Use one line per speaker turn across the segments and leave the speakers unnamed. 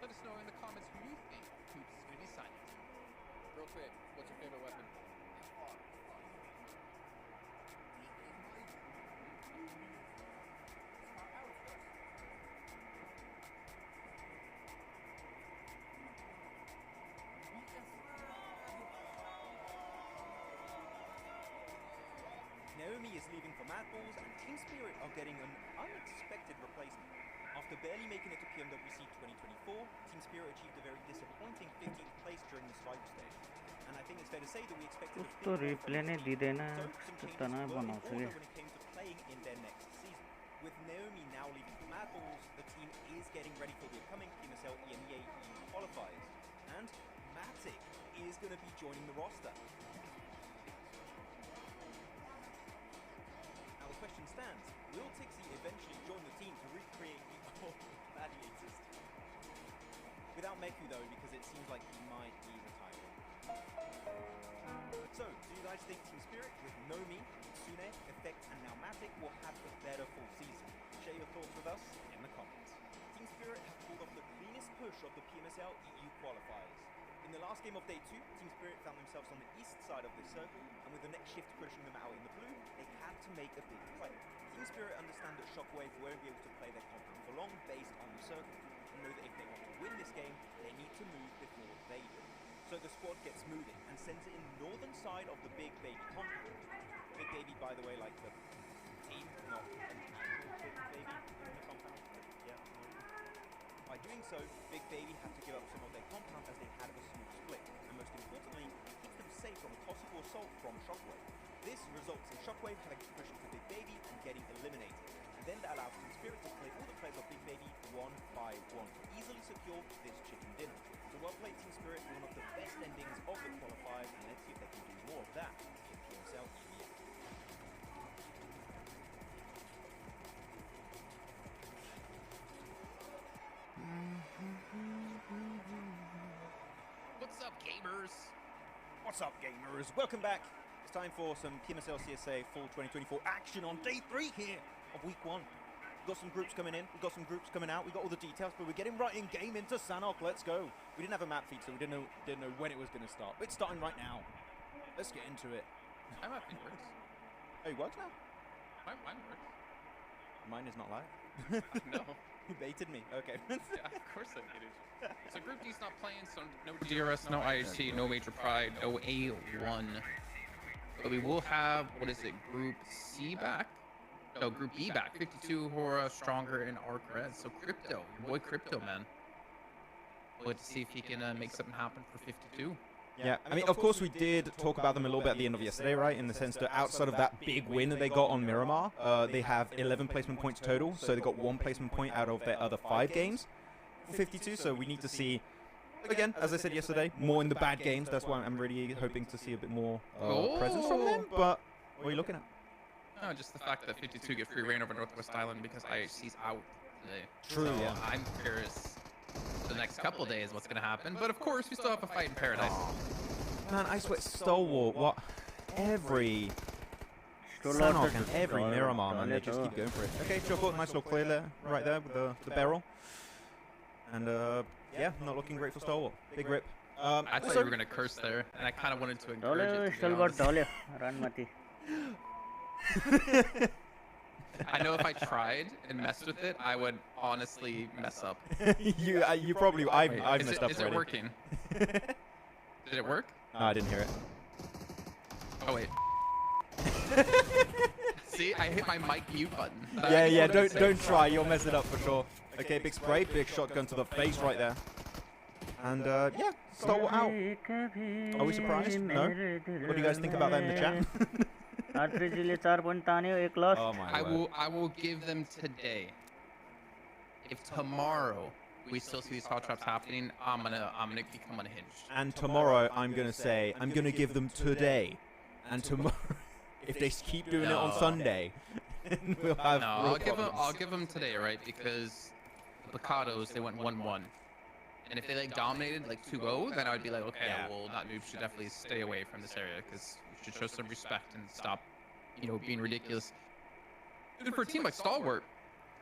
let us know in the comments who you think Hoops is going to be signing to. Real quick, what's your favorite weapon?
Naomi is leaving for Mad Balls, and Team Spirit are getting an unexpected replacement. After barely making it to PMWC 2024, Team Spirit achieved a very disappointing 15th place during the swipe stage. And I think it's fair to say that we expected a big so some changes were in order when it came to playing in their next season. With Naomi now leaving for Mad Balls, the team is getting ready for the upcoming PMSL EMEA EU qualifiers. And Matic is going to be joining the roster. Now the question stands, will Tixie eventually join the team to recreate the old gladiators? Without Meku though, because it seems like he might be retiring. So, do you guys think Team Spirit with Nomi, Tsune, Effect and now Matic will have a better full season? Share your thoughts with us in the comments. Team Spirit have pulled off the cleanest push of the PMSL EU qualifiers. In the last game of day 2, Team Spirit found themselves on the east side of this circle, and with the next shift pushing them out in the blue, they had to make a big play. Team Spirit understand that Shockwave won't be able to play their compound for long based on the circle, and know that if they want to win this game, they need to move before they do. So the squad gets moving and sends it in the northern side of the Big Baby compound. Big Baby, by the way, like the team, not an actual Big Baby in the compound. Yeah. By doing so, Big Baby had to give up some of their compound as they had a smooth split, and most importantly, keeps them safe from a possible assault from Shockwave. This results in Shockwave having to push into Big Baby and getting eliminated, and then that allows Team Spirit to play all the players of Big Baby one by one to easily secure this chicken dinner. So well played Team Spirit, one of the best endings of the qualifiers, and let's see if they can do more of that in PMSL EMEA.
What's up, gamers?
What's up, gamers? Welcome back. It's time for some PMSL CSA Fall 2024 action on day 3 here of week 1. We've got some groups coming in, we've got some groups coming out, we've got all the details, but we're getting right in game into Sanhok. Let's go. We didn't have a map feed, so we didn't know when it was going to start. But it's starting right now. Let's get into it.
My map feed works.
Oh, it works now?
Mine works.
Mine is not live.
No.
You baited me. Okay.
Yeah, of course I did it. So Group D's not playing, so no DRS, no IHT, no Major Pride, no A1. But we will have, what is it, Group C back? No, Group B back. 52, HORAA, Stronger, and Arc Red. So Crypto, your boy Crypto, man. We'll have to see if he can make something happen for 52.
Yeah, I mean, of course we did talk about them a little bit at the end of yesterday, right? In the sense that outside of that big win that they got on Miramar, they have 11 placement points total, so they got 1 placement point out of their other 5 games for 52, so we need to see, again, as I said yesterday, more in the bad games. That's why I'm really hoping to see a bit more presence from them, but what are you looking at?
No, just the fact that 52 get free reign over Northwest Island because IHC's out today.
True,
so
yeah.
I'm curious the next couple days what's going to happen, but of course we still have a fight in paradise.
Man, I swear, Stalwart, what? Every Sanhok and every Miramar, man, they just keep going for it. Okay, Choco, nice little clear there, right there with the barrel. And, yeah, not looking great for Stalwart. Big rip.
I thought you were going to curse there, and I kind of wanted to encourage it, to be honest. I know if I tried and messed with it, I would honestly mess up.
you probably, I've messed up already.
Is it working? Did it work?
No, I didn't hear it.
Oh, wait. See, I hit my mic mute button.
Yeah, don't try, you'll mess it up for sure. Okay, big spray, big shotgun to the face right there. And, yeah, Stalwart out. Are we surprised? No? What do you guys think about that in the chat?
I will give them today. If tomorrow we still see these hot traps happening, I'm gonna become unhinged.
And tomorrow I'm gonna say I'm gonna give them today. And tomorrow, if they keep doing it on Sunday, we'll have.
No, I'll give them today, right? Because the Picados, they went 1-1. And if they like dominated like 2-0, then I would be like, okay,
yeah.
Well, that noob should definitely stay away from this area because you should show some respect and stop, you know, being ridiculous. Dude, for a team like Stalwart,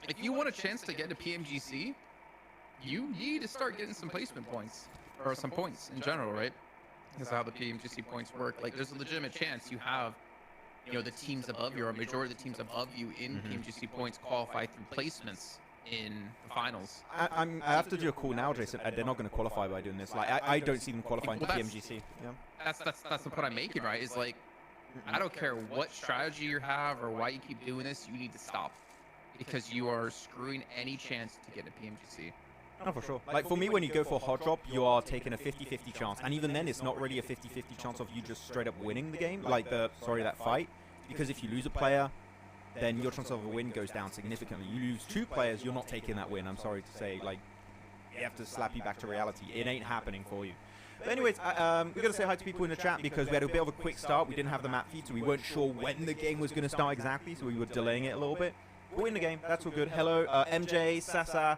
if you want a chance to get to PMGC, you need to start getting some placement points, or some points in general, right? Because how the PMGC points work. Like, there's a legitimate chance you have, you know, the teams above you, or a majority of the teams above you in PMGC points qualify through placements in the finals.
I have to do a call now, Jason. They're not going to qualify by doing this. Like, I don't see them qualifying to PMGC. Yeah.
That's the point I'm making, right? Is like, I don't care what strategy you have or why you keep doing this, you need to stop, because you are screwing any chance to get a PMGC.
Oh, for sure. Like, for me, when you go for hot drop, you are taking a 50-50 chance. And even then, it's not really a 50-50 chance of you just straight up winning the game, like that fight. Because if you lose a player, then your chance of a win goes down significantly. You lose 2 players, you're not taking that win. I'm sorry to say, like, you have to slap you back to reality. It ain't happening for you. But anyways, we're going to say hi to people in the chat because we had a bit of a quick start. We didn't have the map feed, so we weren't sure when the game was going to start exactly, so we were delaying it a little bit. We're in the game. That's all good. Hello, MJ, Sasa,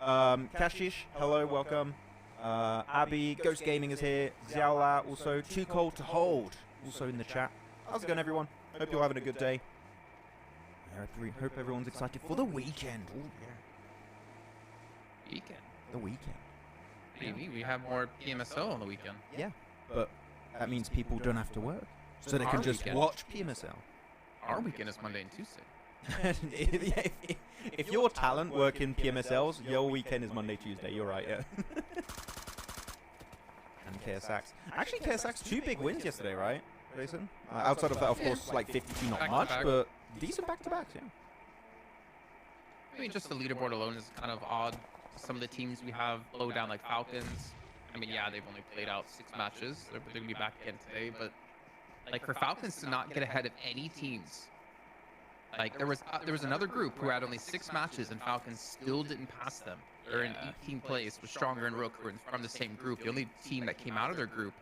Kashish, hello, welcome. Abby, Ghost Gaming is here. Xiaola, also. Too Cold to Hold, also in the chat. How's it going, everyone? Hope you're having a good day. I hope everyone's excited for the weekend. Oh, yeah.
Weekend?
The weekend.
Maybe we have more PMSL on the weekend.
Yeah, but that means people don't have to work, so they can just watch PMSL.
Our weekend is Monday and Tuesday.
If your talent work in PMSLs, your weekend is Monday, Tuesday. You're right, yeah. And KSX. Actually, KSX 2 big wins yesterday, right, Jason? Outside of that, of course, like 52, not much, but decent back-to-backs, yeah.
I mean, just the leaderboard alone is kind of odd. Some of the teams we have low down, like Falcons. I mean, yeah, they've only played out 6 matches. They're going to be back again today, but like for Falcons to not get ahead of any teams, like there was another group who had only 6 matches and Falcons still didn't pass them. They're in 18th place with Stronger and Rook, who are from the same group. The only team that came out of their group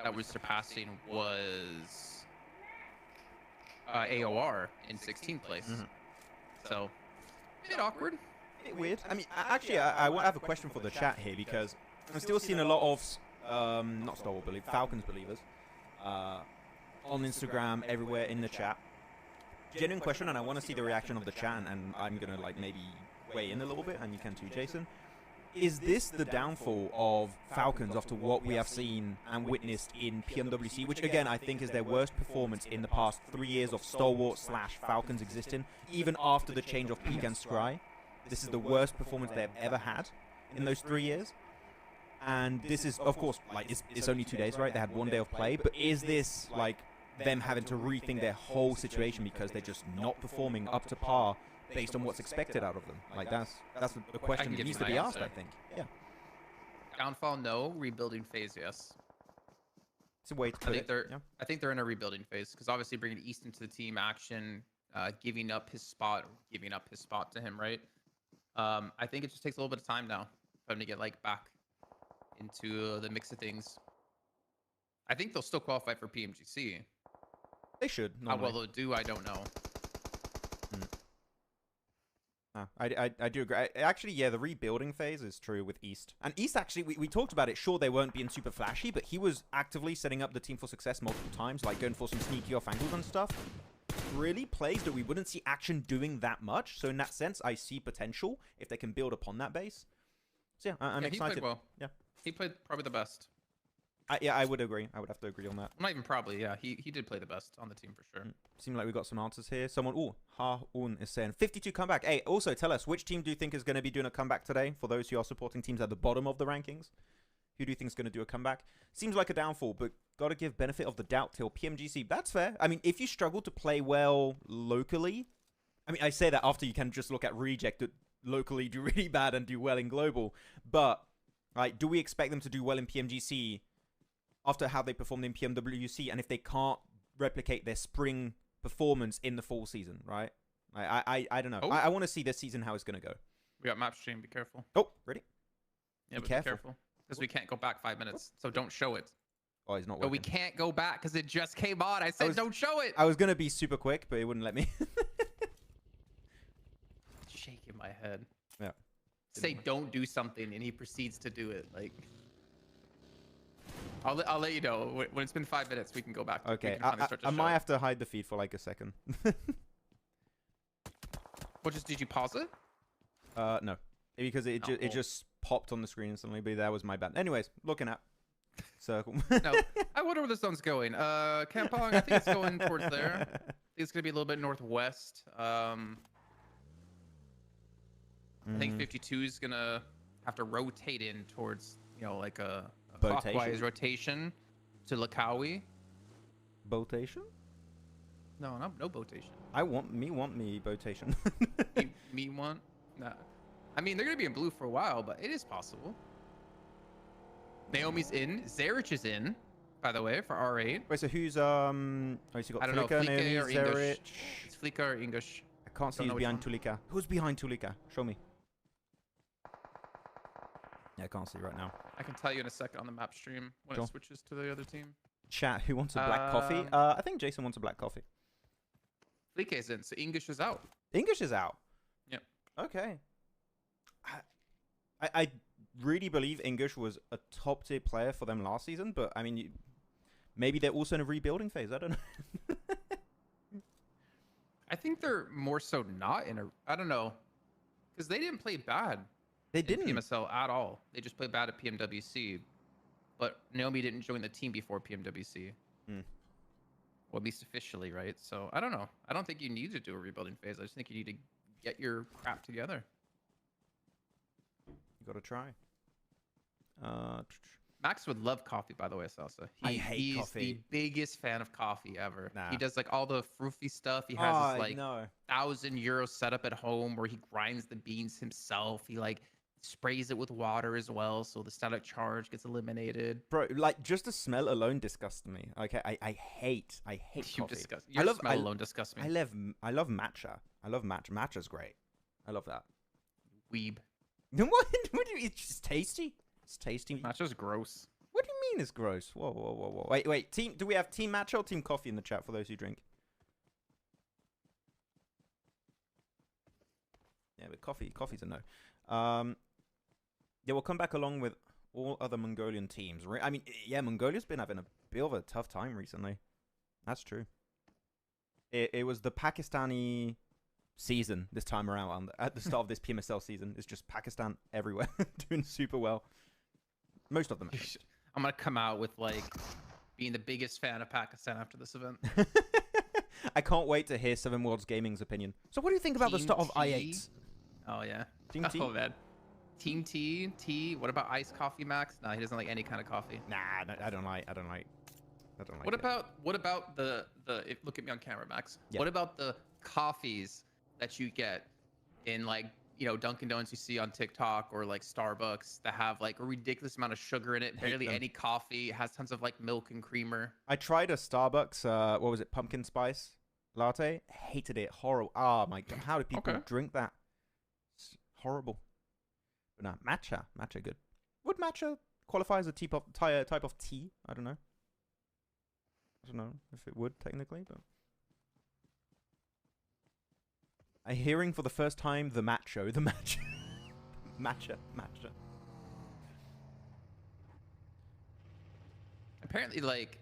that was surpassing was AOR in 16th place. So, a bit awkward.
Weird. I mean, actually, I have a question for the chat here because I'm still seeing a lot of, not Star Wars Falcons believers, on Instagram, everywhere in the chat. Genuine question, and I want to see the reaction of the chat, and I'm going to, like, maybe weigh in a little bit, and you can too, Jason. Is this the downfall of Falcons after what we have seen and witnessed in PMWC, which, again, I think is their worst performance in the past 3 years of Stalwart / Falcons existing, even after the change of Peak and Scry? This is the worst performance they've ever had in those 3 years. And this is, of course, like, it's only 2 days, right? They had 1 day of play. But is this, like, them having to rethink their whole situation because they're just not performing up to par based on what's expected out of them? Like, that's the question that needs to be asked, I think. Yeah.
Downfall, no. Rebuilding phase, yes.
It's a way to put it.
I think they're in a rebuilding phase because obviously bringing East into the team action, giving up his spot to him, right? I think it just takes a little bit of time now for them to get like back into the mix of things. I think they'll still qualify for PMGC.
They should.
How well they'll do, I don't know.
I do agree. Actually, yeah, the rebuilding phase is true with East. And East, actually, we talked about it. Sure, they weren't being super flashy, but he was actively setting up the team for success multiple times, like going for some sneaky off angles and stuff. Really plays that we wouldn't see action doing that much. So in that sense, I see potential if they can build upon that base. So yeah, I'm excited.
He played well.
Yeah,
he played probably the best.
Yeah, I would agree. I would have to agree on that.
Not even probably. Yeah, he did play the best on the team for sure.
Seems like we got some answers here. Someone, Ha-Un is saying 52 comeback. Hey, also tell us which team do you think is going to be doing a comeback today? For those who are supporting teams at the bottom of the rankings, who do you think is going to do a comeback? Seems like a downfall, but got to give benefit of the doubt till PMGC. That's fair. I mean, if you struggle to play well locally, I mean, I say that after you can just look at Reject that locally do really bad and do well in global. But like, do we expect them to do well in PMGC after how they performed in PMWC, and if they can't replicate their spring performance in the fall season, right? I don't know. I want to see this season how it's going to go.
We got map stream. Be careful.
Oh, ready?
Yeah, be careful. Because we can't go back 5 minutes, so don't show it.
Oh, he's not working.
But we can't go back because it just came on. I said don't show it.
I was going to be super quick, but it wouldn't let me.
Shaking my head.
Yeah.
Say don't do something, and he proceeds to do it. Like, I'll let you know when it's been 5 minutes. We can go back.
Okay, I might have to hide the feed for like a second.
Well, did you pause it?
No.
because it just popped on the screen instantly. But that was my bad. Anyways, looking at circle.
No, I wonder where the sun's going. Kampong, I think it's going towards there. I think it's gonna be a little bit northwest. I think 52 is gonna have to rotate in towards, you know, like a clockwise rotation to Lakawi.
Botation?
No, no botation.
Want me botation.
me want? Nah. I mean, they're gonna be in blue for a while, but it is possible. Naomi's in. Zarich is in, by the way, for R8.
Wait, so who's oh, so you got
I don't know,
Tulika,
Flika
Naomi,
or
Zarich.
English. It's Flika or English.
I can't see who's behind Tulika. Who's behind Tulika? Show me. Yeah, I can't see right now.
I can tell you in a second on the map stream when it switches to the other team.
Chat, who wants a black coffee? I think Jason wants a black coffee.
Flika is in, so English is out.
English is out?
Yep.
Okay. I really believe English was a top tier player for them last season, but I mean, maybe they're also in a rebuilding phase. I don't know.
I think they're more so not in a. I don't know, because they didn't play bad.
They didn't
PMSL at all. They just played bad at PMWC. But Naomi didn't join the team before PMWC. Well, at least officially, right? So I don't know. I don't think you need to do a rebuilding phase. I just think you need to get your crap together.
You gotta try.
Max would love coffee, by the way, Salsa.
I hate coffee.
He's the biggest fan of coffee ever.
Nah.
He does like all the froofy stuff. He has this like €1,000 setup at home where he grinds the beans himself. He like sprays it with water as well, so the static charge gets eliminated.
Bro, like just the smell alone disgusts me. Okay, I hate coffee.
Your smell alone disgusts me.
I love matcha. I love matcha. Matcha's great. I love that.
Weeb.
What do you? It's just tasty. It's tasty.
Matcha's gross.
What do you mean it's gross? Whoa. Wait. Team. Do we have team matcha or team coffee in the chat for those who drink? Yeah, but coffee's a no. Yeah, we'll come back along with all other Mongolian teams. I mean, yeah, Mongolia's been having a bit of a tough time recently. That's true. It was the Pakistani season this time around. At the start of this PMSL season, it's just Pakistan everywhere doing super well. Most of them.
I'm going to come out with, like, being the biggest fan of Pakistan after this event.
I can't wait to hear Seven Worlds Gaming's opinion. So what do you think about the start of I8?
Oh, yeah.
Team T?
Oh, man. Team T. What about iced coffee, Max? No, he doesn't like any kind of coffee.
Nah, I don't like.
What about the look at me on camera, Max.
Yeah.
What about the coffees that you get in, like, you know, Dunkin' Donuts you see on TikTok or like Starbucks that have like a ridiculous amount of sugar in it, barely any coffee, it has tons of like milk and creamer.
I tried a Starbucks, what was it, pumpkin spice latte? Hated it. Horrible. Oh my god, how do people drink that? It's horrible. But no, matcha good. Would matcha qualify as a type of tea? I don't know if it would technically, but I'm hearing for the first time the matcha. matcha.
Apparently, like,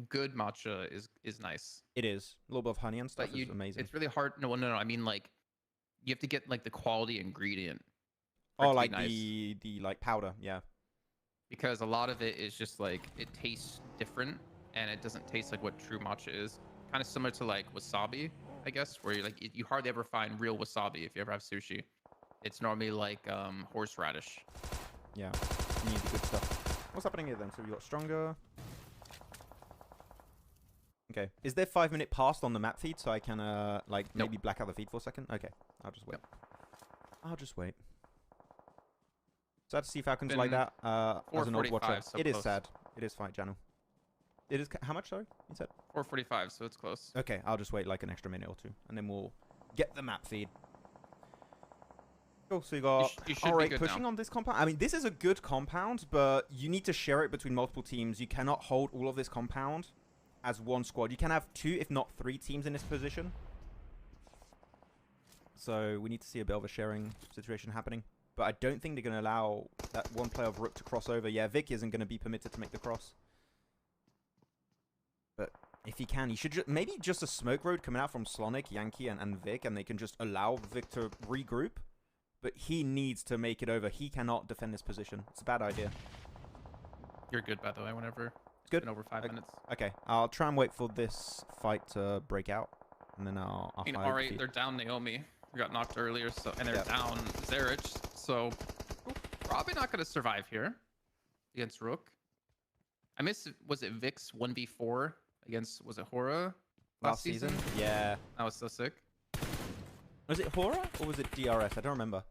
good matcha is nice.
It is a little bit of honey and stuff. Is amazing.
It's really hard. No. I mean, like, you have to get like the quality ingredient.
Oh, like the like powder, yeah.
Because a lot of it is just like it tastes different, and it doesn't taste like what true matcha is. Kind of similar to like wasabi, I guess, where you hardly ever find real wasabi if you ever have sushi. It's normally like horseradish.
Yeah, you need the good stuff. What's happening here then? So we got stronger. Okay, is there 5-minute past on the map feed so I can like maybe black out the feed for a second? Okay, I'll just wait. I'll just wait. Sad to see Falcons like that as an old watcher.
So
it is sad. It is fine, Janu. It is how much, sorry? You said
4:45, so it's close.
Okay, I'll just wait like an extra minute or two, and then we'll get the map feed. Cool, so you got R8 pushing on this compound. I mean, this is a good compound, but you need to share it between multiple teams. You cannot hold all of this compound as one squad. You can have 2, if not 3 teams in this position. So we need to see a bit of a sharing situation happening. But I don't think they're going to allow that one player of Rook to cross over. Yeah, Vic isn't going to be permitted to make the cross. But if he can, he should maybe just a smoke road coming out from Slonic, Yankee, and Vic, and they can just allow Vic to regroup. but he needs to make it over. He cannot defend this position. It's a bad idea.
You're good, by the way, whenever. It's
Good.
been over 5 minutes.
Okay, I'll try and wait for this fight to break out, and then I'll
I mean,
hide
alright,
feet.
they're down Naomi. We got knocked earlier, so and they're down Zarich, so probably not going to survive here against Rook. I missed, was it Vix 1v4 against, was it HORAA last season?
Yeah.
That was so sick.
Was it HORAA or was it DRS? I don't remember.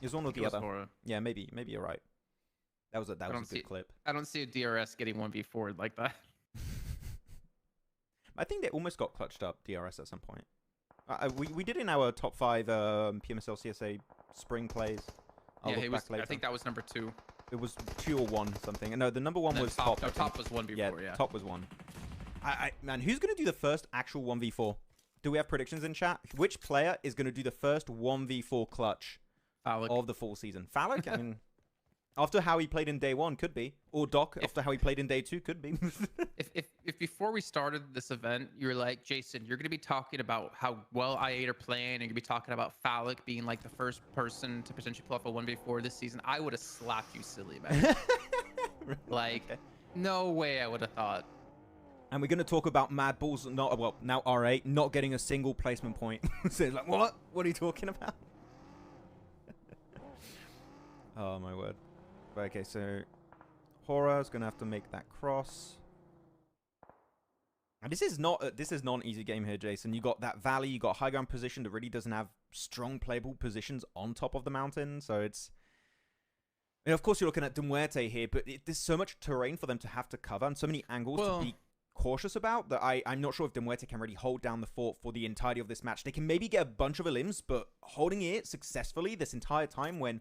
It was one or the other.
HORAA.
Yeah, maybe you're right. That was a good clip.
I don't see a DRS getting 1v4 like that.
I think they almost got clutched up, DRS, at some point. We did in our top 5 PMSL CSA spring plays.
I think that was number 2.
It was 2 or 1 something. No, the number 1 was top.
No, top was 1 before, yeah.
Top was 1. Man, who's going to do the first actual 1v4? Do we have predictions in chat? Which player is going to do the first 1v4 clutch of the full season? Phallic? I mean, after how he played in day 1, could be. Or Doc, after how he played in day 2, could be.
if before we started this event, you were like, Jason, you're going to be talking about how well I8 are playing, and you're going to be talking about Phallic being like the first person to potentially pull off a 1v4 this season, I would have slapped you silly, man. Like, no way I would have thought.
And we're going to talk about Mad Balls, now R8, not getting a single placement point. So it's like, what? What are you talking about? Oh, my word. Okay, so HORAA is going to have to make that cross. And this is not an easy game here, Jason. You got that valley, you got high ground position that really doesn't have strong playable positions on top of the mountain. So it's, and of course you're looking at Muerte here, but there's so much terrain for them to have to cover and so many angles to be cautious about that I'm not sure if Muerte can really hold down the fort for the entirety of this match. They can maybe get a bunch of elims, but holding it successfully this entire time when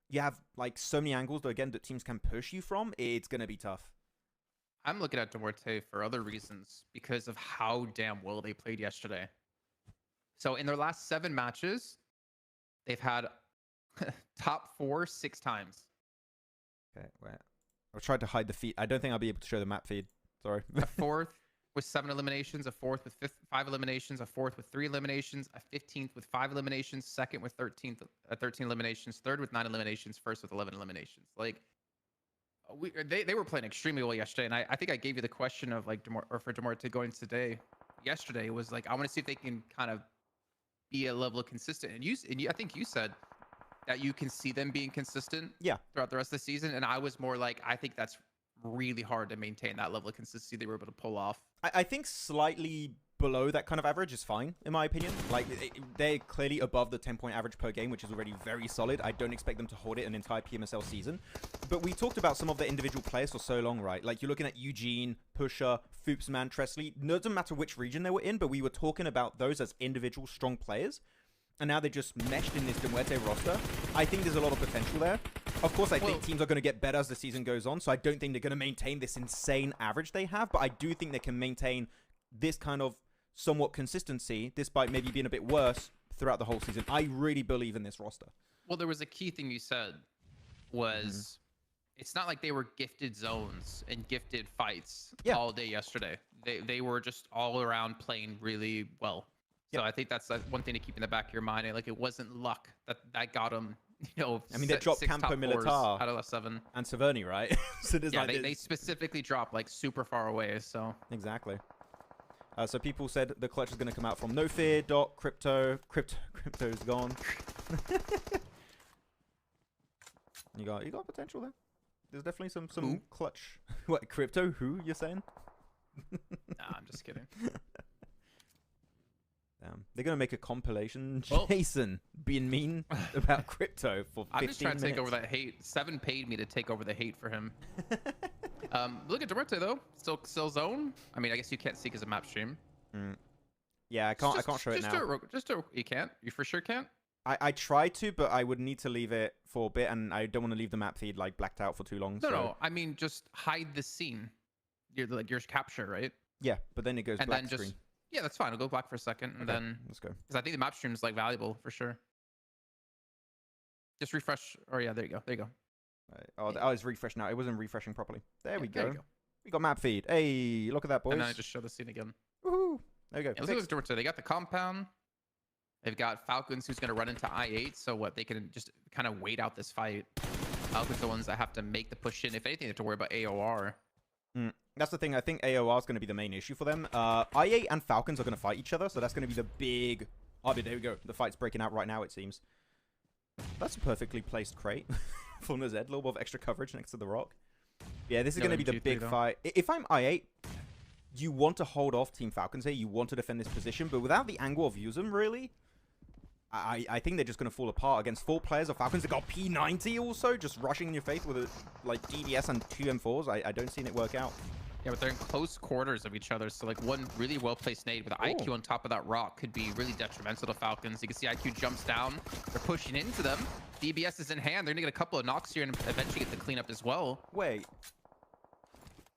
you have like so many angles that again that teams can push you from, it's gonna be tough.
I'm looking at Muerte for other reasons because of how damn well they played yesterday. So in their last 7 matches, they've had top 4 6 times.
Okay, wait. I tried to hide the feed. I don't think I'll be able to show the map feed. Sorry.
A 4th with 7 eliminations, a 4th with 5 eliminations, a 4th with 3 eliminations, a 15th with 5 eliminations, 2nd with 13 eliminations, 3rd with 9 eliminations, 1st with 11 eliminations. Like, they were playing extremely well yesterday, and I think I gave you the question of like for Muerte going today. Yesterday was like, I want to see if they can kind of be a level of consistent. And I think you said that you can see them being consistent throughout the rest of the season, and I was more like, I think that's really hard to maintain that level of consistency they were able to pull off.
I think slightly below that kind of average is fine, in my opinion. Like, they're clearly above the 10-point average per game, which is already very solid. I don't expect them to hold it an entire PMSL season. But we talked about some of the individual players for so long, right? Like, you're looking at Eugene, Pusher, Foopsman, Tresley. No, it doesn't matter which region they were in, but we were talking about those as individual strong players. And now they just meshed in this Muerte roster. I think there's a lot of potential there. Of course, I think teams are going to get better as the season goes on, so I don't think they're going to maintain this insane average they have, but I do think they can maintain this kind of somewhat consistency, despite maybe being a bit worse throughout the whole season. I really believe in this roster.
Well, there was a key thing you said was it's not like they were gifted zones and gifted fights all day yesterday. They were just all around playing really well. So I think that's one thing to keep in the back of your mind. Like, it wasn't luck that got them, you know.
I mean, they dropped Campo Militar
out of the 7
and Saverni, right? So there's
they specifically dropped like super far away. So
exactly. So people said the clutch is going to come out from No Fear, Dot, Crypto's gone. you got potential there. There's definitely some clutch. What, Crypto? Who you're saying?
Nah, I'm just kidding.
They're going to make a compilation. Jason being mean about Crypto for 15 minutes.
I'm just trying to take over that hate. 7 paid me to take over the hate for him. Look at Muerte, though. Still zone. I mean, I guess you can't see because of map stream.
Yeah, I can't show it now.
You can't? You for sure can't?
I tried to, but I would need to leave it for a bit, and I don't want to leave the map feed like blacked out for too long.
No. I mean, just hide the scene. Your capture, right?
Yeah, but then it goes black screen.
Yeah, that's fine. I'll go black for a second, and then
let's go.
Because I think the map stream is like valuable for sure. Just refresh. Or yeah, there you go.
Right. Oh, I was refreshing now. It wasn't refreshing properly. There we go. We got map feed. Hey, look at that, boys.
And then I just show the scene again.
Woohoo! There we go.
Yeah, let's look at Muerte. They got the compound. They've got Falcons who's going to run into I8. So what? They can just kind of wait out this fight. Falcons are the ones that have to make the push in. If anything, they have to worry about AOR.
That's the thing. I think AOR is going to be the main issue for them. I8 and Falcons are going to fight each other. So that's going to be the big... Oh, there we go. The fight's breaking out right now, it seems. That's a perfectly placed crate from the Z. A little bit of extra coverage next to the rock. Yeah, this is going to be the big fight. If I'm I8, you want to hold off Team Falcons here. You want to defend this position. But without the angle of Yuzum, really, I think they're just going to fall apart against 4 players of Falcons. They got P90 also, just rushing in your face with a, like DDS and 2 M4s. I don't see it work out.
Yeah, but they're in close quarters of each other. So like one really well-placed nade with IQ on top of that rock could be really detrimental to Falcons. You can see IQ jumps down. They're pushing into them. DBS is in hand. They're going to get a couple of knocks here and eventually get the cleanup as well.
Wait.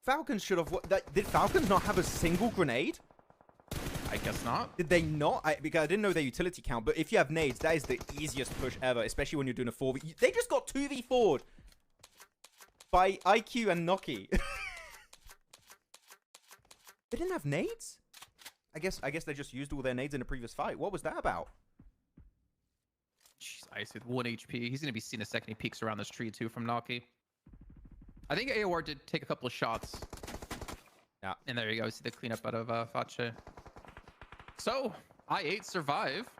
Falcons should have... Did Falcons not have a single grenade?
I guess not.
Did they not? Because I didn't know their utility count. But if you have nades, that is the easiest push ever. Especially when you're doing a 4v. They just got 2v4'd by IQ and Noki. They didn't have nades? I guess they just used all their nades in the previous fight. What was that about?
Jeez, Ice with 1 HP. He's going to be seen the second he peeks around this tree too from Noki. I think AOR did take a couple of shots.
Yeah.
And there you go. See the cleanup out of Fache. So, I8 survive.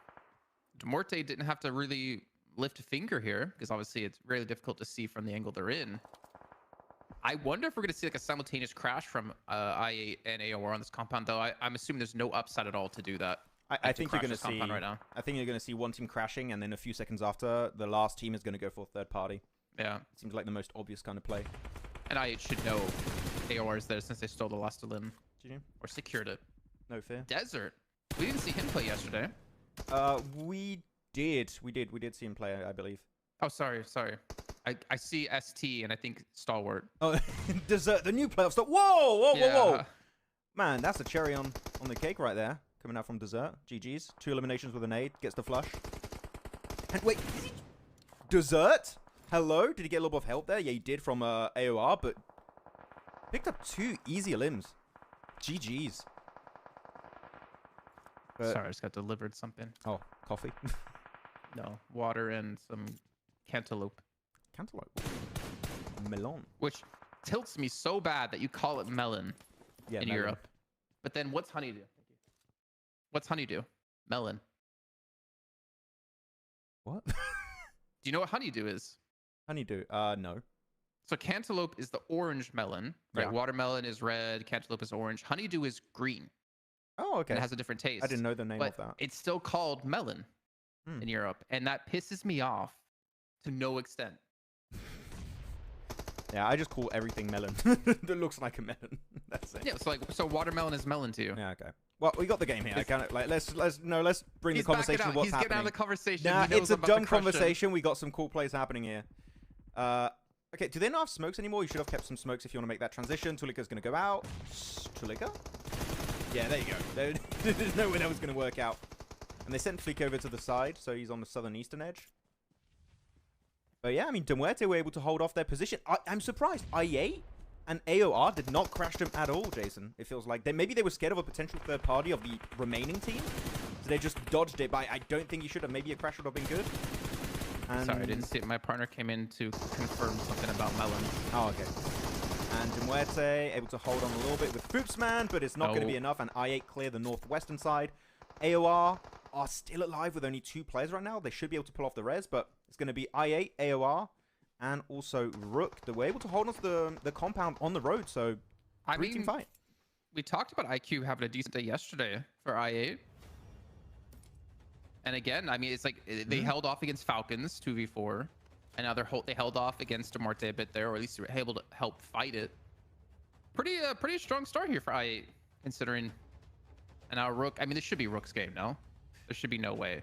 Muerte didn't have to really lift a finger here because obviously it's really difficult to see from the angle they're in. I wonder if we're going to see like a simultaneous crash from I8 and AOR on this compound, though. I'm assuming there's no upside at all to do that.
I think you're going to see
right now.
I think you're going to see one team crashing, and then a few seconds after, the last team is going to go for a third party.
Yeah,
it seems like the most obvious kind of play.
And I8 should know AOR is there since they stole the last limb or secured it.
No fear.
Desert. We didn't see him play yesterday.
We did see him play, I believe.
Oh, sorry. I see ST and I think Stalwart.
Oh, Desert, the new playoff start. Whoa! Man, that's a cherry on the cake right there. Coming out from Desert. GG's. 2 eliminations with a nade. Gets the flush. And wait, is he... Desert? Hello? Did he get a little bit of help there? Yeah, he did from AOR, but picked up 2 easy limbs. GG's.
Sorry, I just got delivered something.
Oh, coffee?
No, water and some cantaloupe.
Cantaloupe? Melon.
Which tilts me so bad that you call it melon in Europe. But then what's honeydew? What's honeydew? Melon.
What?
Do you know what honeydew is?
Honeydew? No.
So cantaloupe is the orange melon, right? Yeah. Watermelon is red, cantaloupe is orange. Honeydew is green.
Oh, okay.
And it has a different taste.
I didn't know the name of that.
It's still called melon in Europe, and that pisses me off to no extent.
Yeah, I just call everything melon that looks like a melon. That's it.
Yeah, so watermelon is melon to you.
Yeah, okay. Well, we got the game here. I kind of like let's bring the conversation of what's happening.
He's getting out of the conversation.
Nah, it's a dumb conversation. We got some cool plays happening here. Okay, do they not have smokes anymore? You should have kept some smokes if you want to make that transition. Tulika's going to go out. Tulika? Yeah, there you go. There's no way that was going to work out. And they sent Fleek over to the side, so he's on the southern eastern edge. But yeah, I mean, Muerte were able to hold off their position. I'm surprised. IA and AOR did not crash them at all, Jason. It feels like maybe they were scared of a potential third party of the remaining team. So they just dodged it, but I don't think you should have. Maybe a crash would have been good. And
sorry, I didn't see it. My partner came in to confirm something about melon.
Oh, okay. And Muerte able to hold on a little bit with Foopsman, but it's not going to be enough. And I8 clear the northwestern side. AOR are still alive with only 2 players right now. They should be able to pull off the res, but it's going to be I8, AOR, and also Rook. They were able to hold off the compound on the road, so team fight.
We talked about IQ having a decent day yesterday for I8. And again, I mean, it's like they held off against Falcons 2v4, and now they held off against Muerte a bit there, or at least they were able to help fight it. Pretty strong start here for I8, considering. And now Rook. I mean, this should be Rook's game, no? There should be no way.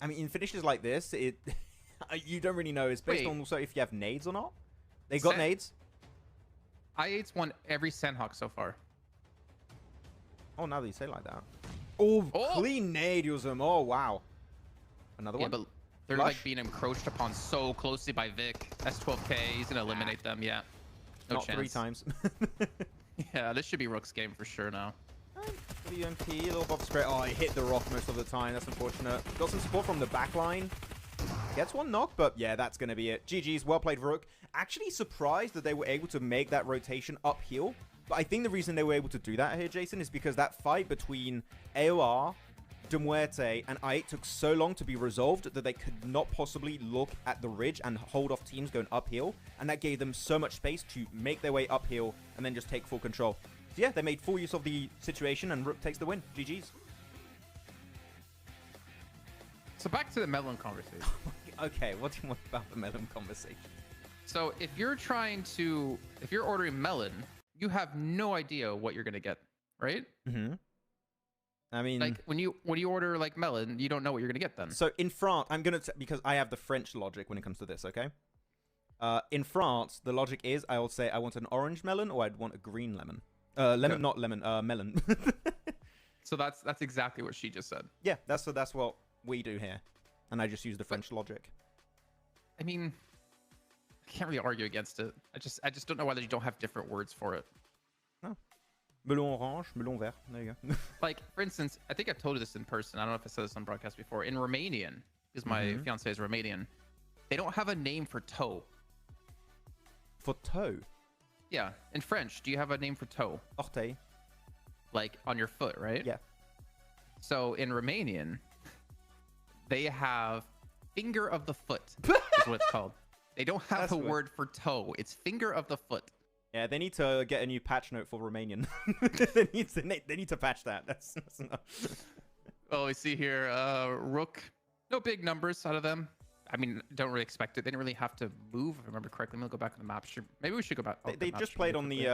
I mean, in finishes like this, you don't really know. It's based on also if you have nades or not. They got nades.
I8's won every Sanhok so far.
Oh, now that you say it like that. Oh, clean nade, Yuzum. Oh, wow. Another one?
Yeah, but they're like being encroached upon so closely by Vic. S12K, he's going to eliminate them, yeah. No
not
chance.
3 times.
Yeah, this should be Rook's game for sure now.
the UMP, a little above straight. Oh, he hit the rock most of the time. That's unfortunate. Got some support from the back line. Gets one knock, but yeah, that's going to be it. GG's, well played, Rook. Actually surprised that they were able to make that rotation uphill. But I think the reason they were able to do that here, Jason, is because that fight between AOR, Muerte, and I8 took so long to be resolved that they could not possibly look at the ridge and hold off teams going uphill. And that gave them so much space to make their way uphill and then just take full control. So yeah, they made full use of the situation and Rook takes the win. GG's.
So back to the melon conversation.
Okay, what do you want about the melon conversation?
So if you're ordering melon, you have no idea what you're going to get, right?
Mm-hmm. I mean,
like when you order like melon, you don't know what you're gonna get then.
So in France, I'm gonna because I have the French logic when it comes to this. Okay. In France, the logic is I will say I want an orange melon or I'd want a green lemon. Lemon, not lemon. Melon.
So that's exactly what she just said.
Yeah, that's what we do here, and I just use the French logic.
I mean, I can't really argue against it. I just don't know why they don't have different words for it.
No. Melon orange, melon vert. There you go.
Like, for instance, I think I've told you this in person. I don't know if I said this on broadcast before. In Romanian, because my fiance is Romanian, they don't have a name for toe.
For toe?
Yeah. In French, do you have a name for toe?
Orteil.
Like on your foot, right?
Yeah.
So in Romanian, they have finger of the foot, is what it's called. They don't have a word for toe. It's finger of the foot.
Yeah, they need to get a new patch note for Romanian. they need to patch that. That's enough.
Well, we see here, Rook, no big numbers out of them. I mean, don't really expect it. They didn't really have to move, if I remember correctly. Let me go back to the map. Maybe we should go back.
They just played on the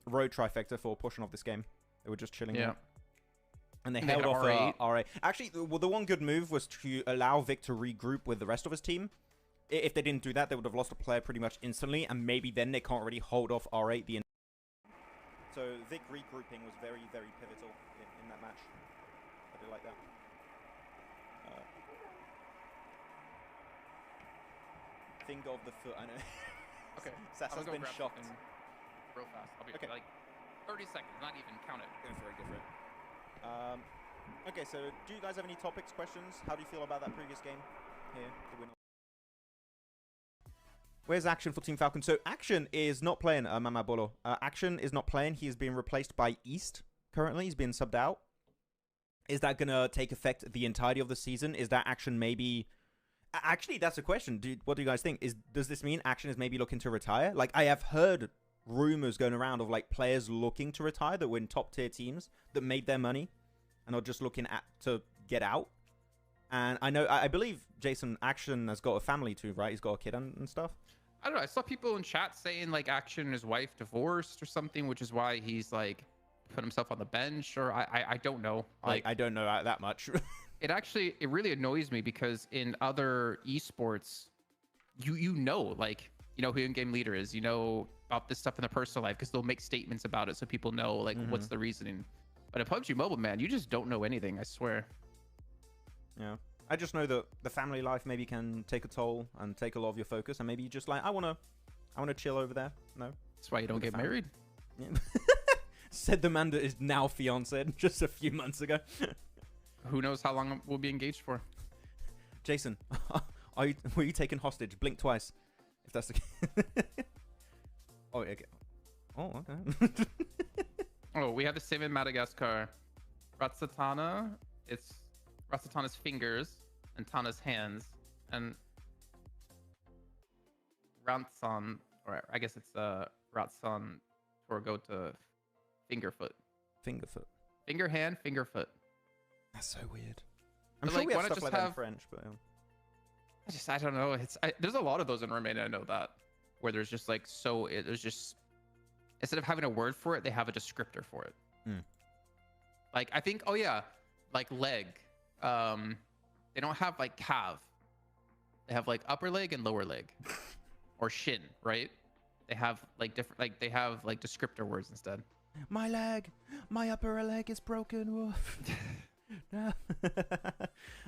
road trifecta for a portion of this game. They were just chilling.
Yeah.
And they held off RA. Actually, well, the one good move was to allow Vic to regroup with the rest of his team. If they didn't do that, they would have lost a player pretty much instantly, and maybe then they can't really hold off R8 the. So Vic regrouping was very, very pivotal in that match. I do like that. Finger of the foot, I know.
Okay.
Sassa's been shocked.
Real fast. I'll be
okay.
Like 30 seconds, not even count it.
Go for it. Okay, so do you guys have any topics, questions? How do you feel about that previous game here? The win. Where's Action for Team Falcon? So Action is not playing Mama Bolo. Action is not playing. He is being replaced by East currently. He's being subbed out. Is that going to take effect the entirety of the season? Is that Action maybe... Actually, that's a question. What do you guys think? Does this mean Action is maybe looking to retire? Like, I have heard rumors going around of like players looking to retire that were in top tier teams that made their money and are just looking to get out. And I believe Jason Action has got a family too, right? He's got a kid and stuff.
I don't know. I saw people in chat saying like Action and his wife divorced or something, which is why he's like put himself on the bench. Or I don't know. Like
I don't know that much.
It really annoys me because in other esports, you know who in-game leader is, you know about this stuff in their personal life because they'll make statements about it so people know like what's the reasoning. But in PUBG Mobile, man, you just don't know anything. I swear.
Yeah. I just know that the family life maybe can take a toll and take a lot of your focus, and maybe you just like, I wanna chill over there. No,
that's why you don't get married.
Yeah. Said the man that is now fiancé just a few months ago.
Who knows how long we'll be engaged for?
Jason, were you taken hostage? Blink twice, if that's the case. Oh, okay. Oh, okay.
Oh, we have the same in Madagascar. Ratsatana. It's Ratsatana's fingers and Tana's hands, and Rantsan, or I guess it's Ratsan Torgota Fingerfoot. Finger hand, fingerfoot.
That's so weird.
I'm
sure
like,
we have
why not
stuff
just
like that in French, but
I don't know. There's a lot of those in Romania. I know that where there's just like there's just instead of having a word for it, they have a descriptor for it. Like I think, like leg. They don't have like calf. They have like upper leg and lower leg, or shin, right? They have like different, like they have like descriptor words instead.
My leg, my upper leg is broken.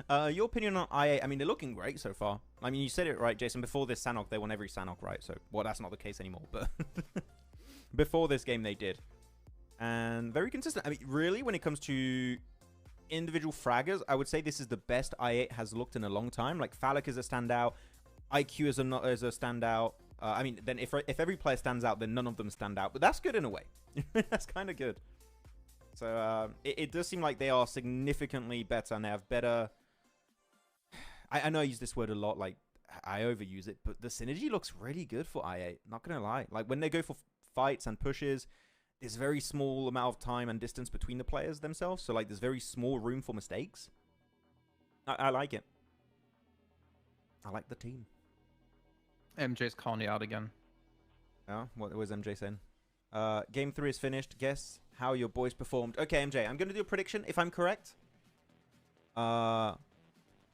Your opinion on IA? I mean, they're looking great so far. I mean, you said it right, Jason. Before this Sanhok, they won every Sanhok, right? So, well, that's not the case anymore. But before this game, they did. and very consistent. I mean, really, when it comes to individual fraggers, I would say this is the best I8 has looked in a long time. Like, Phallic is a standout. IQ is a standout. I mean, then if every player stands out, then none of them stand out. But that's good in a way. That's kind of good. So it does seem like they are significantly better, and they have better... I know I use this word a lot, like, I overuse it, but the synergy looks really good for I8. Not going to lie. Like, when they go for fights and pushes, there's very small amount of time and distance between the players themselves. So, like, there's very small room for mistakes. I like it. I like the team.
MJ's calling you out again.
Oh, what was MJ saying? Game 3 is finished. Guess how your boys performed. Okay, MJ, I'm going to do a prediction. If I'm correct,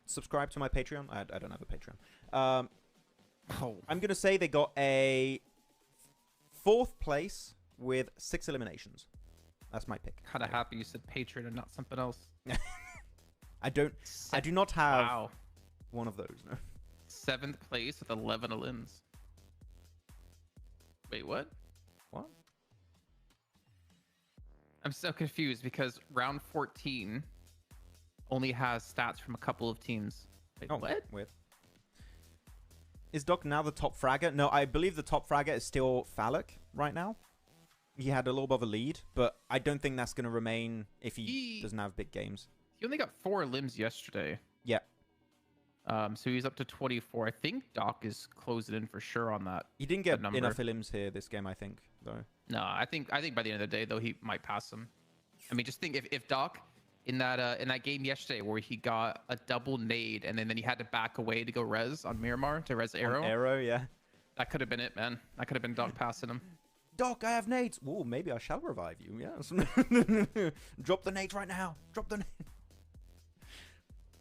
subscribe to my Patreon. I don't have a Patreon. I'm going to say they got a 4th place with 6 eliminations. That's my pick.
Kind of happy you said Patreon and not something else.
I do not have one of those. No.
7th place with 11 elims. Wait, what?
What?
I'm so confused because round 14 only has stats from a couple of teams. Wait, what?
Weird. Is Doc now the top fragger? No, I believe the top fragger is still Phallic right now. He had a little bit of a lead, but I don't think that's going to remain if he doesn't have big games.
He only got 4 limbs yesterday.
Yeah.
So he's up to 24. I think Doc is closing in for sure on that.
He didn't get enough limbs here this game, I think, though.
No, I think by the end of the day, though, he might pass him. I mean, just think if Doc in that game yesterday where he got a double nade and then he had to back away to go res on Miramar to res arrow.
Arrow, yeah.
That could have been it, man. That could have been Doc passing him.
Doc, I have nades. Ooh, maybe I shall revive you. Yes. Drop the nades right now. Drop the nades.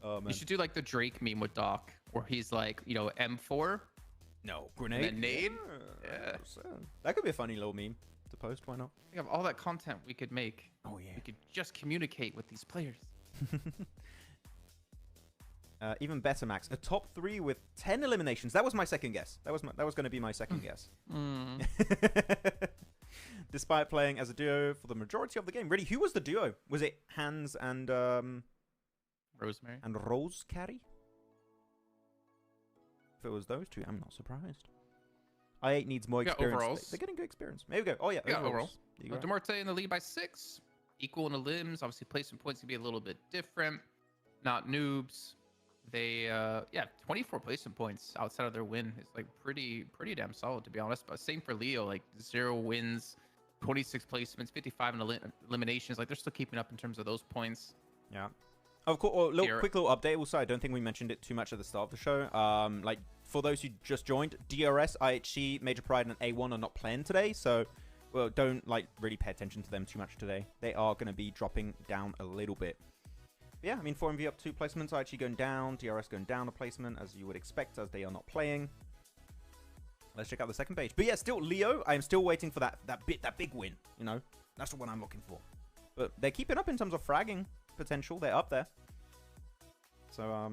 Oh, man.
You should do like the Drake meme with Doc, where he's like, you know, M4.
No, grenade.
And then nade.
Yeah. That could be a funny little meme to post. Why not?
Think of all that content we could make.
Oh yeah.
We could just communicate with these players.
Even better, Max. A top 3 with 10 eliminations. That was my second guess. That was going to be my second guess. Despite playing as a duo for the majority of the game. Really, who was the duo? Was it Hans and
Rosemary
and Rose Carry? If it was those two, I'm not surprised. I8 needs more experience.
Overalls.
They're getting good experience. There we go. Oh yeah,
overalls. Muerte in the lead by 6. Equal in the limbs. Obviously, placement points can be a little bit different. Not noobs. They 24 placement points outside of their win is like pretty damn solid, to be honest. But same for Leo, like 0 wins, 26 placements, 55 in eliminations. Like they're still keeping up in terms of those points.
Yeah. Of course, quick little update. Also, I don't think we mentioned it too much at the start of the show. Like for those who just joined, DRS, IHC, Major Pride, and A1 are not playing today, so don't like really pay attention to them too much today. They are going to be dropping down a little bit. But yeah, I mean 4MV up 2 placements, IHC going down, DRS going down a placement as you would expect, as they are not playing. Let's check out the second page. But yeah, still Leo. I am still waiting for that big win. You know, that's the one I'm looking for. But they're keeping up in terms of fragging potential. They're up there. So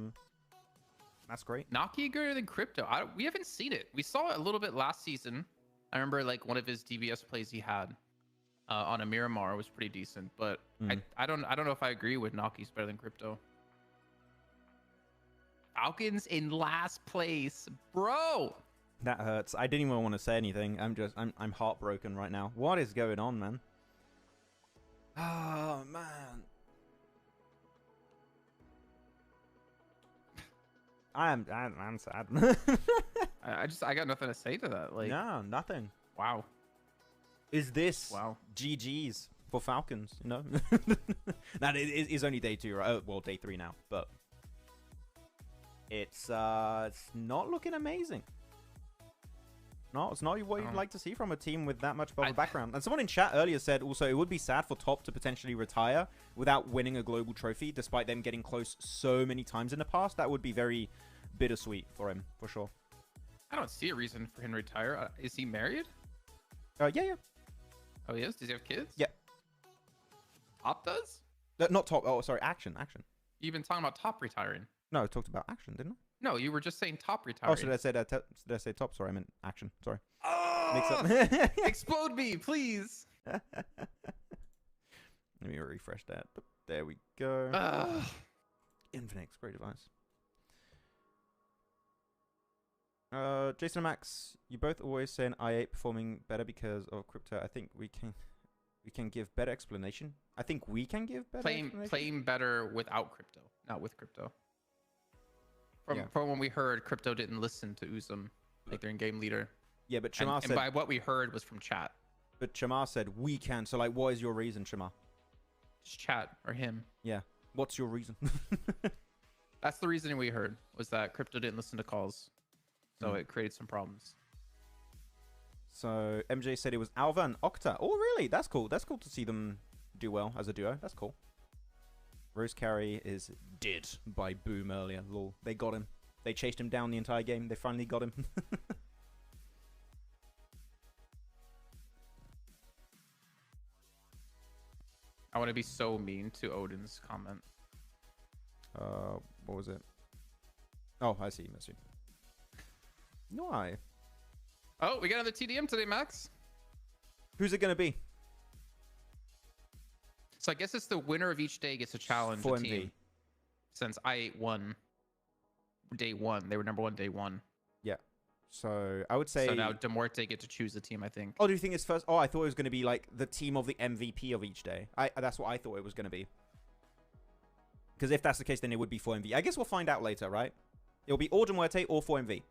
that's great.
Naki greater than Crypto. We haven't seen it. We saw it a little bit last season. I remember like one of his DBS plays he had on a Miramar was pretty decent, but I don't know if I agree with Naki's better than Crypto. Falcons in last place, bro.
That hurts. I didn't even want to say anything. I'm heartbroken right now. What is going on, man? Oh man. I'm sad.
I got nothing to say to that. Like,
no, nothing.
Wow.
Is this GG's for Falcons? You know, that is only day 2, right? Oh, well, day 3 now, but it's not looking amazing. No, it's not what you'd like to see from a team with that much of a background. And someone in chat earlier said also it would be sad for Top to potentially retire without winning a global trophy, despite them getting close so many times in the past. That would be very bittersweet for him, for sure.
I don't see a reason for him to retire. Is he married?
Yeah.
Oh, he is? Does he have kids?
Yeah.
Top does?
Not Top. Oh, sorry. Action.
You've been talking about Top retiring.
No, I talked about Action, didn't I?
No, you were just saying Top retiring.
Oh, so did I say Top? Sorry, I meant Action. Sorry.
Oh! Explode me, please.
Let me refresh that. There we go.
Ugh.
Infinix, great device. Jason and Max, you both always say an i8 performing better because of crypto. I think we can give better explanation. I think we can give better explanation.
Playing better without crypto, not with crypto. From when we heard, crypto didn't listen to Uzum, like their in-game leader.
Yeah, but Chamar said...
And by what we heard was from chat.
But Chamar said, we can. So, like, what is your reason, Chamar?
Just chat, or him.
Yeah. What's your reason?
That's the reasoning we heard, was that crypto didn't listen to calls. So it created some problems.
So, MJ said it was Alva and Octa. Oh, really? That's cool. That's cool to see them do well as a duo. That's cool. Rose Carey is dead by Boom earlier. Lol. They got him. They chased him down the entire game. They finally got him.
I want to be so mean to Odin's comment.
What was it? Oh, I see. Why?
Oh, we got another TDM today, Max.
Who's it going to be?
So I guess it's the winner of each day gets a challenge a team. Since I won day one. They were number one day one. Yeah.
So I would say...
So now Muerte get to choose the team, I think.
Oh, do you think it's first? Oh, I thought it was going to be like the team of the MVP of each day. That's what I thought it was going to be. Because if that's the case, then it would be 4MV. I guess we'll find out later, right? It'll be or Muerte or 4MV.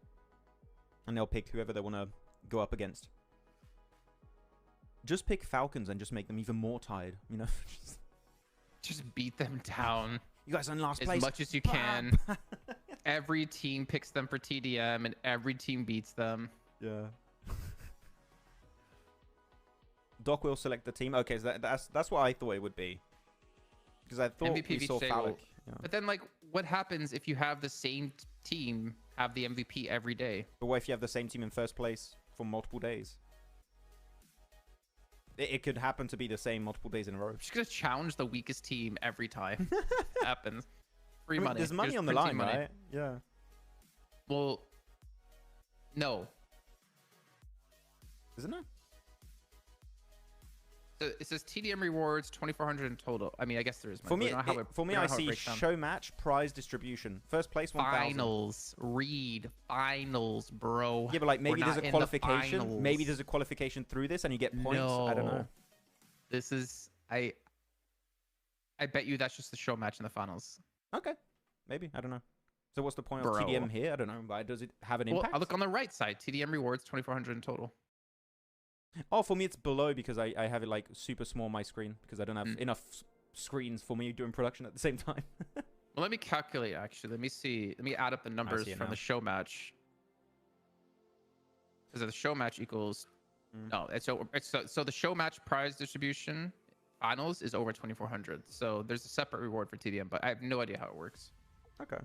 And they'll pick whoever they want to go up against. Just pick Falcons and just make them even more tired, you know?
Just beat them down.
You guys are in last place.
As much as you can. Every team picks them for TDM and every team beats them.
Yeah. Doc will select the team. Okay, so that's what I thought it would be. Because I thought
MVP
we saw Phallic. Yeah.
But then, like, what happens if you have the same team have the MVP every day?
But what if you have the same team in first place for multiple days? It could happen to be the same multiple days in a row.
Just gonna challenge the weakest team every time. Happens. Free money.
There's money on the line, right? Yeah.
Well, no.
Isn't it?
So it says TDM rewards 2,400 in total. I mean, I guess there is
money. For me, I see show match prize distribution. First place 1,000.
Finals, finals, bro.
Yeah, but like maybe there's a qualification. Maybe there's a qualification through this, and you get points.
No.
I don't know.
This is I bet you that's just the show match in the finals.
Okay, maybe I don't know. So what's the point of TDM here? I don't know. Why does it have an impact?
I look on the right side. TDM rewards 2,400 in total.
Oh, for me it's below because I have it like super small on my screen because I don't have enough screens for me doing production at the same time.
Well, let me calculate actually. Let me see. Let me add up the numbers from the show match. Because the show match equals no. So the show match prize distribution finals is over 2,400. So there's a separate reward for TDM, but I have no idea how it works.
Okay.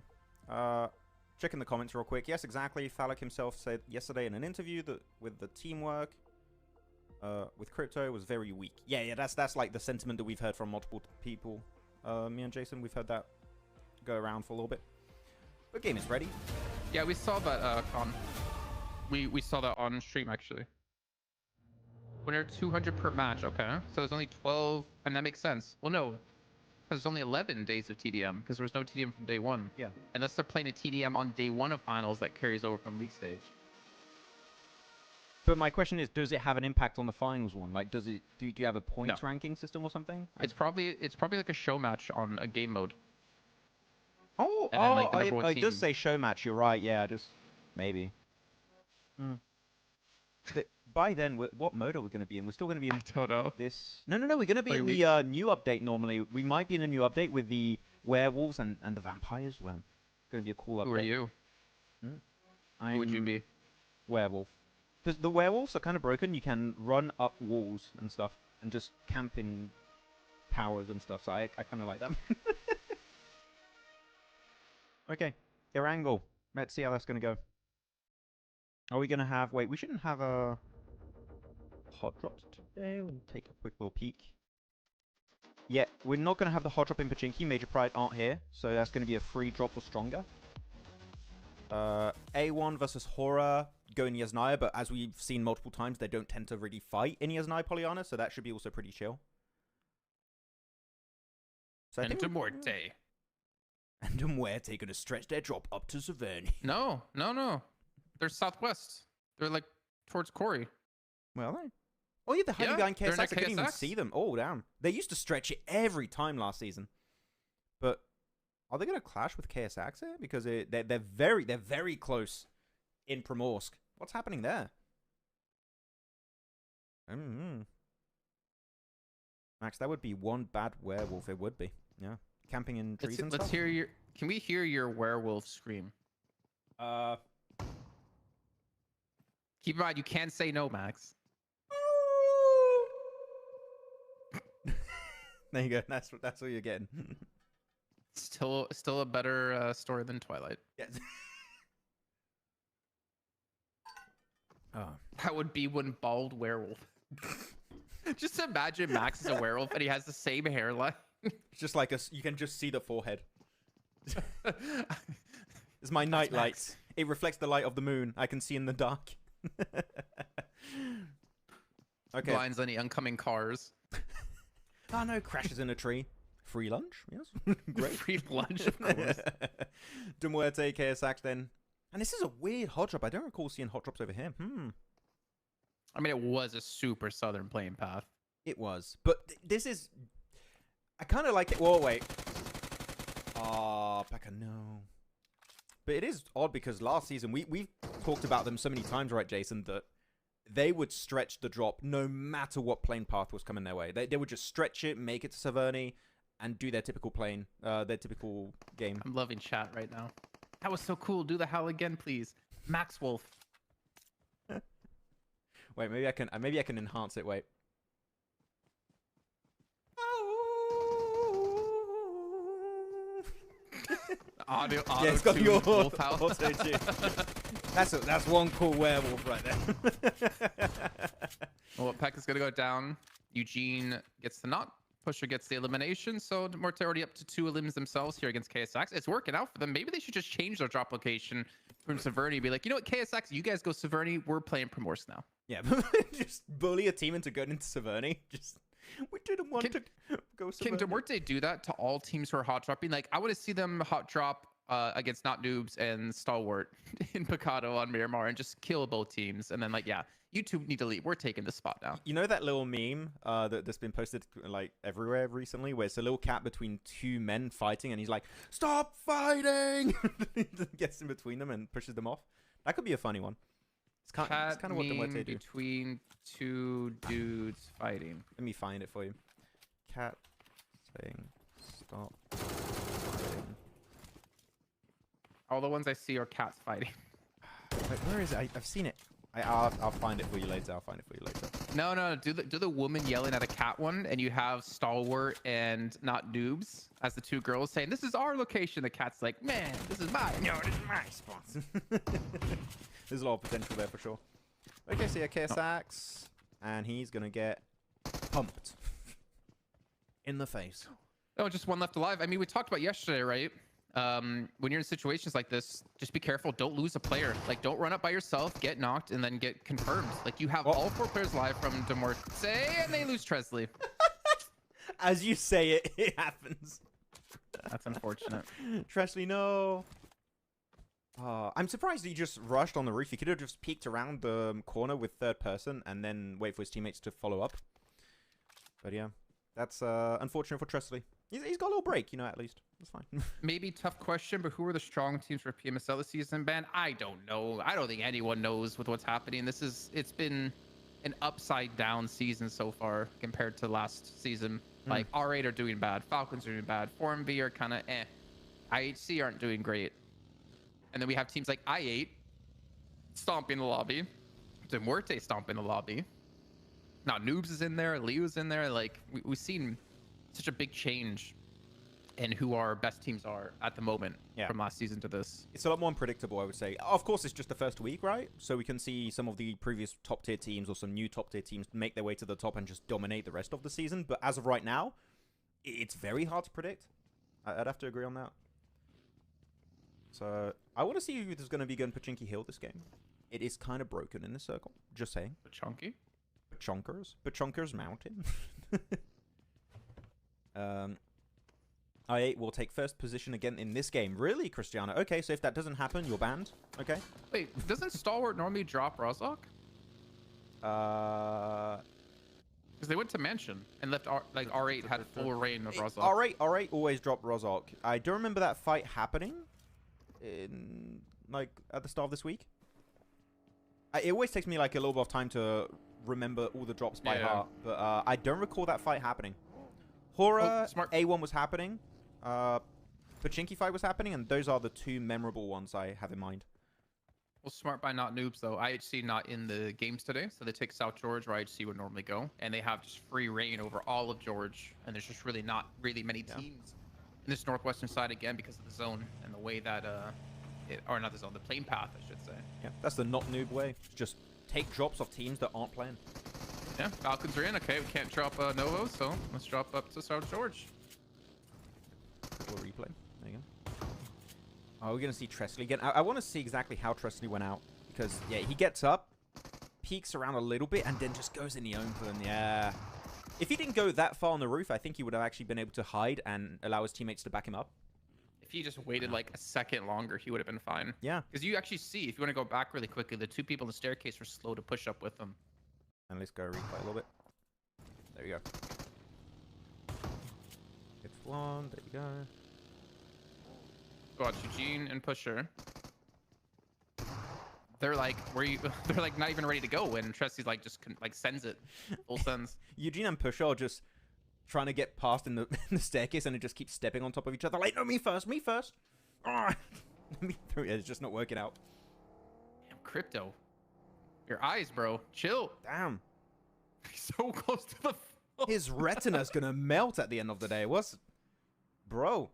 Checking the comments real quick. Yes, exactly. Phallic himself said yesterday in an interview that with the teamwork. With crypto was very weak. Yeah, that's like the sentiment that we've heard from multiple people. Me and Jason, we've heard that go around for a little bit. The game is ready.
Yeah, we saw that Con. We saw that on stream actually. Winner 200 per match. Okay, so there's only 12, and that makes sense. Well, no, because there's only 11 days of TDM because there was no TDM from day one.
Yeah.
Unless they're playing a TDM on day one of finals that carries over from league stage.
But my question is, does it have an impact on the finals one? Like, does it? Do you have a points ranking system or something?
It's probably like a show match on a game mode.
Oh, like it does say show match. You're right. Yeah, just maybe. But by then, what mode are we going to be in? We're still going to be in.
I don't know.
This. No. We're going to be in the new update. Normally, we might be in a new update with the werewolves and the vampires. Well, it's going to be a cool update.
Who are you? Who would you be?
Werewolf. Because the werewolves are kind of broken. You can run up walls and stuff and just camp in towers and stuff. So I kind of like them. Okay. Erangel. Let's see how that's going to go. Are we going to have... Wait, we shouldn't have a hot drops today. We'll take a quick little peek. Yeah, we're not going to have the hot drop in Pachinki. Major Pride aren't here. So that's going to be a free drop or stronger.
A1 versus HORAA go in Yasnaya, but as we've seen multiple times, they don't tend to really fight in Yasnaya Polyana, so that should be also pretty chill. So I
And
think
to
we-
Muerte.
And Muerte gonna stretch their drop up to Severny.
No. They're southwest. They're like towards Corey.
Well, they. Oh yeah, they're hiding
Yeah,
behind
they're
KSX.
near
I couldn't even
KSX.
see them. Oh damn! They used to stretch it every time last season. But are they gonna clash with KSX here? Because they're very close in Primorsk. What's happening there? Max, that would be one bad werewolf. It would be. Yeah, camping in trees and
Let's
stuff.
hear your. Can we hear your werewolf scream? Keep in mind, you can't say no, Max.
There you go. That's what you're getting.
Still a better story than Twilight.
Yes. Oh.
That would be one bald werewolf. Just imagine Max is a werewolf and he has the same hairline.
It's just like you can just see the forehead. It's my night light. It reflects the light of the moon. I can see in the dark. Okay.
Blinds any oncoming cars.
Oh no, crashes in a tree. Free lunch? Yes. Great.
Free lunch, of course.
De Muerte, KSX then. And this is a weird hot drop. I don't recall seeing hot drops over here.
I mean, it was a super southern playing path.
It was. But this is... I kind of like it. Whoa, wait. Oh, Becca, no. But it is odd because last season, we've talked about them so many times, right, Jason, that they would stretch the drop no matter what plane path was coming their way. They would just stretch it, make it to Severny, and do their typical plane, their typical game.
I'm loving chat right now. That was so cool. Do the howl again, please. Max Wolf.
Wait, maybe I can enhance it. Wait.
Auto
Yeah, it's got your
wolf howl.
auto tune. That's one cool werewolf right there.
Well, Peck is gonna go down. Eugene gets the knock. Pusher gets the elimination. So Muerte already up to 2 elims themselves here against KSX. It's working out for them. Maybe they should just change their drop location from Severny. Be like, you know what, KSX, you guys go Severny. We're playing Primorsk now.
Yeah, just bully a team into going into Severny. Just we didn't want to go Severny.
Can Muerte do that to all teams who are hot dropping? Like, I want to see them hot drop against Not Noobs and Stalwart in Picado on Miramar and just kill both teams. And then, like, yeah, you two need to leave. We're taking this spot now.
You know that little meme that's been posted like everywhere recently, where it's a little cat between 2 men fighting, and he's like, "Stop fighting!" Gets in between them and pushes them off. That could be a funny one. It's kind of what the Muerte do.
Between 2 dudes fighting.
Let me find it for you. Cat saying, "Stop fighting."
All the ones I see are cats fighting.
Wait, where is it? I've seen it. I'll find it for you later.
No. Do the woman yelling at a cat one, and you have Stalwart and Not Noobs as the 2 girls saying, "This is our location." The cat's like, "Man, this is mine."
No, this is my spot. There's a lot of potential there for sure. Okay, so yeah, KSX, and he's gonna get pumped in the face.
Oh, just 1 left alive. I mean, we talked about yesterday, right? When you're in situations like this, just be careful. Don't lose a player. Like, don't run up by yourself, get knocked, and then get confirmed. Like, you have all 4 players live from De Muerte, and they lose Tresley.
As you say it, it happens.
That's unfortunate.
Tresley, no. I'm surprised he just rushed on the roof. He could have just peeked around the corner with 3rd person and then wait for his teammates to follow up. But yeah, that's unfortunate for Tresley. He's got a little break, you know, at least. That's fine.
Maybe tough question, but who are the strong teams for PMSL this season, Ben? I don't know. I don't think anyone knows with what's happening. It's been an upside down season so far compared to last season. Like, R8 are doing bad. Falcons are doing bad. 4MB are kind of eh. IHC aren't doing great. And then we have teams like I8 stomping the lobby. De Muerte stomping the lobby. Now Noobs is in there. Leo's in there. Like, we've seen such a big change in who our best teams are at the moment from last season to this.
It's a lot more unpredictable, I would say. Of course, it's just the first week, right? So we can see some of the previous top-tier teams or some new top-tier teams make their way to the top and just dominate the rest of the season. But as of right now, it's very hard to predict. I'd have to agree on that. So I want to see who's going to be going Pachinki Hill this game. It is kind of broken in the circle. Just saying.
Chunky?
Pachonkers Mountain. I8 will take first position again in this game. Really, Cristiano? Okay, so if that doesn't happen, you're banned. Okay.
Wait, doesn't Stalwart normally drop Rozok? Because they went to Mansion and left R8 had full reign of Rozok.
R8 always dropped Rozok. I don't remember that fight happening in like at the start of this week. It always takes me like a little bit of time to remember all the drops by heart, but I don't recall that fight happening. HORAA A1 was happening. Pachinki fight was happening, and those are the two memorable ones I have in mind.
Well, smart by not noobs though. IHC not in the games today, so they take South George where IHC would normally go, and they have just free reign over all of George, and there's just really not many teams in this northwestern side again because of the zone and the way that or not the zone, the plane path, I should say.
Yeah, that's the not noob way. Just take drops off teams that aren't playing.
Yeah, Falcons are in. Okay, we can't drop Novo, so let's drop up to South George.
We'll replay. There you go. Oh, we're going to see Tresley again. I want to see exactly how Tresley went out. Because, yeah, he gets up, peeks around a little bit, and then just goes in the open. Yeah. If he didn't go that far on the roof, I think he would have actually been able to hide and allow his teammates to back him up.
If he just waited like a second longer, he would have been fine.
Yeah.
Because you actually see, if you want to go back really quickly, the two people on the staircase were slow to push up with him.
And let's go replay a little bit. There you go. It's one. There you go.
Go out Eugene and Pusher. They're like, they're like not even ready to go when Tresley's like just sends it, full sends.
Eugene and Pusher are just trying to get past in the staircase, and they just keep stepping on top of each other. Like, no, me first, me first. Me through. It's just not working out.
Damn, Crypto, your eyes, bro. Chill.
Damn.
He's so close to the.
His retina's gonna melt at the end of the day. What's, bro?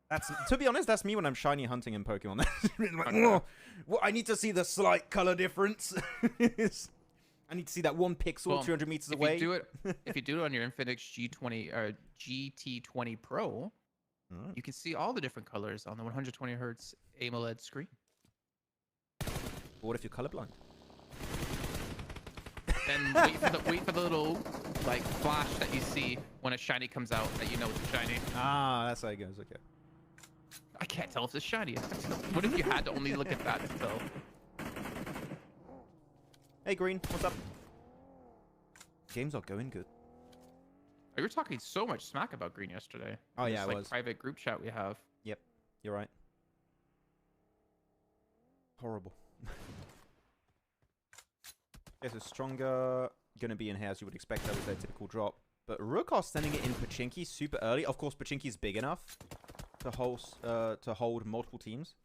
That's, to be honest, that's me when I'm shiny hunting in Pokemon. Like, oh, well, I need to see the slight color difference. I need to see that one pixel 200 meters away.
If you do it on your Infinix G20 or GT20 Pro, you can see all the different colors on the 120 Hz AMOLED screen.
But what if you're colorblind?
Then wait for the little like flash that you see when a shiny comes out that you know it's a shiny.
Ah, that's how it goes. Okay.
I can't tell if it's shiny. What if you had to only look at that to tell?
Hey, Green, what's up? Games are going good.
We were talking so much smack about Green yesterday.
Oh yeah,
this,
it was.
Private group chat we have.
Yep, you're right. Horrible. Yes, it's stronger. Gonna be in here as you would expect. That was their typical drop. But Rookar sending it in Pachinki super early. Of course, Pachinki's big enough to hold multiple teams.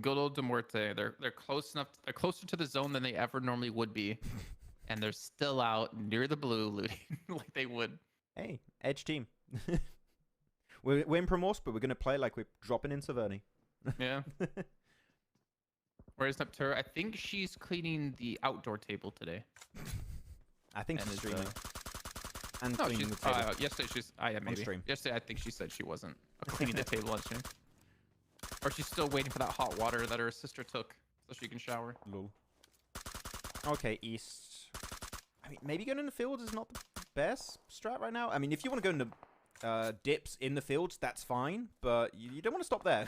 Good old Muerte. They're close enough. They're closer to the zone than they ever normally would be, and they're still out near the blue looting like they would.
Hey, edge team. we're in Primorsk, but we're gonna play like we're dropping in Severny.
Yeah. Where's Neptura? I think she's cleaning the outdoor table today.
I think she's streaming. And
no,
cleaning the table.
Yesterday she's. Yeah, maybe.
Stream.
Yesterday I think she said she wasn't cleaning the table on stream. Or she's still waiting for that hot water that her sister took so she can shower.
Lol. Okay, east. I mean, maybe going in the fields is not the best strat right now. I mean, if you want to go into dips in the fields, that's fine. But you don't want to stop there.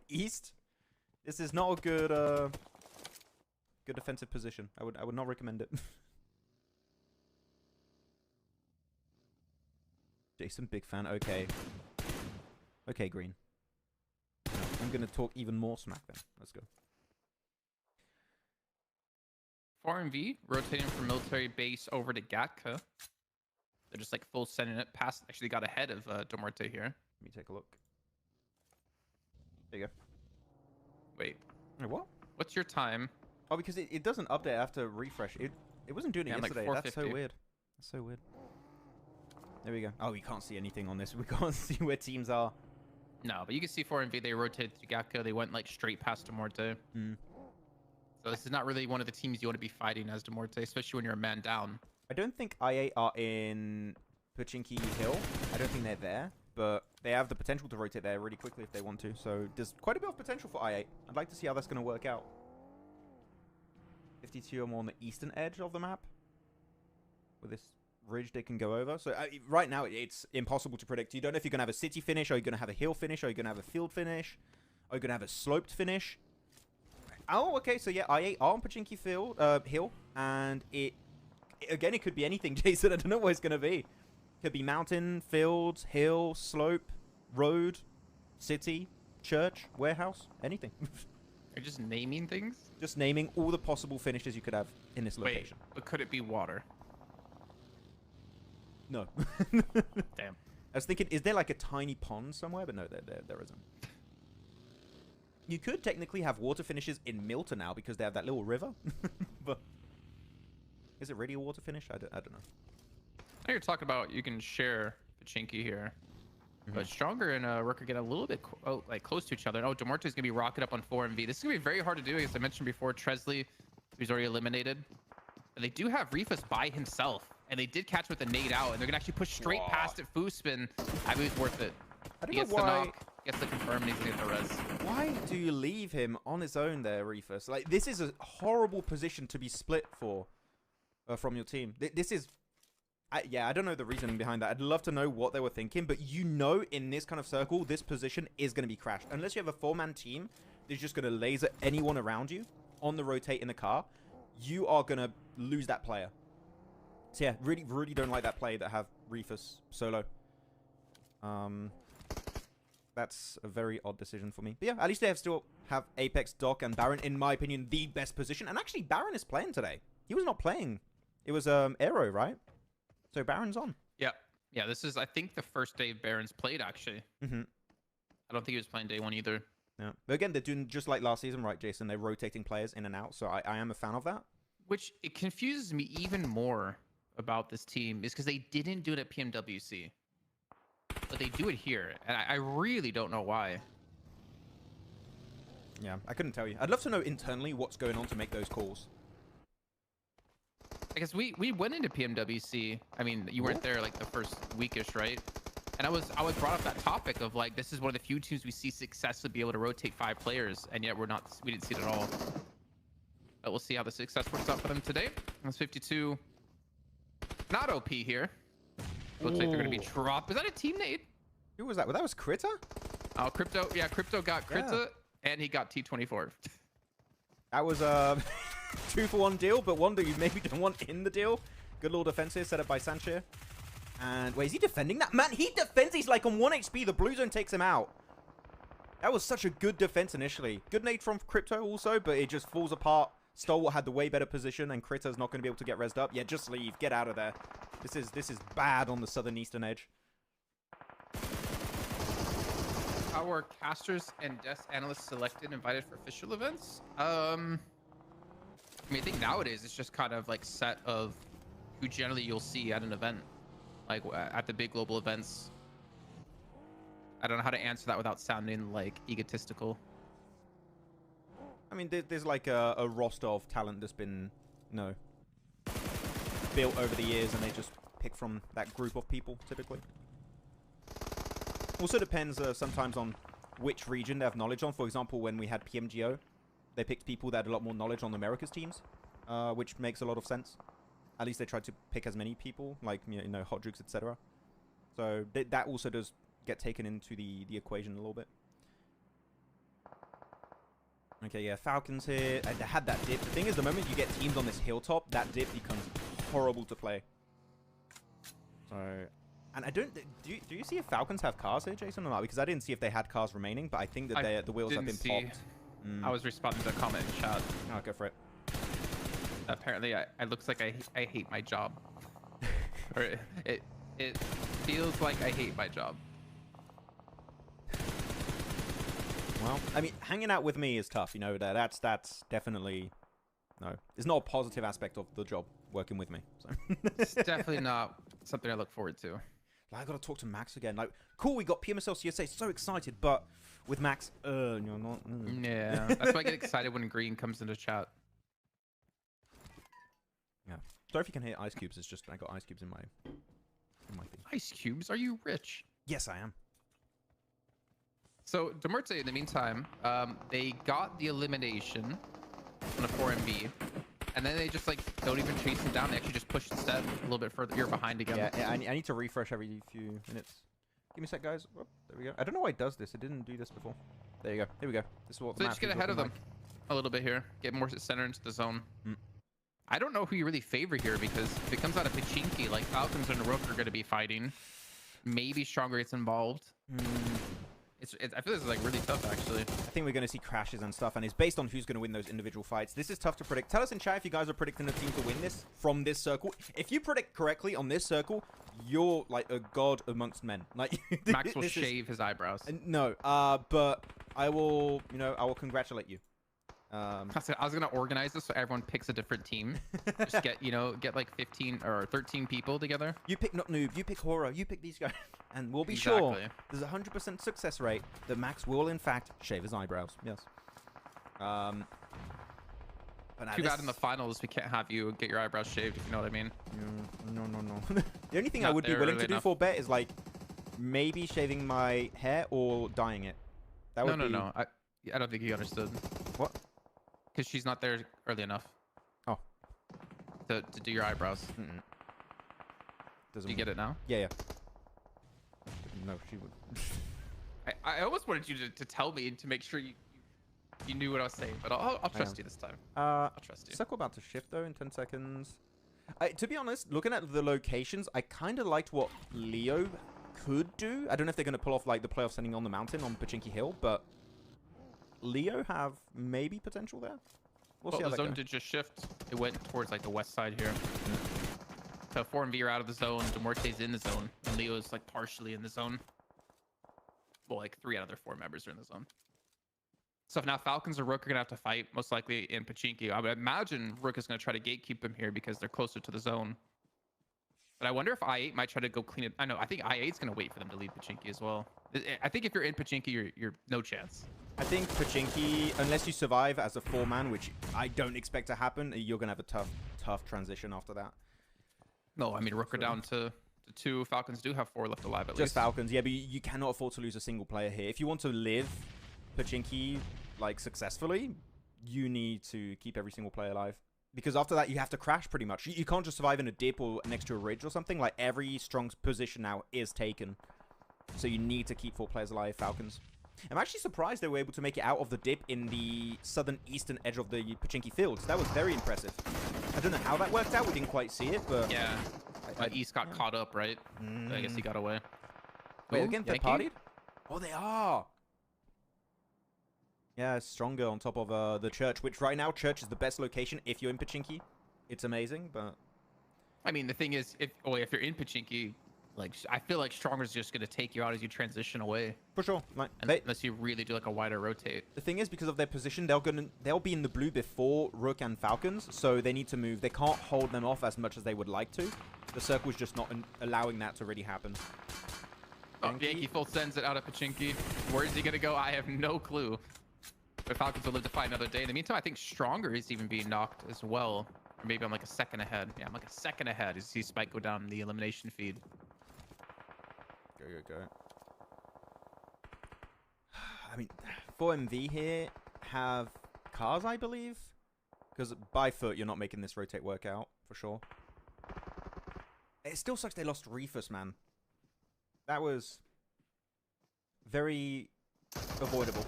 East. This is not a good good defensive position. I would not recommend it. Jason, big fan. Okay. Okay, Green. I'm going to talk even more smack then. Let's go.
4MV rotating from military base over to Gatka. They're just like full sending it past. Actually got ahead of Muerte here.
Let me take a look. There you go.
Wait.
Wait, what?
What's your time?
Oh, because it doesn't update after refresh. It wasn't doing it yesterday. Like that's so weird. That's so weird. There we go. Oh, we can't see anything on this. We can't see where teams are.
No, but you can see 4MV. They rotated to Gatka. They went like straight past Muerte. So this is not really one of the teams you want to be fighting as Muerte, especially when you're a man down.
I don't think IA are in Pachinki Hill. I don't think they're there, but they have the potential to rotate there really quickly if they want to. So there's quite a bit of potential for IA. I'd like to see how that's going to work out. 52 are more on the eastern edge of the map with this ridge they can go over. So right now, it's impossible to predict. You don't know if you're going to have a city finish, or you're going to have a hill finish, or you're going to have a field finish, or you're going to have a sloped finish. Oh, okay. So yeah, I ate on Pachinki hill, and again, it could be anything, Jason. I don't know what it's going to be. Could be mountain, field, hill, slope, road, city, church, warehouse, anything.
You're just naming things?
Just naming all the possible finishes you could have in this location.
Wait, but could it be water?
No.
Damn.
I was thinking, is there like a tiny pond somewhere? But no, there isn't. You could technically have water finishes in Milton now because they have that little river. But is it really a water finish? I don't know.
Now you're talking about you can share Pachinki here. But Stronger and Rook are getting a little bit close to each other. Oh, Muerte is going to be rocketed up on 4MV. This is going to be very hard to do, as I mentioned before. Tresley, who's already eliminated. But they do have Reefus by himself. And they did catch with a nade out. And they're going to actually push straight past it. Foo spin. I mean, it's worth it. He gets the knock, gets the confirm, and he's going to get the res.
Why do you leave him on his own there, Reefus? Like, this is a horrible position to be split for from your team. This is... yeah, I don't know the reasoning behind that. I'd love to know what they were thinking, but you know in this kind of circle, this position is going to be crashed. Unless you have a 4-man team that's just going to laser anyone around you on the rotate in the car, you are going to lose that player. So yeah, really, really don't like that play that have Reefus solo. That's a very odd decision for me. But yeah, at least they still have Apex, Doc, and Baron, in my opinion, the best position. And actually, Baron is playing today. He was not playing. It was Aero, right? So Baron's on.
Yeah. Yeah, this is, I think, the first day Baron's played, actually. I don't think he was playing day one either.
Yeah. But again, they're doing just like last season, right, Jason? They're rotating players in and out. So I am a fan of that. Which
it confuses me even more about this team is because they didn't do it at PMWC. But they do it here. And I really don't know why.
Yeah, I couldn't tell you. I'd love to know internally what's going on to make those calls.
I guess we went into PMWC. I mean, you weren't there like the first weekish, right? And I was brought up that topic of like, this is one of the few teams we see successfully be able to rotate 5 players, and yet we didn't see it at all. But we'll see how the success works out for them today. That's 52. Not OP here. Looks like they're gonna be dropped. Is that a team nade?
Who was that? Well, that was Critter?
Oh, Crypto. Yeah, Crypto got Critter, and he got T24.
That was a 2-for-1 deal, but one that you maybe don't want in the deal. Good little defense here set up by Sanchez. And wait, is he defending that? Man, he defends. He's like on 1 HP. The blue zone takes him out. That was such a good defense initially. Good nade from Crypto also, but it just falls apart. Stalwart had the way better position, and Critter's not going to be able to get rezzed up. Yeah, just leave. Get out of there. This is bad on the southern eastern edge.
How are casters and desk analysts selected and invited for official events? I mean, I think nowadays it's just kind of like set of who generally you'll see at an event, like at the big global events. I don't know how to answer that without sounding like egotistical.
I mean, there's like a roster of talent that's been, you know, built over the years, and they just pick from that group of people, typically. Also depends sometimes on which region they have knowledge on. For example, when we had PMGO, they picked people that had a lot more knowledge on America's teams, which makes a lot of sense. At least they tried to pick as many people, like, you know, Hot Jukes, etc. So that also does get taken into the equation a little bit. Okay, yeah, Falcons here. They had that dip. The thing is, the moment you get teams on this hilltop, that dip becomes horrible to play. So, and I don't... Do you see if Falcons have cars here, Jason, or not? Because I didn't see if they had cars remaining, but I think that the wheels have been popped.
I was responding to a comment in chat.
Oh, go for it.
Apparently, I looks like I hate my job. Or it feels like I hate my job.
Well, I mean, hanging out with me is tough, you know. That's definitely... No. It's not a positive aspect of the job, working with me. So.
It's definitely not something I look forward to.
I gotta talk to Max again. Like, cool, we got PMSL CSA, so excited, but with Max, you're not...
Yeah, that's why I get excited when Green comes into chat.
Yeah. Sorry if you can hear ice cubes, it's just I got ice cubes in my thing.
Ice cubes? Are you rich?
Yes, I am.
So, Muerte, in the meantime, they got the elimination on a 4MB, And then they just like don't even chase him down. They actually just push instead a little bit further. You're behind again.
Yeah, I need to refresh every few minutes. Give me a sec, guys. Whoop, there we go. I don't know why it does this. It didn't do this before. There you go. Here we go. This is what
So
the
just
map
get
is
ahead of
looking
them a little bit here. Get more center into the zone.
Mm.
I don't know who you really favor here because if it comes out of Pachinki, like Falcons and Rook are going to be fighting. Maybe Stronger gets involved.
like.
I feel this is like really tough actually.
I think we're going to see crashes and stuff, and it's based on who's going to win those individual fights. This is tough to predict. Tell us in chat if you guys are predicting a team to win this from this circle. If you predict correctly on this circle, you're like a god amongst men. Like
Max will shave his eyebrows.
No, but I will, I will congratulate you.
I was gonna organize this so everyone picks a different team. Just get like 15 or 13 people together.
You pick not noob, you pick HORAA, you pick these guys, and we'll be
Exactly.
sure there's a 100% success rate that Max will in fact shave his eyebrows. Yes. But
Too bad in the finals we can't have you get your eyebrows shaved, if you know what I mean.
No. The only thing I
Not
would be
there
willing
early
to do
enough.
for bet is like maybe shaving my hair or dyeing it. That would be...
No. I don't think you understood.
What?
Because she's not there early enough.
Oh.
To do your eyebrows.
Mm-mm.
Do you get it now?
Yeah. No, she would.
I almost wanted you to tell me to make sure you knew what I was saying, but I'll trust you this time. I'll trust you.
Circle about to shift though in 10 seconds. To be honest, looking at the locations, I kind of liked what Leo could do. I don't know if they're going to pull off like the playoff sending on the mountain on Pachinki Hill, but Leo have maybe potential there. We'll see how
the
that
zone
goes.
did just shift. It went towards like the west side here. So 4 and V are out of the zone. Muerte's in the zone, and Leo's like partially in the zone. Well, like 3 out of their 4 members are in the zone. So if now Falcons or Rook are gonna have to fight, most likely in Pachinki. I would imagine Rook is gonna try to gatekeep them here because they're closer to the zone. But I wonder if I8 might try to go clean it. I think I8's gonna wait for them to leave Pachinki as well. I think if you're in Pachinki, you're no chance.
I think Pachinki, unless you survive as a 4-man, which I don't expect to happen, you're gonna have a tough transition after that.
No, I mean Rook are down to 2. Falcons do have 4 left alive at least.
Just Falcons, yeah, but you cannot afford to lose a single player here. If you want to live Pachinki like successfully, you need to keep every single player alive. Because after that, you have to crash pretty much. You can't just survive in a dip or next to a ridge or something. Like every strong position now is taken. So you need to keep 4 players alive, Falcons. I'm actually surprised they were able to make it out of the dip in the southern eastern edge of the Pachinki fields. That was very impressive. I don't know how that worked out. We didn't quite see it, but...
Yeah. East got caught up, right? I guess he got away.
Wait,
Ooh,
again, third
Yankee?
partied? Oh, they are! Yeah, Stronger on top of the church, which right now, church is the best location if you're in Pachinki. It's amazing, but...
I mean, the thing is, if you're in Pachinki, like, I feel like Stronger's just going to take you out as you transition away.
For sure. Like,
Unless you really do, like, a wider rotate.
the thing is, because of their position, they'll be in the blue before Rook and Falcons, so they need to move. They can't hold them off as much as they would like to. The circle's just not allowing that to really happen.
Oh, Yankee full sends it out of Pachinki. Where is he going to go? I have no clue. But Falcons will live to fight another day. In the meantime, I think Stronger is even being knocked as well. Or maybe I'm like a second ahead. Yeah, I'm like a second ahead. You see Spike go down the elimination feed.
Go. I mean, 4MV here have cars, I believe. Because by foot, you're not making this rotate work out, for sure. It still sucks they lost Reefus, man. That was very avoidable,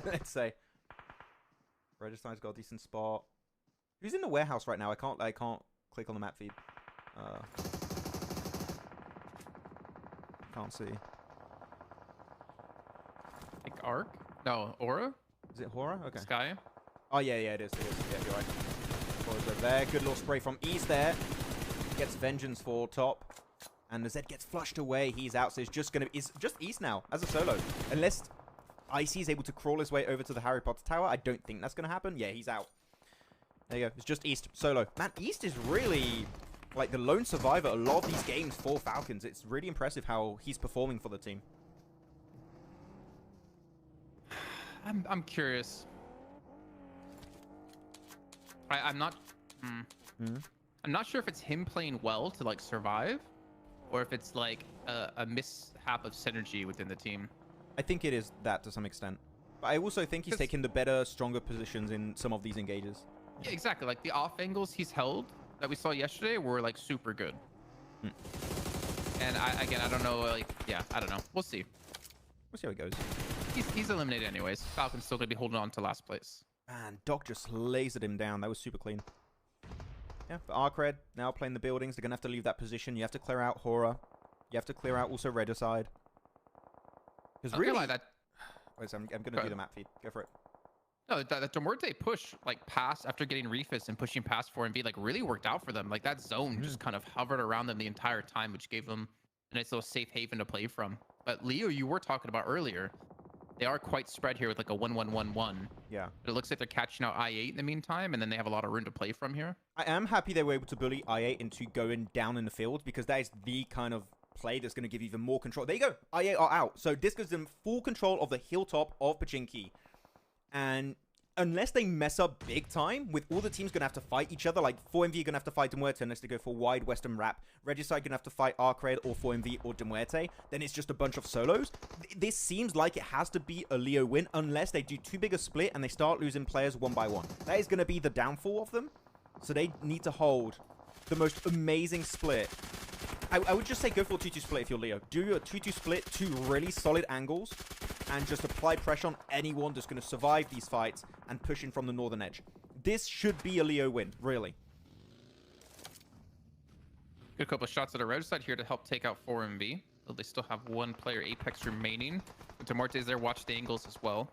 let's say. Register's got a decent spot. Who's in the warehouse right now? I can't click on the map feed. Can't see.
I think Arc? No, Aura?
Is it HORAA? Okay.
Sky?
Oh, yeah, it is. Yeah, you're right. HORAA's over there. Good little spray from East there. Gets Vengeance for top. And the Zed gets flushed away. He's out, so it's just East now, as a solo. Unless Icy is able to crawl his way over to the Harry Potter Tower. I don't think that's going to happen. Yeah, he's out. There you go. It's just East, solo. Man, East is really... like the lone survivor a lot of these games for Falcons. It's really impressive how he's performing for the team.
I'm curious. I'm not I'm not sure if it's him playing well to like survive or if it's like a mishap of synergy within the team.
I think it is that to some extent. But I also think he's taking the better, stronger positions in some of these engages.
Yeah, exactly. Like the off angles he's held that we saw yesterday were like super good. And I don't know. Like, yeah, I don't know. We'll see.
We'll see how it goes.
He's eliminated anyways. Falcon's still gonna be holding on to last place.
Man, Doc just lasered him down. That was super clean. Yeah, but Arcred now playing the buildings. They're gonna have to leave that position. You have to clear out HORAA. You have to clear out also Regicide. Because really,
like that.
wait, so I'm gonna do the map feed. Go for it.
No, that Muerte push like pass after getting Refus and pushing past 4MV like really worked out for them. Like that zone just kind of hovered around them the entire time, which gave them a nice little safe haven to play from. But Leo, you were talking about earlier, they are quite spread here with like a 1-1-1-1.
Yeah.
But it looks like they're catching out I8 in the meantime, and then they have a lot of room to play from here.
I am happy they were able to bully I8 into going down in the field because that is the kind of play that's going to give even more control. There you go. I8 are out. So this gives them full control of the hilltop of Pachinki. And unless they mess up big time, with all the teams going to have to fight each other, like 4MV going to have to fight Muerte unless they go for wide western wrap. Regicide going to have to fight Arcred or 4MV or Muerte. Then it's just a bunch of solos. This seems like it has to be a Leo win unless they do too big a split and they start losing players one by one. That is going to be the downfall of them. So they need to hold the most amazing split. I would just say go for a 2-2 split if you're Leo. Do a 2-2 split, 2 really solid angles, and just apply pressure on anyone that's going to survive these fights and push in from the northern edge. This should be a Leo win, really.
Good couple of shots at a red side here to help take out 4MV. Though they still have one player, Apex, remaining. But Muerte's there, watch the angles as well.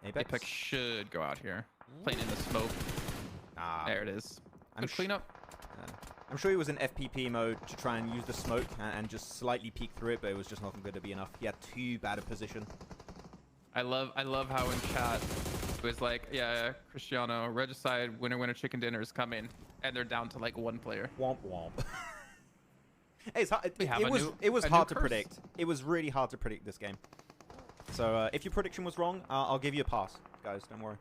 Apex should go out here. Playing in the smoke. There it is. Good cleanup.
I'm sure he was in FPP mode to try and use the smoke and just slightly peek through it, but it was just not going to be enough. He had too bad a position.
I love how in chat it was like, yeah, Cristiano, Regicide, winner chicken dinner is coming, and they're down to like one player.
Womp womp. Hey, it's hard, it was hard to predict. It was really hard to predict this game. So if your prediction was wrong, I'll give you a pass, guys. Don't worry.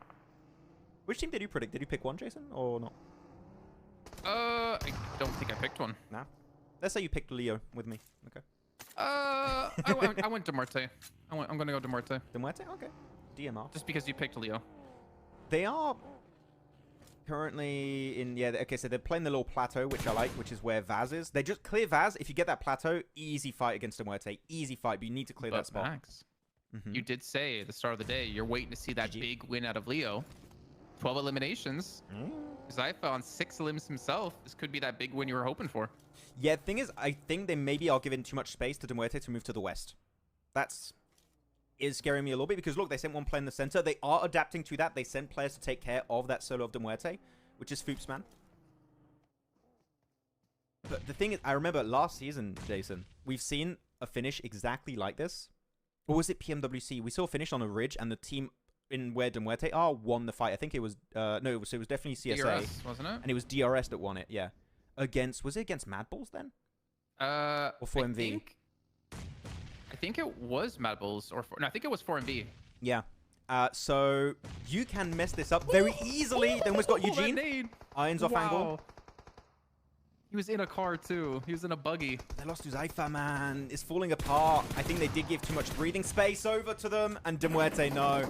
Which team did you predict? Did you pick one, Jason, or not?
I don't think I picked one.
Nah. Let's say you picked Leo with me. Okay.
I went to Muerte. I'm gonna go to Muerte.
The Muerte? Okay. DMR.
Just because you picked Leo.
They are currently in, yeah, okay, so they're playing the little plateau, which I like, which is where Vaz is. They just clear Vaz. If you get that plateau, easy fight against the Muerte. Easy fight, but you need to clear that spot.
Max, you did say at the start of the day, you're waiting to see that big win out of Leo. 12 eliminations. Zypha on 6 limbs himself. This could be that big win you were hoping for.
Yeah, the thing is, I think they maybe are giving too much space to Muerte to move to the west. Is scaring me a little bit because look, they sent one player in the center. They are adapting to that. They sent players to take care of that solo of Muerte, which is Foops, man. But the thing is, I remember last season, Jason, we've seen a finish exactly like this. Or was it PMWC? We saw a finish on a ridge and the team in where Muerte won the fight. I think it was no, it was definitely CSA,
DRS, wasn't it?
And it was DRS that won it. Yeah, was it against Mad Bulls then?
Or
4MV?
I think it was Mad Bulls no, I think it was 4MV.
Yeah. So you can mess this up very easily. They almost got Eugene. Irons off angle.
He was in a car too. He was in a buggy.
They lost to Zypha, man. It's falling apart. I think they did give too much breathing space over to them. And Muerte, no.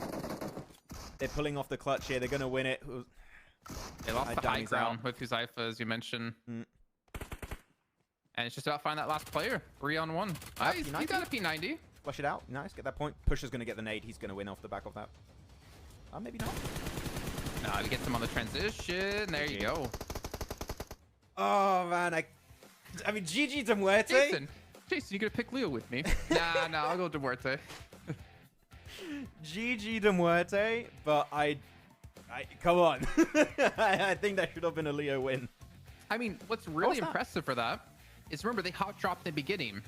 They're pulling off the clutch here. They're going to win it.
They lost the high ground with Zypha, as you mentioned. And it's just about finding that last player. 3-on-1. Nice. He got a P90.
Flush it out. Nice. Get that point. Pusher's going to get the nade. He's going to win off the back of that. Maybe not.
No, he gets him on the transition. There you go.
Oh, man. I mean, GG Muerte.
Jason, you going to pick Leo with me? Nah, I'll go Muerte.
GG Muerte, but I come on. I think that should have been a Leo win.
I mean, what's really impressive for that is remember they hot dropped in the beginning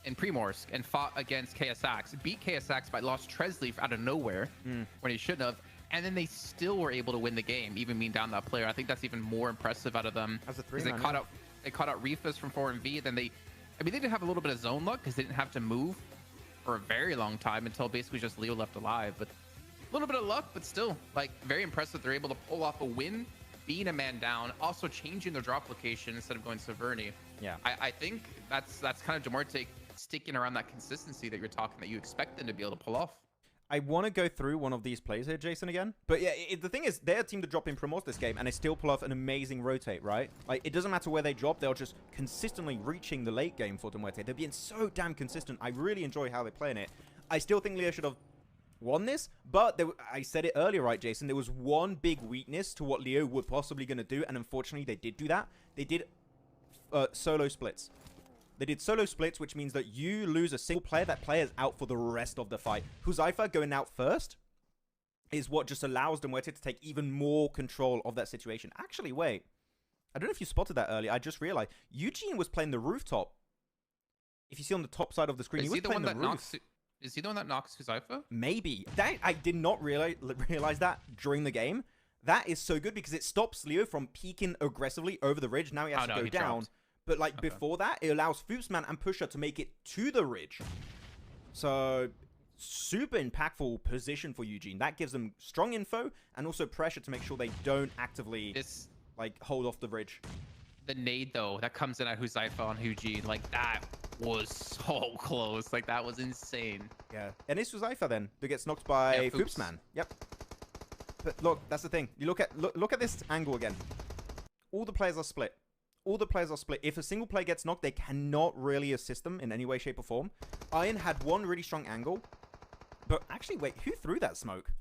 in Primorsk and fought against KSX, beat KSX but lost Tresley out of nowhere when he shouldn't have, and then they still were able to win the game, even being down that player. I think that's even more impressive out of them.
As a 3,
they caught out Refus from 4MV. Then they did have a little bit of zone luck because they didn't have to move for a very long time until basically just Leo left alive. But a little bit of luck, but still, like, very impressive. They're able to pull off a win, being a man down, also changing their drop location instead of going to Verni.
Yeah,
I think that's kind of Muerte sticking around that consistency that you're talking, that you expect them to be able to pull off.
I want to go through one of these plays here, Jason, again. But yeah, the thing is, they're a team to drop in Primos this game, and they still pull off an amazing rotate, right? Like, it doesn't matter where they drop, they're just consistently reaching the late game for Muerte. They're being so damn consistent. I really enjoy how they're playing it. I still think Leo should have won this, but I said it earlier, right, Jason? There was one big weakness to what Leo were possibly going to do, and unfortunately, they did do that. They did solo splits. They did solo splits, which means that you lose a single player. That player is out for the rest of the fight. Huzaifa going out first is what just allows Muerte to take even more control of that situation. Actually, wait. I don't know if you spotted that earlier. I just realized Eugene was playing the rooftop. If you see on the top side of the screen, he was playing the roof.
Is he the one that knocks Huzaifa?
Maybe. I did not realize that during the game. That is so good because it stops Leo from peeking aggressively over the ridge. Now he has to go down. Dropped. But, like, before that, it allows Foopsman and Pusher to make it to the ridge. So, super impactful position for Eugene. That gives them strong info and also pressure to make sure they don't actively, like, hold off the ridge.
The nade, though, that comes in at Huzaifa on Eugene, like, that was so close. Like, that was insane.
Yeah. And it's Huzaifa, then, that gets knocked by Foopsman. Yep. But, look, that's the thing. You look at this angle again. All the players are split. All the players are split. If a single player gets knocked, they cannot really assist them in any way, shape, or form. Iron had one really strong angle. But actually, wait, who threw that smoke?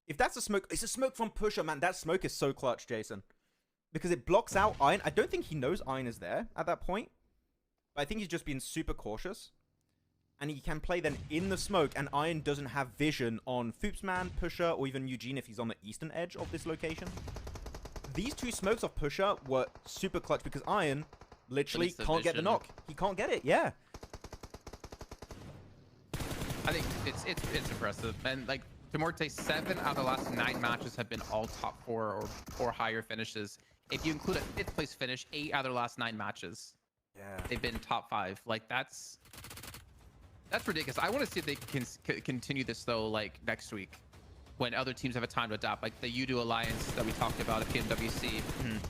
If that's a smoke, it's a smoke from Pusher, man. That smoke is so clutch, Jason. Because it blocks out Iron. I don't think he knows Iron is there at that point. But I think he's just being super cautious. And he can play then in the smoke, and Iron doesn't have vision on Foopsman, Pusher, or even Eugene if he's on the eastern edge of this location. These two smokes off Pusher were super clutch because Iron literally can't get the knock. He can't get it, yeah.
I think it's impressive. And like Muerte, 7 out of the last 9 matches have been all top 4 or higher finishes. If you include a 5th place finish, 8 out of the last 9 matches. Yeah. They've been top 5. Like that's ridiculous. I want to see if they can continue this though, like next week, when other teams have a time to adapt, like the UDO Alliance that we talked about at PMWC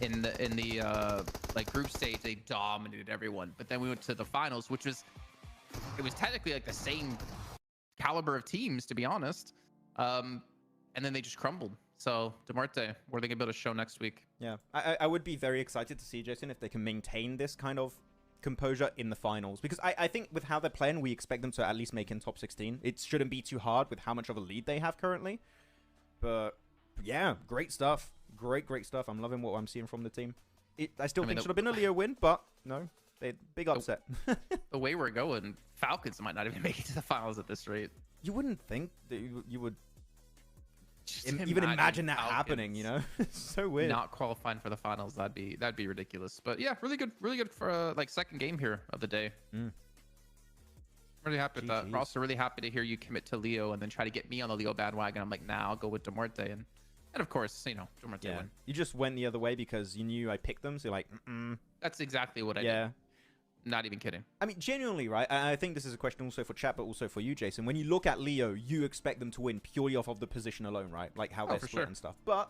in the like group stage, they dominated everyone. But then we went to the finals, which was technically like the same caliber of teams, to be honest. And then they just crumbled. So Muerte, what are they gonna be able to show next week?
Yeah, I would be very excited to see, Jason, if they can maintain this kind of composure in the finals, because I think with how they're playing, we expect them to at least make in top 16. It shouldn't be too hard with how much of a lead they have currently. But yeah, great stuff. Great stuff. I'm loving what I'm seeing from the team. I still think it should have been a Leo win, but no, big upset.
The way we're going, Falcons might not even make it to the finals at this rate.
You wouldn't think that you would even imagine that happening, you know? It's so weird.
Not qualifying for the finals, that'd be ridiculous. But yeah, really good for like second game here of the day. Really happy with that. We're also really happy to hear you commit to Leo and then try to get me on the Leo bandwagon. I'm like, nah, I'll go with Muerte, and of course, you know, Muerte win.
You just went the other way because you knew I picked them, so you're like,
That's exactly what I did. Not even kidding. I
mean, genuinely, right? I think this is a question also for chat, but also for you, Jason. When you look at Leo, you expect them to win purely off of the position alone, right? Like how they're split and stuff. But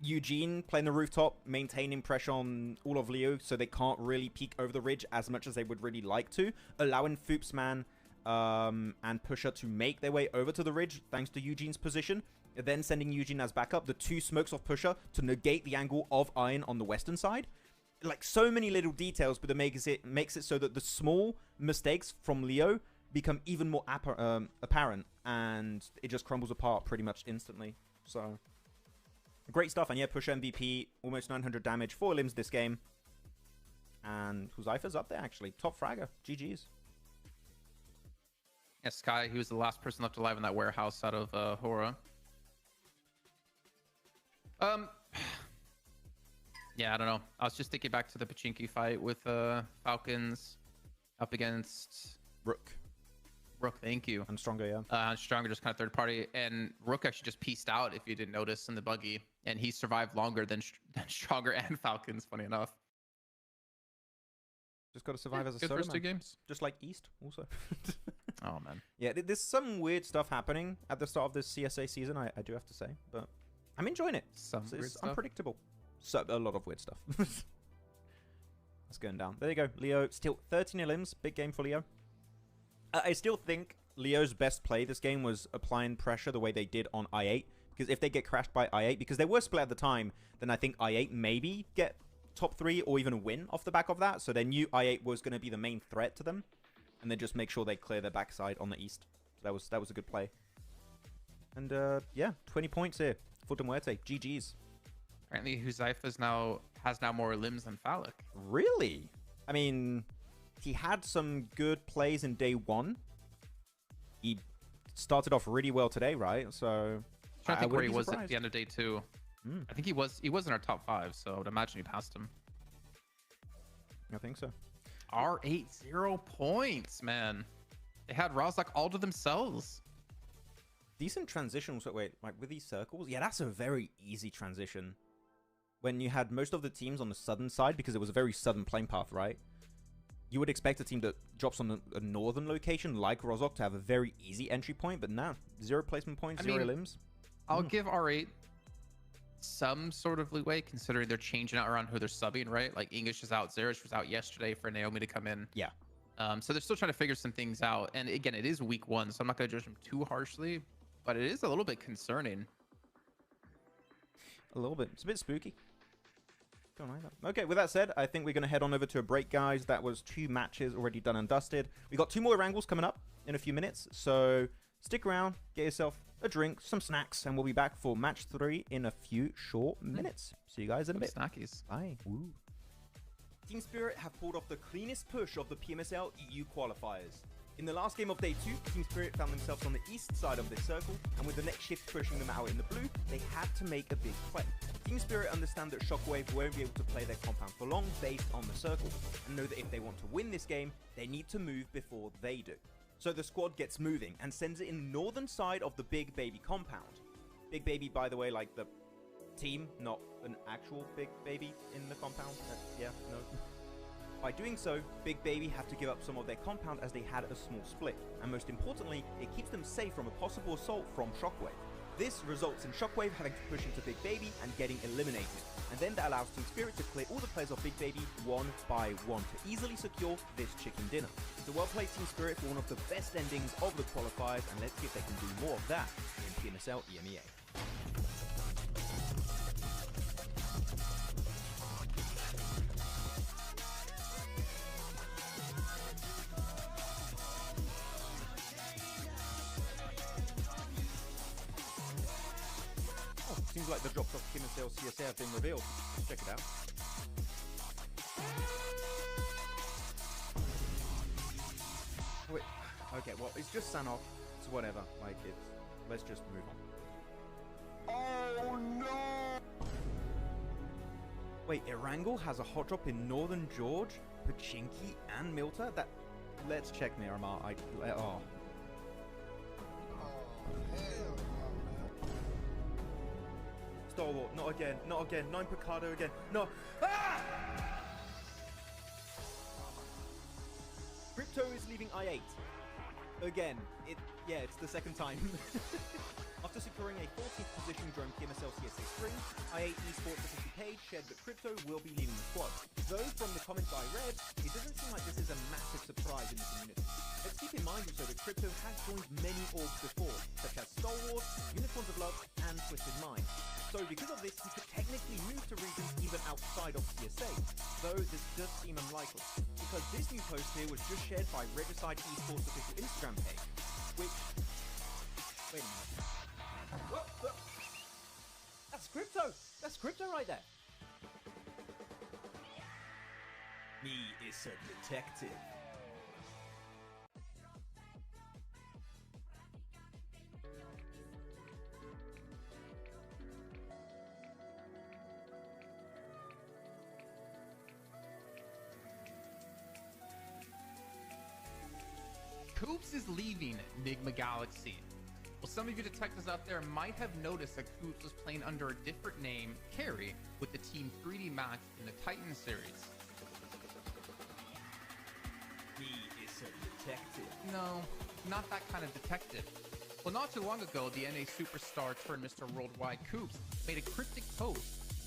Eugene playing the rooftop, maintaining pressure on all of Leo so they can't really peek over the ridge as much as they would really like to, allowing Foopsman and Pusher to make their way over to the ridge thanks to Eugene's position, then sending Eugene as backup, the 2 smokes off Pusher to negate the angle of Iron on the western side. Like, so many little details, but it makes it so that the small mistakes from Leo become even more apparent, and it just crumbles apart pretty much instantly. So great stuff. And yeah, Pusher MVP, almost 900 damage, 4 limbs this game, and Huzaifa's up there actually, top fragger. GG's.
Yeah, Sky, he was the last person left alive in that warehouse out of HORAA. Yeah, I don't know. I was just thinking back to the Pachinki fight with Falcons up against
Rook.
Rook, thank you.
And Stronger, yeah.
Stronger, just kind of third party. And Rook actually just pieced out, if you didn't notice, in the buggy. And he survived longer than Stronger and Falcons, funny enough.
Just got to survive as a solo
first
man.
2 games.
Just like East, also.
Oh, man.
Yeah, there's some weird stuff happening at the start of this CSA season, I do have to say. But I'm enjoying it. It's unpredictable. So, a lot of weird stuff. That's going down. There you go. Leo, still 13 limbs. Big game for Leo. I still think Leo's best play this game was applying pressure the way they did on I8. Because if they get crashed by I8, because they were split at the time, then I think I8 maybe get top 3 or even a win off the back of that. So they knew I8 was going to be the main threat to them. And then just make sure they clear their backside on the east. So that was a good play. And yeah, 20 points here for Muerte. GG's.
Apparently, Huzaifa has now more limbs than Phallic.
Really? I mean, he had some good plays in day 1. He started off really well today, right? So
I think where he was at the end of day 2. I think he was in our top 5, so I would imagine he passed him.
I think so.
R8 0 points, man. They had Rozak all to themselves.
Decent transitions. Wait, like with these circles? Yeah, that's a very easy transition. When you had most of the teams on the southern side, because it was a very southern playing path, right? You would expect a team that drops on a northern location like Rozok to have a very easy entry point, but nah, 0 placement points, 0 limbs.
I'll give R8 some sort of leeway considering they're changing out around who they're subbing, right? Like English is out, Zerish was out yesterday for Naomi to come in.
Yeah.
So they're still trying to figure some things out. And again, it is week 1, so I'm not going to judge them too harshly, but it is a little bit concerning.
A little bit. It's a bit spooky. Don't like that. Okay, with that said, I think we're going to head on over to a break, guys. That was 2 matches already done and dusted. We got 2 more Erangels coming up in a few minutes, so stick around, get yourself a drink, some snacks, and we'll be back for match 3 in a few short minutes. See you guys in a bit.
Snackies.
Bye. Woo.
Team Spirit have pulled off the cleanest push of the PMSL EU qualifiers. In the last game of day 2, Team Spirit found themselves on the east side of this circle, and with the next shift pushing them out in the blue, they had to make a big play. Team Spirit understand that Shockwave won't be able to play their compound for long based on the circle, and know that if they want to win this game, they need to move before they do. So the squad gets moving and sends it in the northern side of the Big Baby compound. Big Baby, by the way, like the team, not an actual Big Baby in the compound. Yeah, no. By doing so, Big Baby have to give up some of their compound as they had a small split, and most importantly, it keeps them safe from a possible assault from Shockwave. This results in Shockwave having to push into Big Baby and getting eliminated, and then that allows Team Spirit to clear all the players of Big Baby one by one to easily secure this chicken dinner. So well played Team Spirit for one of the best endings of the qualifiers, and let's see if they can do more of that in PMSL EMEA. Seems like the drops of PMSL CSA have been revealed. Let's check it out. Wait, okay, well, it's just Sanhok, so whatever. Like, let's just move on. Oh no! Wait, Erangel has a hot drop in Northern George, Pachinki, and Milta? Let's check Miramar. Oh. Stalwart, not again, not again. 9 Picado again. No. Ah! Crypto is leaving I8. Again. It's the second time. After securing a 14th position during PMSL CSA Spring, I8 Esports official page shared that Crypto will be leaving the squad. Though from the comments I read, it doesn't seem like this is a massive surprise in the community. Let's keep in mind also that Crypto has joined many orgs before, such as Stalwart, Unicorns of Love, and Twisted Mind. So because of this, he could technically move to regions even outside of CSA, though this does seem unlikely, because this new post here was just shared by Regicide Esports official Instagram page, which... Wait a minute. Whoa. That's Crypto! That's Crypto right there! Me is a detective.
Coops is leaving Enigma Galaxy. Well, some of you detectives out there might have noticed that Coops was playing under a different name, Carry, with the Team 3D Max in the Titan series.
He is a detective.
No, not that kind of detective. Well, not too long ago, the NA superstar turned Mr. Worldwide Coops made a cryptic post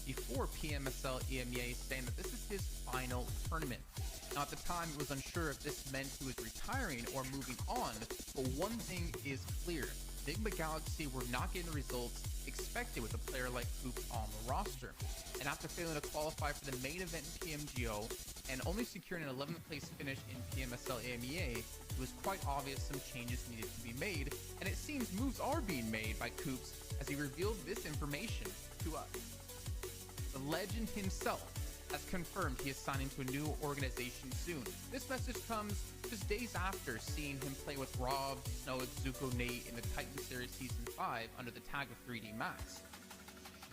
before PMSL EMEA, saying that this is his final tournament. Now, at the time, he was unsure if this meant he was retiring or moving on, but one thing is clear. Bigma Galaxy were not getting the results expected with a player like Coops on the roster. And after failing to qualify for the main event in PMGO and only securing an 11th place finish in PMSL EMEA, it was quite obvious some changes needed to be made, and it seems moves are being made by Coops as he revealed this information to us. The legend himself has confirmed he is signing to a new organization soon. This message comes just days after seeing him play with Rob, Snow, Zuko, Nate in the Titan Series Season 5 under the tag of 3D Max.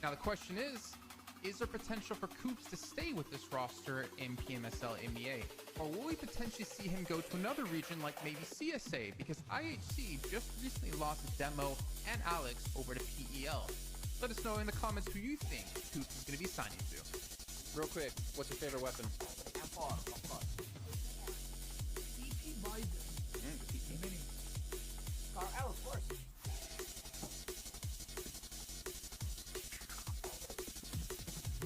Now the question is there potential for Coops to stay with this roster in PMSL MEA? Or will we potentially see him go to another region like maybe CSA? Because IHC just recently lost Demo and Alex over to PEL. Let us know in the comments who you think Coops is going to be signing to.
Real quick, what's your favorite weapon?
CP Biden. Mini. L, of course.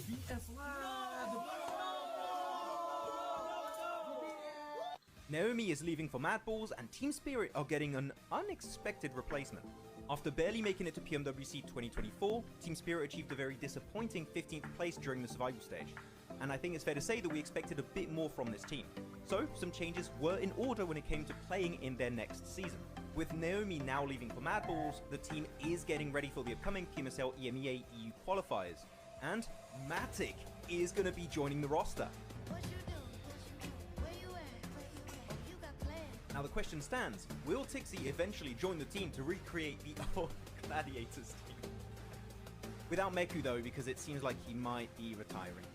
BS Lad.
Naomi is leaving for Mad Balls, and Team Spirit are getting an unexpected replacement. After barely making it to PMWC 2024, Team Spirit achieved a very disappointing 15th place during the survival stage, and I think it's fair to say that we expected a bit more from this team. So, some changes were in order when it came to playing in their next season. With Naomi now leaving for Mad Balls, the team is getting ready for the upcoming PMSL EMEA EU qualifiers, and Matic is going to be joining the roster. Now the question stands, will Tixie eventually join the team to recreate the old Gladiators team? Without Meku though, because it seems like he might be retiring.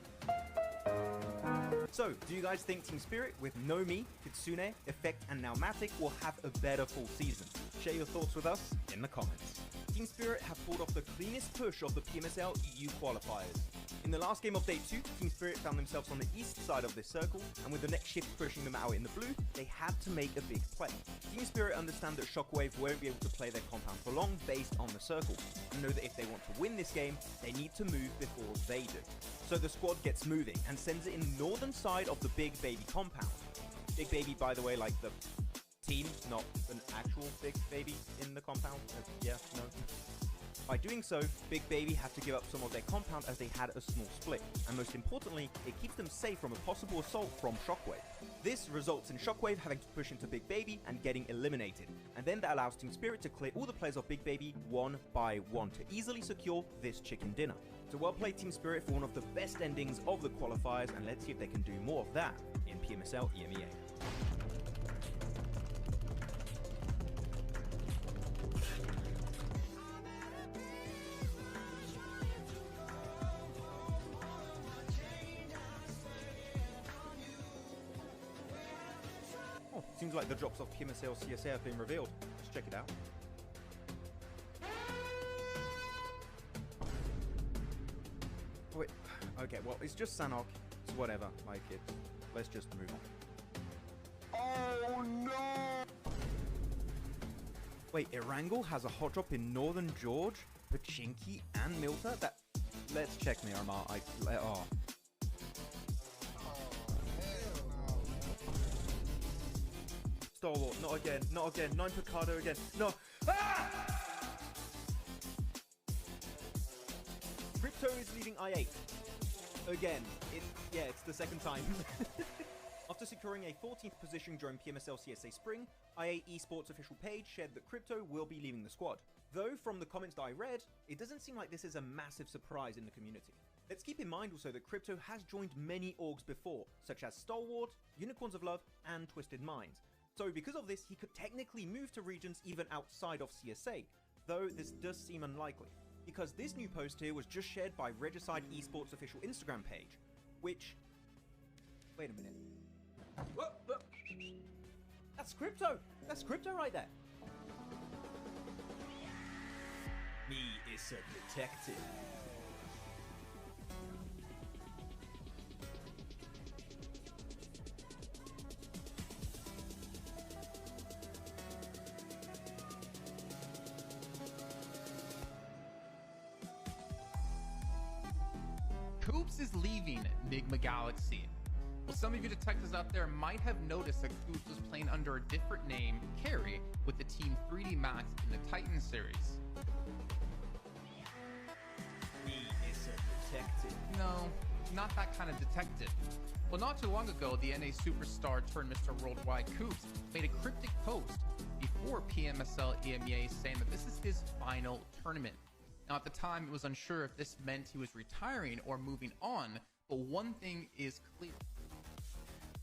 So, do you guys think Team Spirit with Nomi, Kitsune, Effect and now Matic will have a better full season? Share your thoughts with us in the comments. Team Spirit have pulled off the cleanest push of the PMSL EU qualifiers. In the last game of Day 2, Team Spirit found themselves on the east side of this circle, and with the next shift pushing them out in the blue, they had to make a big play. Team Spirit understand that Shockwave won't be able to play their compound for long based on the circle, and know that if they want to win this game, they need to move before they do. So the squad gets moving, and sends it in the northern side of the Big Baby compound. Big Baby, by the way, like the team, not an actual Big Baby in the compound. Yeah, no. By doing so, Big Baby have to give up some of their compound as they had a small split, and most importantly, it keeps them safe from a possible assault from Shockwave. This results in Shockwave having to push into Big Baby and getting eliminated, and then that allows Team Spirit to clear all the players of Big Baby one by one to easily secure this chicken dinner. So well played Team Spirit for one of the best endings of the qualifiers, and let's see if they can do more of that in PMSL EMEA. Seems like the drops of PMSL CSA have been revealed. Let's check it out. Oh, wait. Okay, well, it's just Sanhok. It's whatever. Like it. Let's just move on. Oh no! Wait, Erangel has a hot drop in Northern George, Pachinki, and Milta? That. Let's check Miramar. Oh. Stalwart, not again, not again. 9 Picardo again. No. Ah! Crypto is leading I8. Again. It's the second time. After securing a 14th position during PMSL CSA Spring, I8 Esports official page shared that Crypto will be leaving the squad. Though, from the comments that I read, it doesn't seem like this is a massive surprise in the community. Let's keep in mind also that Crypto has joined many orgs before, such as Stalwart, Unicorns of Love, and Twisted Minds. So because of this, he could technically move to regions even outside of CSA, though this does seem unlikely, because this new post here was just shared by Regicide Esports official Instagram page, which... Wait a minute. Whoa, whoa. That's Crypto! That's Crypto right there! Me is a detective.
Coops is leaving Enigma Galaxy. Well, some of you detectives out there might have noticed that Coops was playing under a different name, Carry, with the Team 3D Max in the Titan series.
He is a detective.
No, not that kind of detective. Well, not too long ago, the NA superstar turned Mr. Worldwide Coops made a cryptic post before PMSL EMEA saying that this is his final tournament. Now, at the time, it was unsure if this meant he was retiring or moving on, but one thing is clear.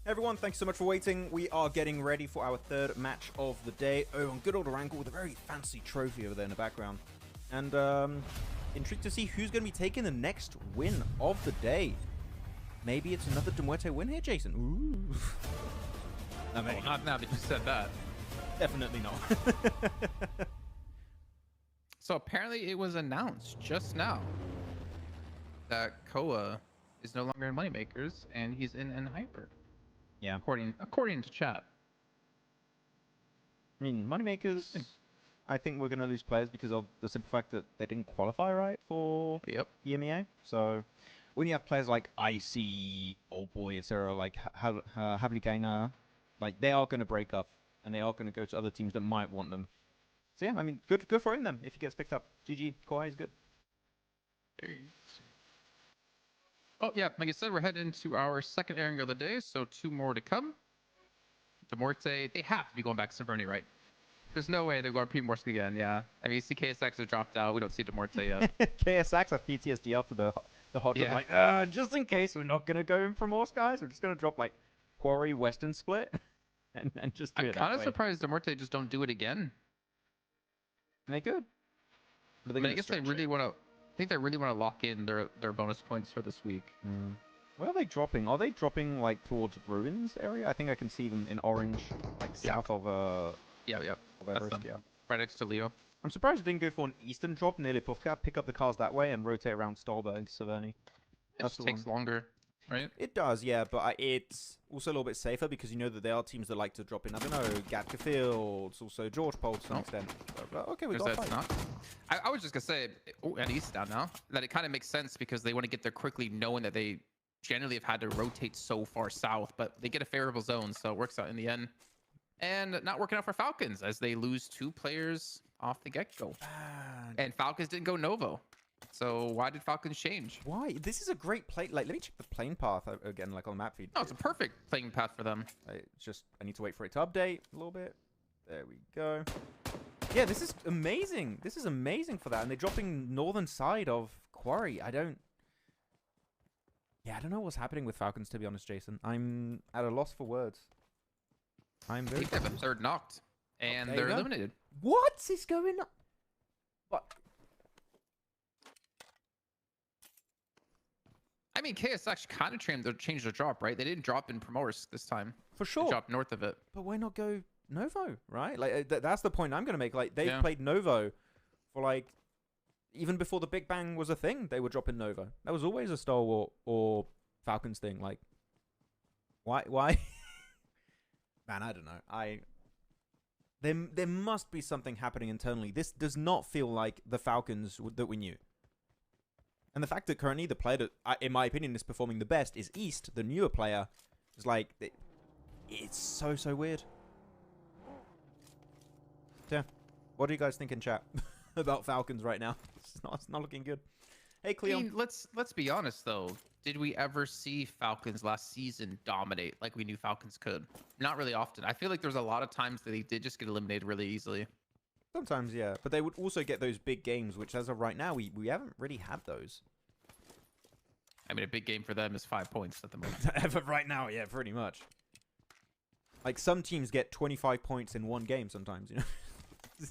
Everyone, thanks so much for waiting. We are getting ready for our third match of the day. Oh, and good old Erangel with a very fancy trophy over there in the background. And intrigued to see who's going to be taking the next win of the day. Maybe it's another Muerte win here, Jason. Ooh.
No, not now that you said that.
Definitely not.
So apparently it was announced just now that Koa is no longer in Moneymakers and he's in Hyper.
Yeah.
According to chat.
I mean, Moneymakers, I think we're going to lose players because of the simple fact that they didn't qualify right for EMEA. So when you have players like Icy, Old Boy, etc., like Havligaina, like they are going to break up and they are going to go to other teams that might want them. So yeah, I mean, good for him then if he gets picked up. GG, Kawhi is good.
Oh yeah, like I said, we're heading into our second airing of the day, so 2 more to come. The Muerte, they have to be going back to Severny, right? There's no way they're going to P-Morsk again, yeah. I mean, you see KSX has dropped out. We don't see the Muerte yet.
KSX have PTSD after the hot drop. Like, just in case we're not going to go in for Morse, guys. We're just going to drop, like, Quarry Western Split and just do it that way.
I'm kind of surprised the Muerte just don't do it again.
And they could.
I mean, I guess they really want to... I think they really want to lock in their bonus points for this week.
Where are they dropping? Are they dropping, like, towards Ruins area? I think I can see them in orange, like, south of,
Yeah.
of Everest, yeah.
Right next to Leo.
I'm surprised it didn't go for an eastern drop near Lipovka, pick up the cars that way, and rotate around Stolberg into Severny.
It just takes longer, right?
It does, yeah, but it's also a little bit safer because you know that there are teams that like to drop in, I don't know, Gatka Fields, also George Pole to some extent. But, okay, we got a fight.
I was just going to say, at East down now, that it kind of makes sense because they want to get there quickly knowing that they generally have had to rotate so far south, but they get a favorable zone, so it works out in the end. And not working out for Falcons as they lose 2 players off the get-go. And Falcons didn't go Novo. So why did Falcons change?
Why? This is a great play. Like, let me check the plane path again, like on the map feed.
No, it's a perfect playing path for them.
It's just, I need to wait for it to update a little bit. There we go. Yeah, this is amazing. This is amazing for that. And they're dropping northern side of Quarry. I don't know what's happening with Falcons, to be honest, Jason. I'm at a loss for words. I'm very...
I think they have a 3rd knocked. And they're eliminated.
What is going on? What?
I mean, KSX kind of changed the drop, right? They didn't drop in Primorsk this time.
For sure.
They dropped north of it.
But why not go Novo, right? Like, that's the point I'm going to make. Like, they've played Novo for, like, even before the Big Bang was a thing, they were dropping Novo. That was always a Stalwart or Falcons thing. Like, why? Man, I don't know. There must be something happening internally. This does not feel like the Falcons that we knew. And the fact that currently the player that, in my opinion, is performing the best is East, the newer player, is like, it's so weird. Yeah. What do you guys think in chat about Falcons right now? It's not looking good. Hey, Cleo.
I mean, let's be honest though. Did we ever see Falcons last season dominate like we knew Falcons could? Not really often. I feel like there's a lot of times that they did just get eliminated really easily.
Sometimes, yeah. But they would also get those big games, which as of right now, we haven't really had those.
I mean, a big game for them is 5 points at the moment.
As of right now, yeah, pretty much. Like, some teams get 25 points in one game sometimes, you know?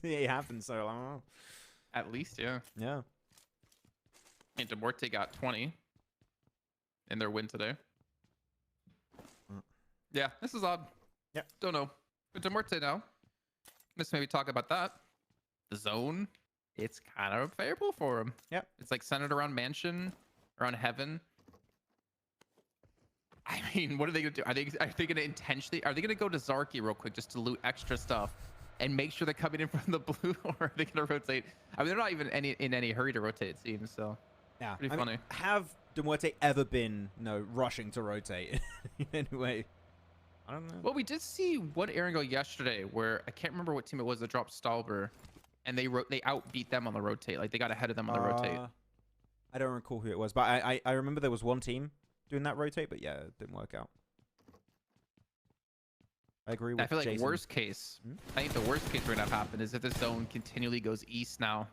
It happens, so I don't know.
At least, yeah.
Yeah.
And Muerte got 20 in their win today. Yeah, this is odd.
Yeah.
Don't know. But Muerte now. Let's maybe talk about that. The zone, it's kind of favorable for him.
Yep.
It's like centered around Mansion, around Heaven. I mean, what are they going to do? Are they going to intentionally... Are they going to go to Zarki real quick just to loot extra stuff and make sure they're coming in from the blue? Or are they going to rotate? I mean, they're not even in any hurry to rotate, it seems, so...
Yeah.
Pretty
I mean,
funny.
have the Muerte ever been, rushing to rotate in any way? I don't know.
Well, we did see one Erangel yesterday where I can't remember what team it was that dropped Stalber, and they outbeat them on the rotate. Like they got ahead of them on the rotate.
I don't recall who it was, but I remember there was one team doing that rotate, but yeah, it didn't work out. I agree with
I feel like
Jason.
worst case,
Hmm?
I think the worst case we're gonna have happen is if the zone continually goes east now,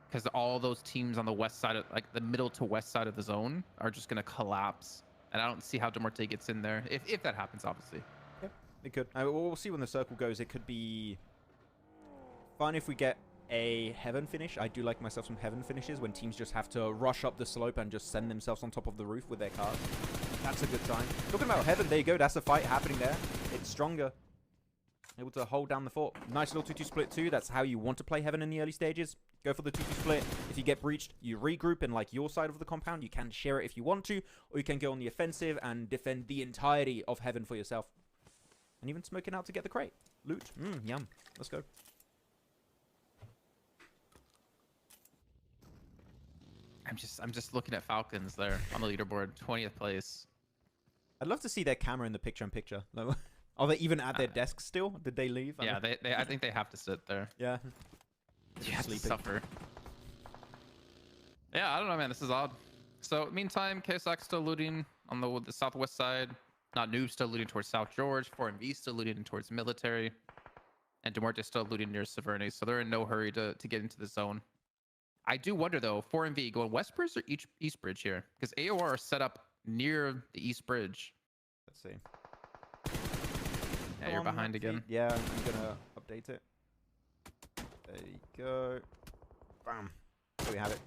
because all those teams on the west side of, like the middle to west side of the zone, are just gonna collapse, and I don't see how Muerte gets in there if that happens, obviously.
Yeah, it could. We'll see when the circle goes. It could be fun if we get a heaven finish. I do like myself some heaven finishes when teams just have to rush up the slope and just send themselves on top of the roof with their cars. That's a good time. Talking about heaven, there you go. That's a fight happening there. It's stronger. Able to hold down the fort. Nice little 2-2 split too. That's how you want to play heaven in the early stages. Go for the 2-2 split. If you get breached, you regroup in like your side of the compound. You can share it if you want to, or you can go on the offensive and defend the entirety of heaven for yourself. And even smoking out to get the crate. Loot. Yum. Let's go.
I'm just looking at Falcons there on the leaderboard, 20th place.
I'd love to see their camera in the picture-in-picture. Like, are they even at their desks still? Did they leave?
Yeah, I think they have to sit there.
Yeah.
You have to
Sleeping.
suffer. Yeah, I don't know, man. This is odd. So, meantime, KSX still looting on the southwest side. Not Noob still looting towards South George. 4MV still looting towards military. And Muerte still looting near Severny. So they're in no hurry to get into the zone. I do wonder, though, 4MV going West Bridge or East Bridge here? Because AOR are set up near the East Bridge.
Let's see.
Yeah, you're behind again.
Yeah, I'm going to update it. There you go. Bam. There we have it.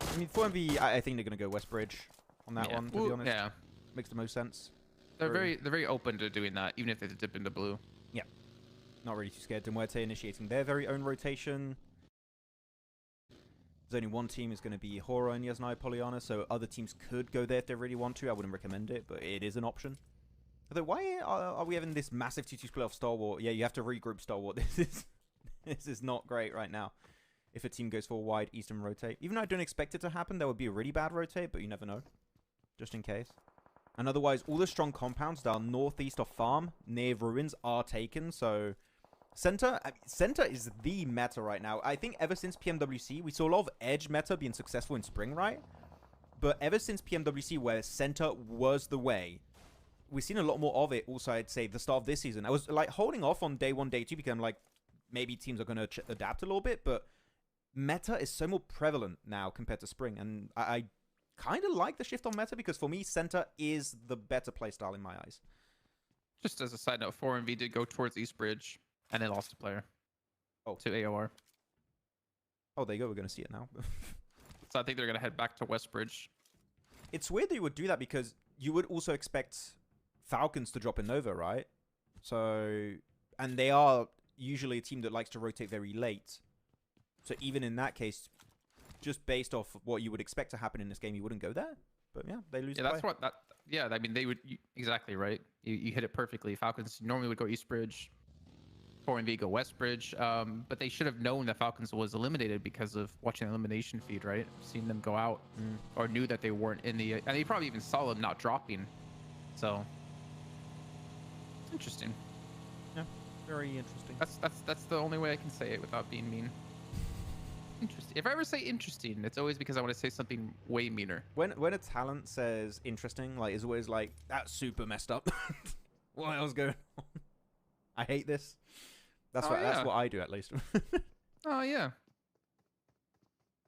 I mean, 4MV, I think they're going to go West Bridge on that one, to be honest.
Yeah.
Makes the most sense.
They're very open to doing that, even if they dip into blue.
Yeah. Not really too scared. Muerte initiating their very own rotation. There's only one team is going to be HORAA and Yasnaya Polyana, so other teams could go there if they really want to. I wouldn't recommend it, but it is an option. Although, why are we having this massive 2-2 split off Star Wars? Yeah, you have to regroup Star Wars. This is not great right now. If a team goes for a wide eastern rotate. Even though I don't expect it to happen, there would be a really bad rotate, but you never know. Just in case. And otherwise, all the strong compounds that are northeast of farm, near ruins, are taken, so... Center is the meta right now. I think ever since PMWC, we saw a lot of edge meta being successful in spring, right? But ever since PMWC, where center was the way, we've seen a lot more of it also, I'd say, the start of this season. I was like holding off on day 1, day 2, because I'm like, maybe teams are going to adapt a little bit, but meta is so more prevalent now compared to spring. And I kind of like the shift on meta, because for me, center is the better playstyle in my eyes.
Just as a side note, 4MV did go towards East Bridge. And they lost a player.
Oh.
To AOR.
Oh, there you go. We're going to see it now.
So I think they're going to head back to West Bridge.
It's weird that you would do that, because you would also expect Falcons to drop in Nova, right? So, and they are usually a team that likes to rotate very late. So even in that case, just based off what you would expect to happen in this game, you wouldn't go there. But yeah, they lose.
Yeah, that's what that. Yeah, I mean they would exactly right. You hit it perfectly. Falcons normally would go East Bridge. 4MV go West Bridge, but they should have known that Falcons was eliminated because of watching the elimination feed, right? Seeing them go out, or knew that they weren't in the, and they probably even saw them not dropping. So interesting.
Yeah, very interesting.
That's the only way I can say it without being mean. Interesting. If I ever say interesting, it's always because I want to say something way meaner.
When a talent says interesting, like, it's always like, that's super messed up. What else going on? I hate this. That's that's what I do, at least.
Oh yeah.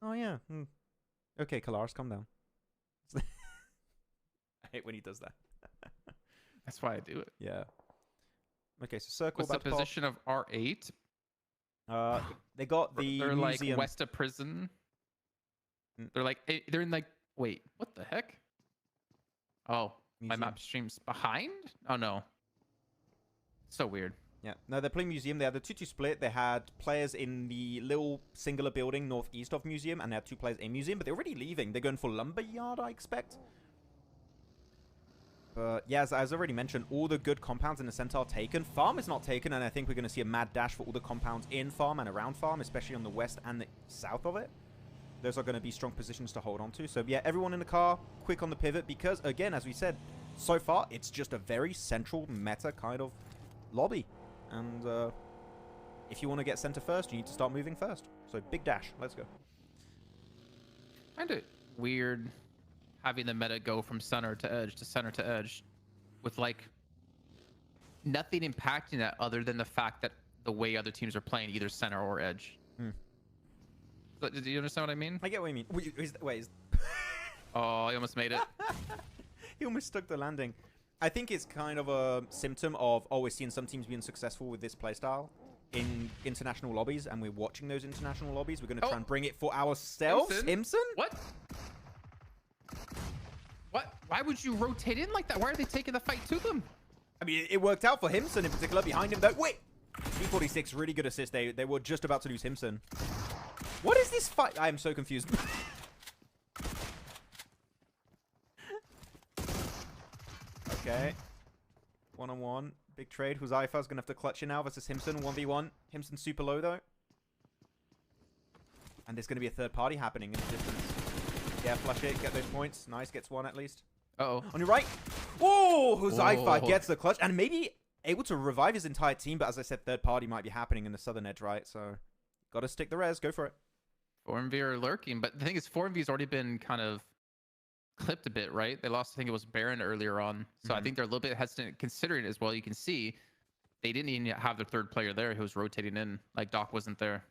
Oh yeah. Okay, Kalaris, calm down. I hate when he does that.
That's why I do it.
Yeah. Okay, so circle.
What's the position of R8?
They got the
They're
museum.
like west of prison. They're like they're in like, wait, what the heck? Oh,
Museum.
my map stream's behind? Oh no. So weird.
Yeah. No, they're playing museum. They had the 2-2 split. They had players in the little singular building northeast of museum, and they had 2 players in museum, but they're already leaving. They're going for lumberyard, I expect. But yeah, as I already mentioned, all the good compounds in the center are taken. Farm is not taken, and I think we're going to see a mad dash for all the compounds in farm and around farm, especially on the west and the south of it. those are going to be strong positions to hold on to. So yeah, everyone in the car, quick on the pivot, because again, as we said, so far it's just a very central meta kind of lobby. And if you want to get center first, you need to start moving first. So big dash, let's go.
Kind of weird having the meta go from center to edge to center to edge with like nothing impacting that other than the fact that the way other teams are playing either center or edge. Do you understand what I mean?
I get what you mean. Wait,
Oh, I almost made it.
he almost stuck the landing. I think it's kind of a symptom of, oh, we're seeing some teams being successful with this playstyle in international lobbies, and we're watching those international lobbies. We're going to try and bring it for ourselves. Himson?
What? What? Why would you rotate in like that? Why are they taking the fight to them?
I mean, it worked out for Himson in particular. Behind him, though. Wait! B46, really good assist. They were just about to lose Himson. What is this fight? I am so confused. Okay. One-on-one. Big trade. Huzaifa's going to have to clutch it now versus Himson. 1v1. Himson's super low, though. And there's going to be a third party happening in the distance. Yeah, flush it. Get those points. Nice. Gets one at least.
Uh-oh.
On your right. Oh, Huzaifa gets the clutch. And maybe able to revive his entire team. But as I said, third party might be happening in the southern edge, right? So, got to stick the res. Go for it.
4MV are lurking. But the thing is, 4MV's already been kind of clipped a bit, right? They lost, I think it was Baron earlier on. So I think they're a little bit hesitant considering it as well. You can see they didn't even have their third player there who was rotating in. Like Doc wasn't there.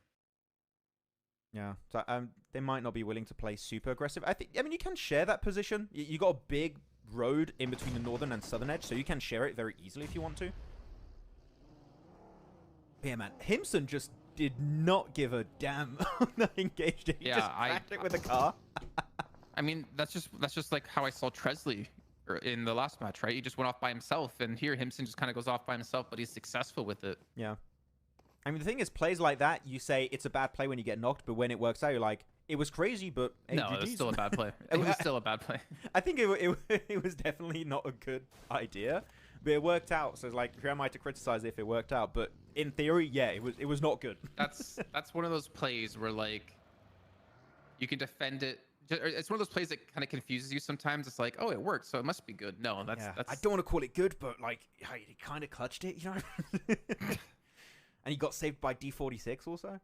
Yeah, so they might not be willing to play super aggressive. I mean, you can share that position. You got a big road in between the northern and southern edge, so you can share it very easily if you want to. But yeah, man, Himson just did not give a damn on that engaged. He just cracked it with a car.
I mean, that's just like how I saw Tresley in the last match, right? He just went off by himself, and here Himson just kind of goes off by himself, but he's successful with it.
Yeah. I mean, the thing is, plays like that, you say it's a bad play when you get knocked, but when it works out, you're like, it was crazy, but
no, it was still a bad play. It was still a bad play.
I think it was definitely not a good idea, but it worked out. So it's like, who am I to criticize if it worked out? But in theory, yeah, it was not good.
That's one of those plays where like you can defend it. It's one of those plays that kind of confuses you sometimes. It's like, oh, it worked, so it must be good. No, that's.
I don't want to call it good, but like, he kind of clutched it, you know. And he got saved by D46 also.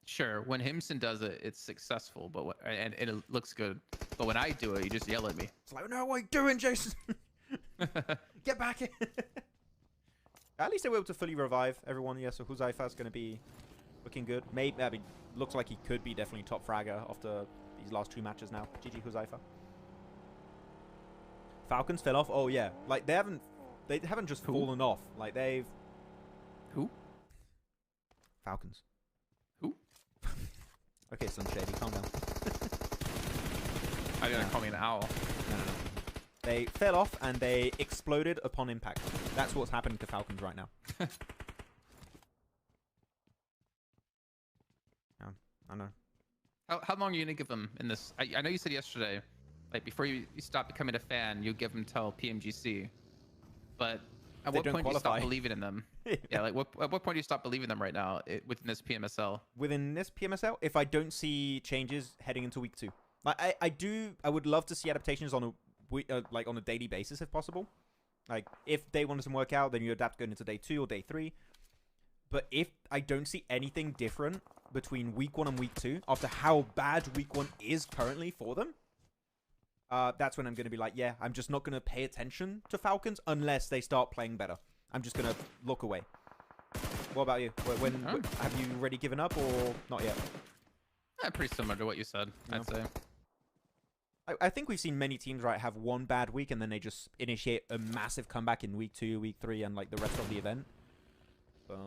Sure, when Himson does it, it's successful, but and it looks good. But when I do it, you just yell at me.
It's like, no, what are you doing, Jason? Get back in. At least they were able to fully revive everyone. Yeah, so Huzaifa's going to be looking good. Maybe, I mean, looks like he could be definitely top fragger after these last 2 matches now. GG Huzaifa. Falcons fell off. Oh yeah, like they haven't just fallen off. Like they've.
Who?
Falcons.
Who?
Okay, Slim Shady, calm down.
Are you gonna call me an owl?
No. They fell off and they exploded upon impact. That's what's happening to Falcons right now. Yeah, I know.
How long are you gonna give them in this? I know you said yesterday, like before you stop becoming a fan, you give them till PMGC. But at what point do you stop believing in them? Yeah, like at what point do you stop believing them right now within this PMSL?
Within this PMSL, if I don't see changes heading into week 2, like I would love to see adaptations on a daily basis if possible. Like if day 1 doesn't work out, then you adapt going into day 2 or day 3. But if I don't see anything different between week 1 and week 2, after how bad week 1 is currently for them, that's when I'm going to be like, yeah, I'm just not going to pay attention to Falcons unless they start playing better. I'm just going to look away. What about you? Have you already given up or not yet?
Pretty similar to what you said,
Yeah.
I'd say.
I think we've seen many teams, right, have one bad week and then they just initiate a massive comeback in week 2, week 3, and like the rest of the event. But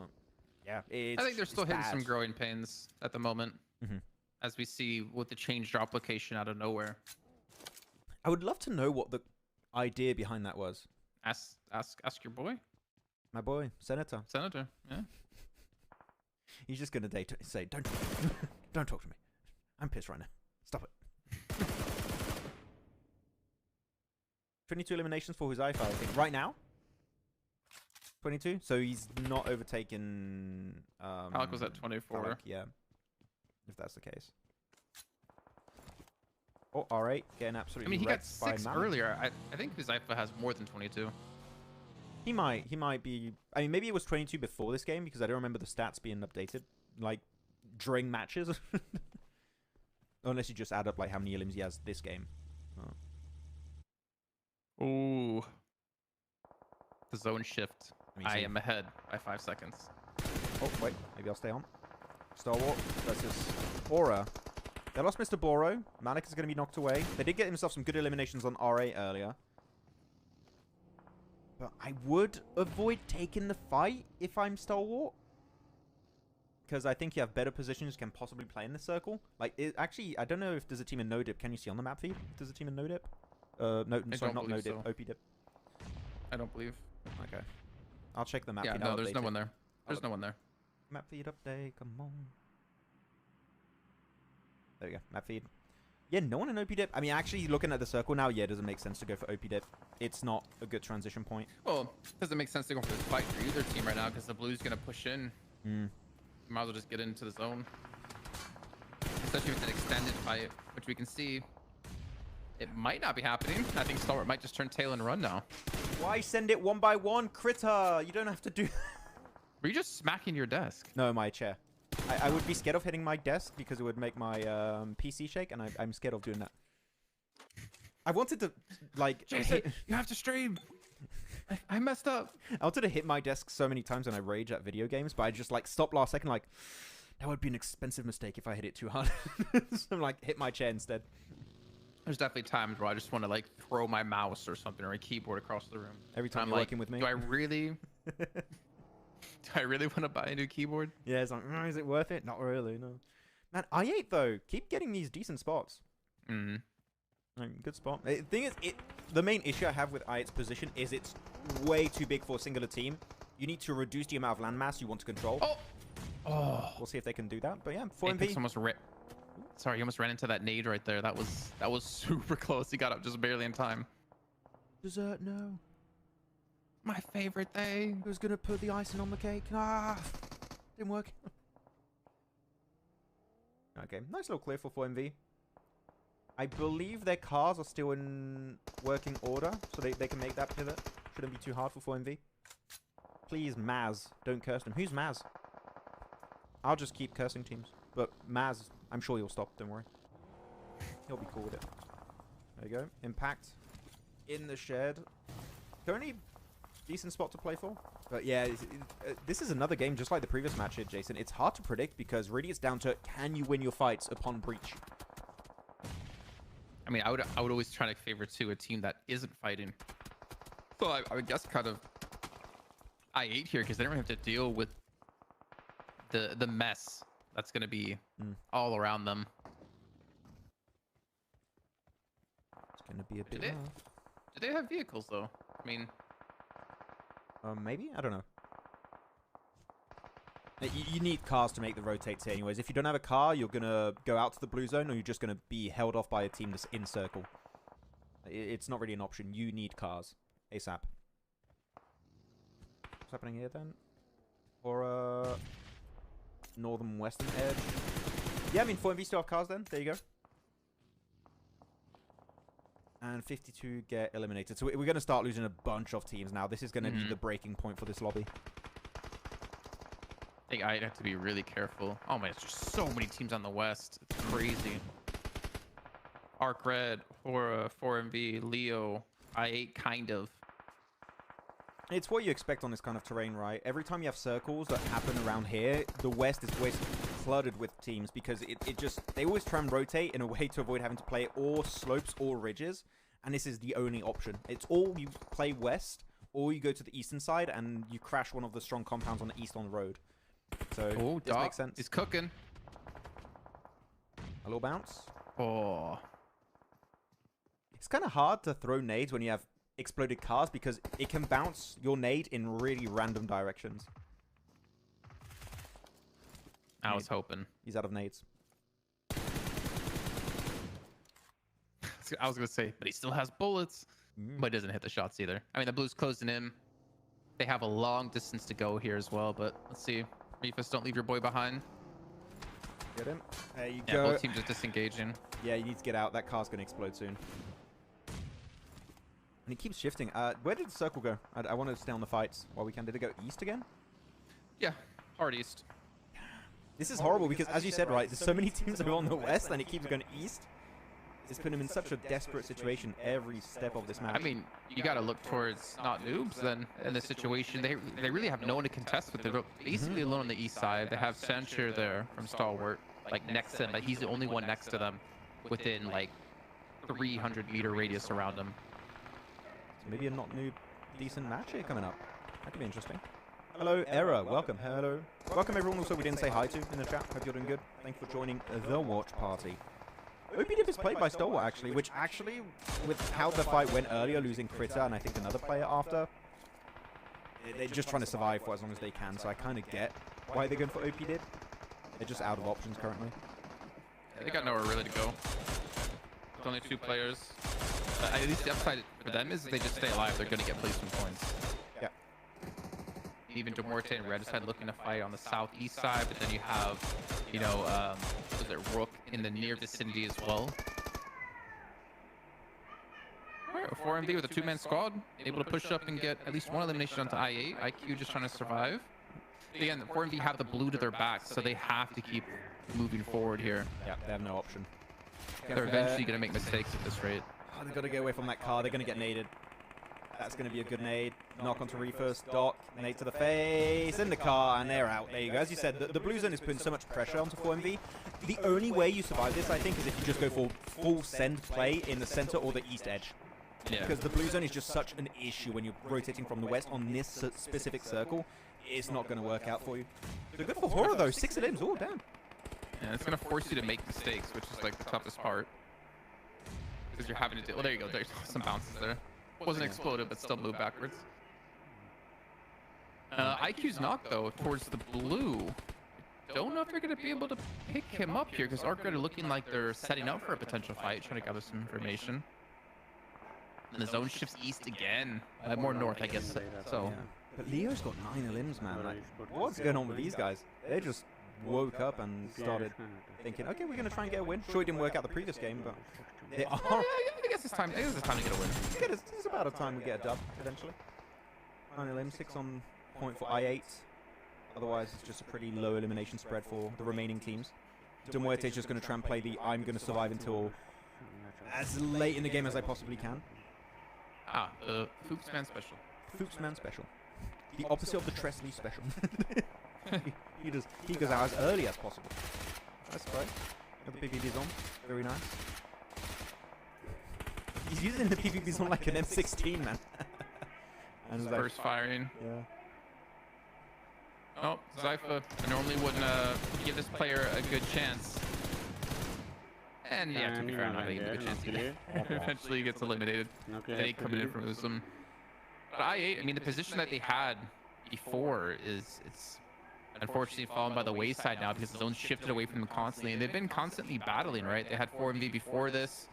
yeah, I
think they're still hitting some growing pains at the moment, as we see with the change drop location out of nowhere.
I would love to know what the idea behind that was.
Ask your boy.
My boy, Senator.
Yeah.
He's just gonna say, don't talk to me. I'm pissed right now. Stop it. 22 eliminations for Huzaifa, I think. Right now? 22? So he's not overtaken...
Alec was at 24.
Alec, yeah. If that's the case. Oh, R8 getting
I
absolutely
mean, he got
wrecked by
6
Malik.
earlier. I think his IFA has more than 22.
He might be. I mean, maybe it was 22 before this game because I don't remember the stats being updated like during matches. Unless you just add up like how many elims he has this game. Oh.
Ooh. The zone shift.
Let me
I
see.
am ahead by 5 seconds.
Oh wait, maybe I'll stay on. Star Wars versus HORAA. They lost Mr. Boro. Malik is going to be knocked away. They did get himself some good eliminations on R8 earlier. But I would avoid taking the fight if I'm Stalwart. Because I think you have better positions you can possibly play in the circle. Like, actually, I don't know if there's a team in no dip. Can you see on the map feed if there's a team in no dip? No, sorry, not no dip.
so.
OP dip.
I don't believe.
Okay. I'll check the map
Yeah,
feed.
no,
I'll
there's
update
no
it.
one there. There's no one there.
Map feed update, come on. There we go, map feed. Yeah, no one in OP dip. I mean, actually, looking at the circle now, yeah, it doesn't make sense to go for OP dip. It's not a good transition point.
Well, doesn't make sense to go for this fight for either team right now because the blue's gonna push in.
Mm.
You might as well just get into the zone. Especially with an extended fight, which we can see it might not be happening. I think Stalwart might just turn tail and run now.
Why send it one by one, critter? You don't have to do.
Were you just smacking your desk?
No, my chair. I would be scared of hitting my desk because it would make my PC shake, and I'm scared of doing that. I wanted to, like...
Jason, you have to stream. I messed up.
I wanted to hit my desk so many times when I rage at video games, but I just, like, stopped last second, like, that would be an expensive mistake if I hit it too hard. So I'm like, hit my chair instead.
There's definitely times where I just want to, like, throw my mouse or something or a keyboard across the room.
Every time
I'm
you're
like,
working with me.
do I really... Do I really want to buy a new keyboard?
Yeah, it's like, is it worth it? Not really, no. Man, I8, though, keep getting these decent spots.
Mm-hmm.
Good spot. The thing is, the main issue I have with I8's position is it's way too big for a singular team. You need to reduce the amount of landmass you want to control.
Oh!
We'll see if they can do that. But yeah,
Apex
4MV.
almost Sorry, you almost ran into that nade right there. That was super close. He got up just barely in time.
Dessert, no.
My favorite thing.
Who's gonna put the icing on the cake? Ah, didn't work. Okay, nice little clear for 4MV. I believe their cars are still in working order, so they can make that pivot. Shouldn't be too hard for 4MV. Please, Maz, don't curse them. Who's Maz? I'll just keep cursing teams. But Maz, I'm sure he'll stop, don't worry. He'll be cool with it. There you go. Impact in the shed. Currently, decent spot to play for. But yeah, this is another game just like the previous match here, Jason. It's hard to predict because really it's down to can you win your fights upon breach.
I mean, I would always try to favor a team that isn't fighting. So I would guess kind of I8 here because they don't have to deal with the mess that's going to be all around them.
It's going to be a bit
Do
rough.
they have vehicles though? I mean,
maybe? I don't know. You need cars to make the rotates here anyways. If you don't have a car, you're going to go out to the blue zone or you're just going to be held off by a team that's in circle. It's not really an option. You need cars. ASAP. What's happening here then? Or northern western edge. Yeah, I mean 4MV still have cars then. There you go. And 52 get eliminated. So we're going to start losing a bunch of teams now. This is going to be the breaking point for this lobby.
I think I'd have to be really careful. Oh man, it's just so many teams on the west. It's crazy. Arc Red, HORAA, 4MV, Leo, I8 kind of.
It's what you expect on this kind of terrain, right? Every time you have circles that happen around here, the west is always flooded with teams because they always try and rotate in a way to avoid having to play or slopes or ridges. And this is the only option. It's all you play west or you go to the eastern side and you crash one of the strong compounds on the east on the road. So this makes sense.
He's cooking.
A little bounce.
Oh.
It's kind of hard to throw nades when you have exploded cars because it can bounce your nade in really random directions.
I was hoping.
He's out of nades.
I was going to say, but he still has bullets. But he doesn't hit the shots either. I mean, the blue's closing in. They have a long distance to go here as well, but let's see. Reefus, don't leave your boy behind.
Get him. There you
Yeah,
go.
both teams just disengaging.
Yeah, you need to get out. That car's going to explode soon. And it keeps shifting. Where did the circle go? I want to stay on the fights while we can. Did it go east again?
Yeah, hard east.
This is horrible because, as you said, right, there's so many teams that are on the west and it keeps going east. It's putting them in such a desperate situation every step of this match.
I mean, you got to look towards not noobs then in this situation. They really have no one to contest with. They're basically alone on the east side. They have Sancher there from Stalwart, like next to him, but he's the only one next to them within like 300-meter radius around him.
So maybe a not noob decent match here coming up. That could be interesting. Hello, Era. Welcome. Hello. Welcome, everyone. Also, we didn't say hi to in the chat. Hope you're doing good. Thank you for joining the watch party. OPDIP is played by Stalwart, actually, which actually, with how the fight went earlier, losing Critter and I think another player after, they're just trying to survive for as long as they can, so I kind of get why they're going for OPDIP. They're just out of options currently.
Yeah, they got nowhere really to go. There's only 2 players. At least the upside for them is they just stay alive. They're going to get placement points.
Yeah.
Even Muerte and Red side looking to fight on the southeast side, but then you have, you know, was it Rook in the near vicinity as well. Alright, 4MV with a 2-man squad, able to push up and get at least one elimination onto I8. IQ just trying to survive. Again, the 4MV have the blue to their back, so they have to keep moving forward here.
Yeah, they have no option.
They're eventually going to make mistakes at this rate.
Oh, they've got to get away from that car. They're going to get naded. That's going to be a good nade. Knock onto Reefers. Doc. Nade to the face. In the car. And they're out. There you go. As you said, the blue zone is putting so much pressure onto 4MV. The only way you survive this, I think, is if you just go for full send play in the center or the east edge.
Yeah.
Because the blue zone is just such an issue when you're rotating from the west on this specific circle. It's not going to work out for you. So good for HORAA, though. 6 elims. Oh, damn.
Yeah, it's going to force you to make mistakes, which is like the toughest part. Because you're having to do... Well, there you go. There's some bounces there. Wasn't exploded, but still moved backwards. IQ's knocked, though, towards the blue. Don't know if they're going to be able to pick him up here, because Arcred are looking like they're setting up for a potential fight, trying to gather some information. And the zone shifts east again. More north, I guess. So.
Yeah. But Leo's got 9 elims, man. Like, what's going on with these guys? They just woke up and started thinking, okay, we're going to try and get a win. Sure, it didn't work out the previous game, but they are.
I guess it's time. I guess it's time to get a win.
It's about a time we get a dub eventually. 9 elims, 6 on point for I8. Otherwise, it's just a pretty low elimination spread for the remaining teams. Muerte is just going to try and play the I'm going to survive until as late in the game as I possibly can.
Ah, the Fuchs Man special.
Fuchs Man special. The opposite of the Tresley special. he goes out as early as possible. That's right. Got the PvPs on. Very nice. He's using the PvPs on like an M16, man. And like,
First firing.
yeah.
Oh, Zypha normally wouldn't give this player a good chance. And yeah, to be fair, not really a good chance either. Eventually he gets eliminated. Then he coming in from Usum. But I8, I mean, the position that they had before it's unfortunately fallen by the wayside now because the zone's shifted away from them constantly. And they've been constantly battling, right? They had 4MV before this.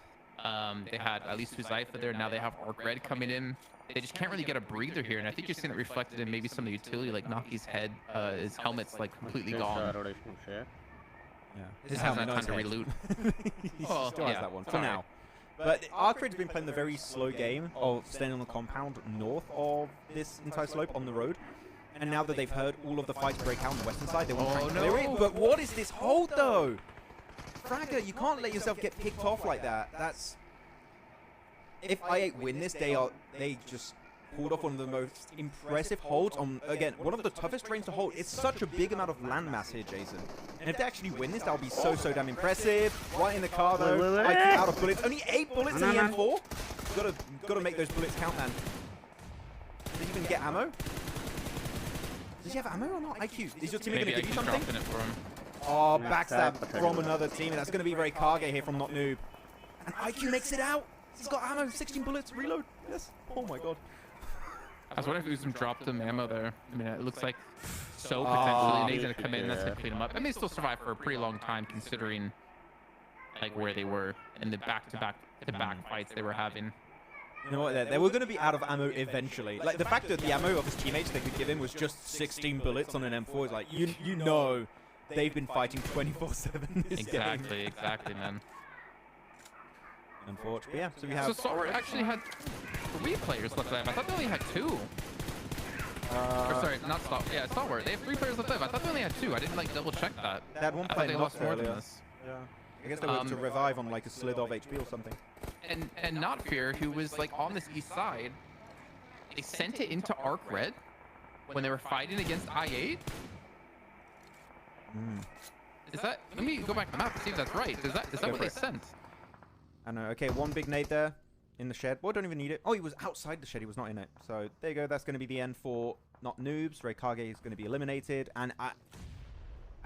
They had at least Zypha there. Now they have Arcred coming in. They just can't really get a breather here, and I think you're seeing it reflected in maybe some of the utility, like Naki's head, his helmet's like completely gone.
Yeah.
His helmet time to reloot.
He still has that one for now. But Arcred's been playing the very slow game of staying on the compound north of this entire slope on the road. And now that they've heard all of the fights break out on the western side, they want to try and clear it. But what is this hold, though? Fragger, you can't let yourself get picked off like that. That's... If I8 win this, they just pulled off one of the most impressive holds on, again, one of the toughest trains to hold. It's such a big amount of land mass here, Jason. And if they actually win this, that'll be so damn impressive. Right in the car, though. IQ out of bullets. Only 8 bullets in the M4. Gotta make those bullets count, man. Did he even get ammo? Does he have ammo or not? IQ, is your teammate going to give you something?
It for him.
Oh, backstab from another team. That's going to be very Kage here from Not Noob. And IQ makes it out. He's got ammo, 16 bullets, reload. Yes. Oh my god.
I was wondering if Usum dropped him ammo there. I mean, it looks like so potentially. And he's going to come in, that's going to clean him up. And they still survive for a pretty long time considering like where they were in the back-to-back fights they were having.
You know what, they were going to be out of ammo eventually. Like, the fact that the ammo of his teammates they could give him was just 16 bullets on an M4 is like, you know they've been fighting 24/7 this game.
Exactly, man.
Unfortunately, yeah. So we
So
have.
Stalwart actually had 3 players left alive. I thought they only had 2. Or sorry, not Stalwart. Yeah, Stalwart. They have 3 players left alive. I thought they only had 2. I didn't like double check that.
They had one
I thought
player
they
knocked
lost more than
earlier.
this.
Yeah. I guess they were to revive on like a slither of HP or something.
And Not Fear, who was like on this east side, they sent it into Arc Red when they were fighting against I8. Is that? Let me go back to the map to see if that's right. Is that what they sent?
I know. Okay, one big nade there in the shed. Well, don't even need it. Oh, he was outside the shed. He was not in it. So there you go. That's going to be the end for not noobs. Reikage is going to be eliminated. And I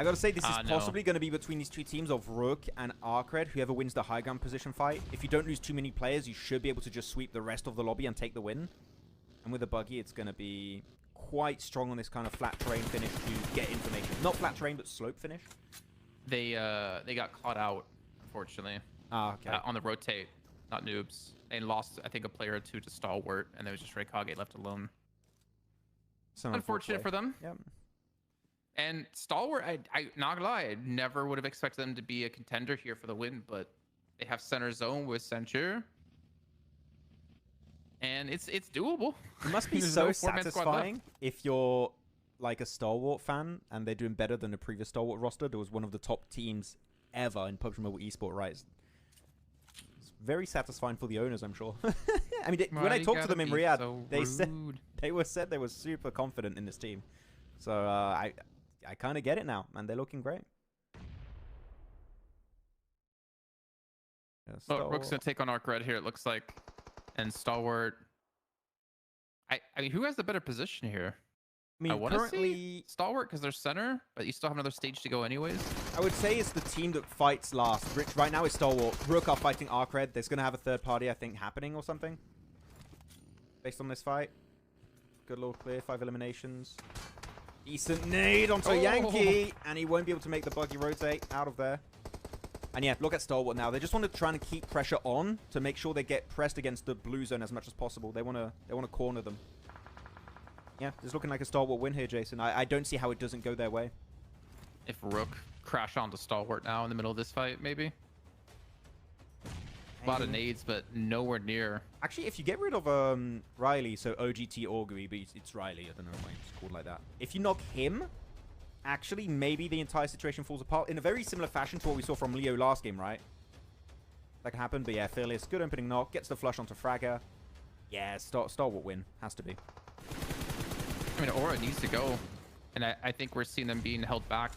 got to say, this is possibly going to be between these 2 teams of Rook and Arcred. Whoever wins the high ground position fight. If you don't lose too many players, you should be able to just sweep the rest of the lobby and take the win. And with the buggy, it's going to be quite strong on this kind of flat terrain finish to get information. Not flat terrain, but slope finish.
They got caught out, unfortunately.
Ah, okay.
On the rotate, not noobs, and lost I think a player or 2 to Stalwart, and there was just Reikage left alone.
So
unfortunate for them.
Yep.
And Stalwart, I not gonna lie, I never would have expected them to be a contender here for the win, but they have center zone with Censure. And it's doable.
It must be so satisfying if you're like a Stalwart fan and they're doing better than the previous Stalwart roster. There was one of the top teams ever in PUBG Mobile Esports, right? It's very satisfying for the owners, I'm sure. I mean, when I talked to them in Riyadh, they said they were super confident in this team. So I kind of get it now, and they're looking great. Yeah,
well, Rook's gonna take on Arc Red here, it looks like, and Stalwart. I mean, who has the better position here?
I mean,
currently Stalwart because they're center, but you still have another stage to go anyways.
I would say it's the team that fights last. Right now it's Stalwart. Rook are fighting Arc Red. There's gonna have a third party, I think, happening or something. Based on this fight. Good little clear, 5 eliminations. Decent nade onto Yankee, and he won't be able to make the buggy rotate out of there. And yeah, look at Stalwart now. They just want to try and keep pressure on to make sure they get pressed against the blue zone as much as possible. They want to corner them. Yeah, it's looking like a Stalwart win here, Jason. I don't see how it doesn't go their way.
If Rook crash onto Stalwart now in the middle of this fight, maybe. A lot of nades, but nowhere near.
Actually, if you get rid of Riley, so OGT Augury, but it's Riley, I don't know why it's called like that. If you knock him, actually, maybe the entire situation falls apart in a very similar fashion to what we saw from Leo last game, right? That can happen, but yeah, Fearless, good opening knock, gets the flush onto Fragger. Yeah, Stalwart win, has to be.
I mean, Aura needs to go, and I think we're seeing them being held back.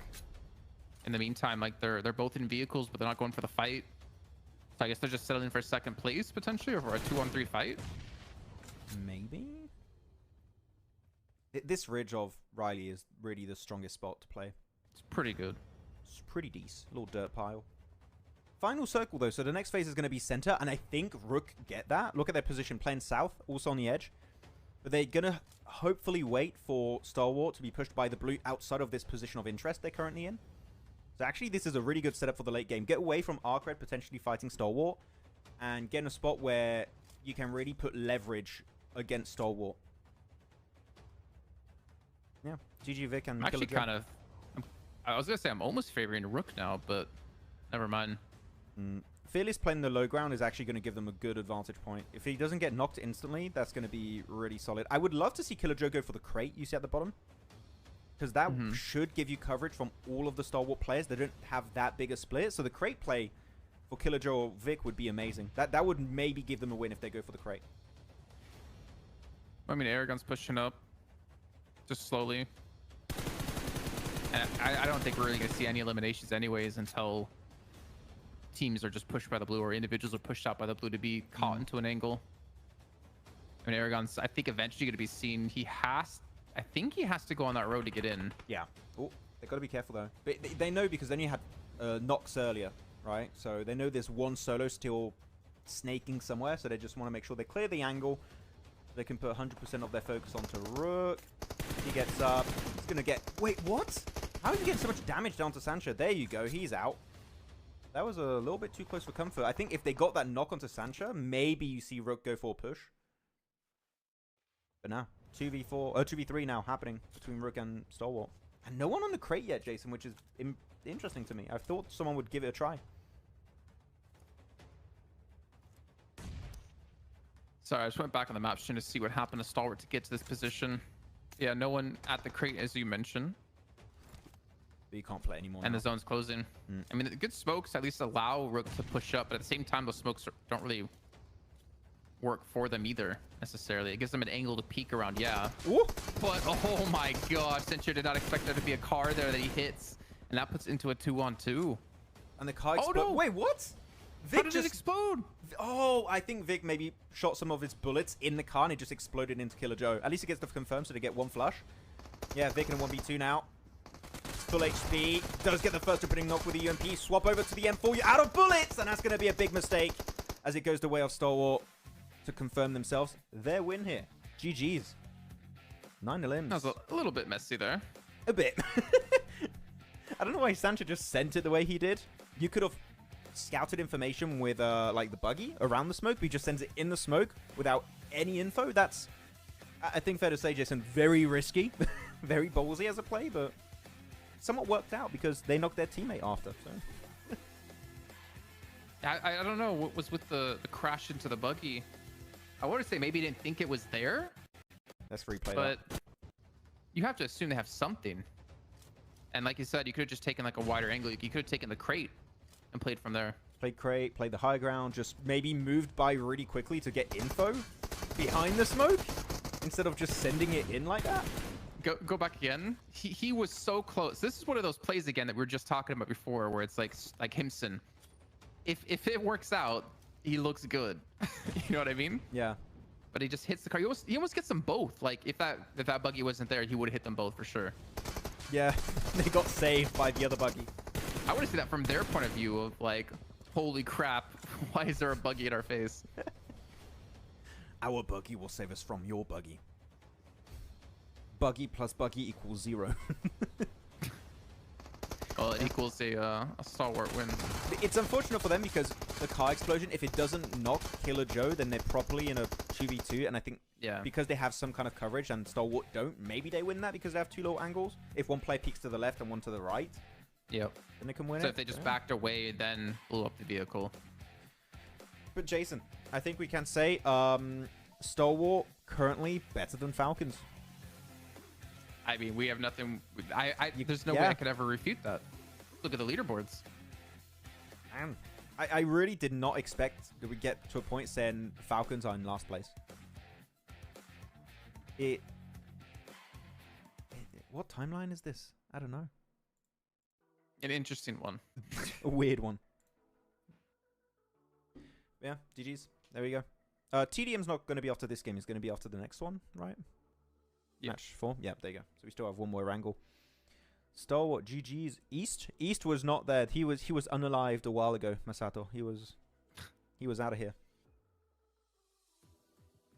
In the meantime, like they're both in vehicles, but they're not going for the fight. So I guess they're just settling for 2nd place potentially, or for a 2-on-3 fight.
Maybe. This ridge of Riley is really the strongest spot to play.
It's pretty good.
It's pretty decent. Little dirt pile. Final circle though, so the next phase is going to be center, and I think Rook get that. Look at their position, playing south, also on the edge. But they're going to hopefully wait for Stalwart to be pushed by the blue outside of this position of interest they're currently in. So actually, this is a really good setup for the late game. Get away from Arc Red potentially fighting Stalwart, and get in a spot where you can really put leverage against Stalwart. Yeah, GG Vic and
I'm actually kind of... I was going to say I'm almost favoring Rook now, but never mind.
Fearless playing the low ground is actually going to give them a good advantage point. If he doesn't get knocked instantly, that's going to be really solid. I would love to see Killer Joe go for the crate you see at the bottom. Because that should give you coverage from all of the Stalwart players. They don't have that big a split. So the crate play for Killer Joe or Vic would be amazing. That would maybe give them a win if they go for the crate.
I mean, Aragon's pushing up. Just slowly. And I don't think we're really going to see any eliminations anyways until teams are just pushed by the blue or individuals are pushed out by the blue to be caught into an angle. I mean, Aragon's, I think, eventually going to be seen. I think he has to go on that road to get in.
Yeah. Oh, they got to be careful, though. But they know because they only had knocks earlier, right? So they know there's one solo still snaking somewhere, so they just want to make sure they clear the angle. They can put 100% of their focus onto Rook. He gets up. He's going to get... Wait, what? How is he getting so much damage down to Sancho? There you go. He's out. That was a little bit too close for comfort. I think if they got that knock onto Sancho, maybe you see Rook go for a push. But now, 2v4, 2v3 now happening between Rook and Stalwart. And no one on the crate yet, Jason, which is interesting to me. I thought someone would give it a try.
Sorry, I just went back on the map trying to see what happened to Stalwart to get to this position. Yeah, no one at the crate, as you mentioned.
But you can't play anymore.
And
now.
the zone's closing. I mean, the good smokes at least allow Rook to push up, but at the same time, those smokes don't really work for them either, necessarily. It gives them an angle to peek around, yeah.
Ooh.
But, oh my gosh, Sencho did not expect there to be a car there that he hits. And that puts into a 2-on-2.
And the car
Oh,
explodes.
no.
Wait, what?
How did it explode?
Oh, I think Vic maybe shot some of his bullets in the car and it just exploded into Killer Joe. At least it gets stuff confirmed, so they get one flush. Yeah, Vic in a 1v2 now. Full HP. Does get the first opening knock with the UMP. Swap over to the M4. You're out of bullets! And that's going to be a big mistake as it goes the way of Stalwart to confirm themselves their win here. GG's. 9 limbs.
That was a little bit messy there.
A bit. I don't know why Sancho just sent it the way he did. You could have scouted information with like the buggy around the smoke, but he just sends it in the smoke without any info. That's, I think, fair to say, Jason, very risky. Very ballsy as a play, but somewhat worked out because they knocked their teammate after. So.
I don't know what was with the crash into the buggy. I want to say maybe he didn't think it was there.
Let's replay
but
that.
You have to assume they have something. And like you said, you could have just taken like a wider angle. You could have taken the crate and played from there.
Played crate, played the high ground, just maybe moved by really quickly to get info behind the smoke instead of just sending it in like that.
Go back again. He was so close. This is one of those plays again that we were just talking about before, where it's like Himson. If it works out, he looks good. You know what I mean?
Yeah.
But he just hits the car. He almost gets them both. Like if that buggy wasn't there, he would have hit them both for sure.
Yeah, they got saved by the other buggy.
I want to see that from their point of view of like, holy crap, why is there a buggy in our face?
Our buggy will save us from your buggy. Buggy plus buggy equals 0.
Well, it equals a stalwart win.
It's unfortunate for them because the car explosion, if it doesn't knock Killer Joe, then they're properly in a 2v2. And I think because they have some kind of coverage and Stalwart don't, maybe they win that because they have 2 low angles. If one player peeks to the left and one to the right,
yep,
then they can win it.
So if they just backed away, then blew up the vehicle.
But Jason, I think we can say Stalwart currently better than Falcons.
I mean, we have nothing. There's no way I could ever refute that. Look at the leaderboards.
Man, I really did not expect that we get to a point saying Falcons are in last place. What timeline is this? I don't know.
An interesting one.
A weird one. Yeah, GG's. There we go. TDM's not going to be after this game. It's going to be after the next one, right? Yeah. Match 4. Yeah, there you go. So we still have one more Erangel. Stalwart, GG's. East was not there. He was unalived a while ago, Masato. He was out of here.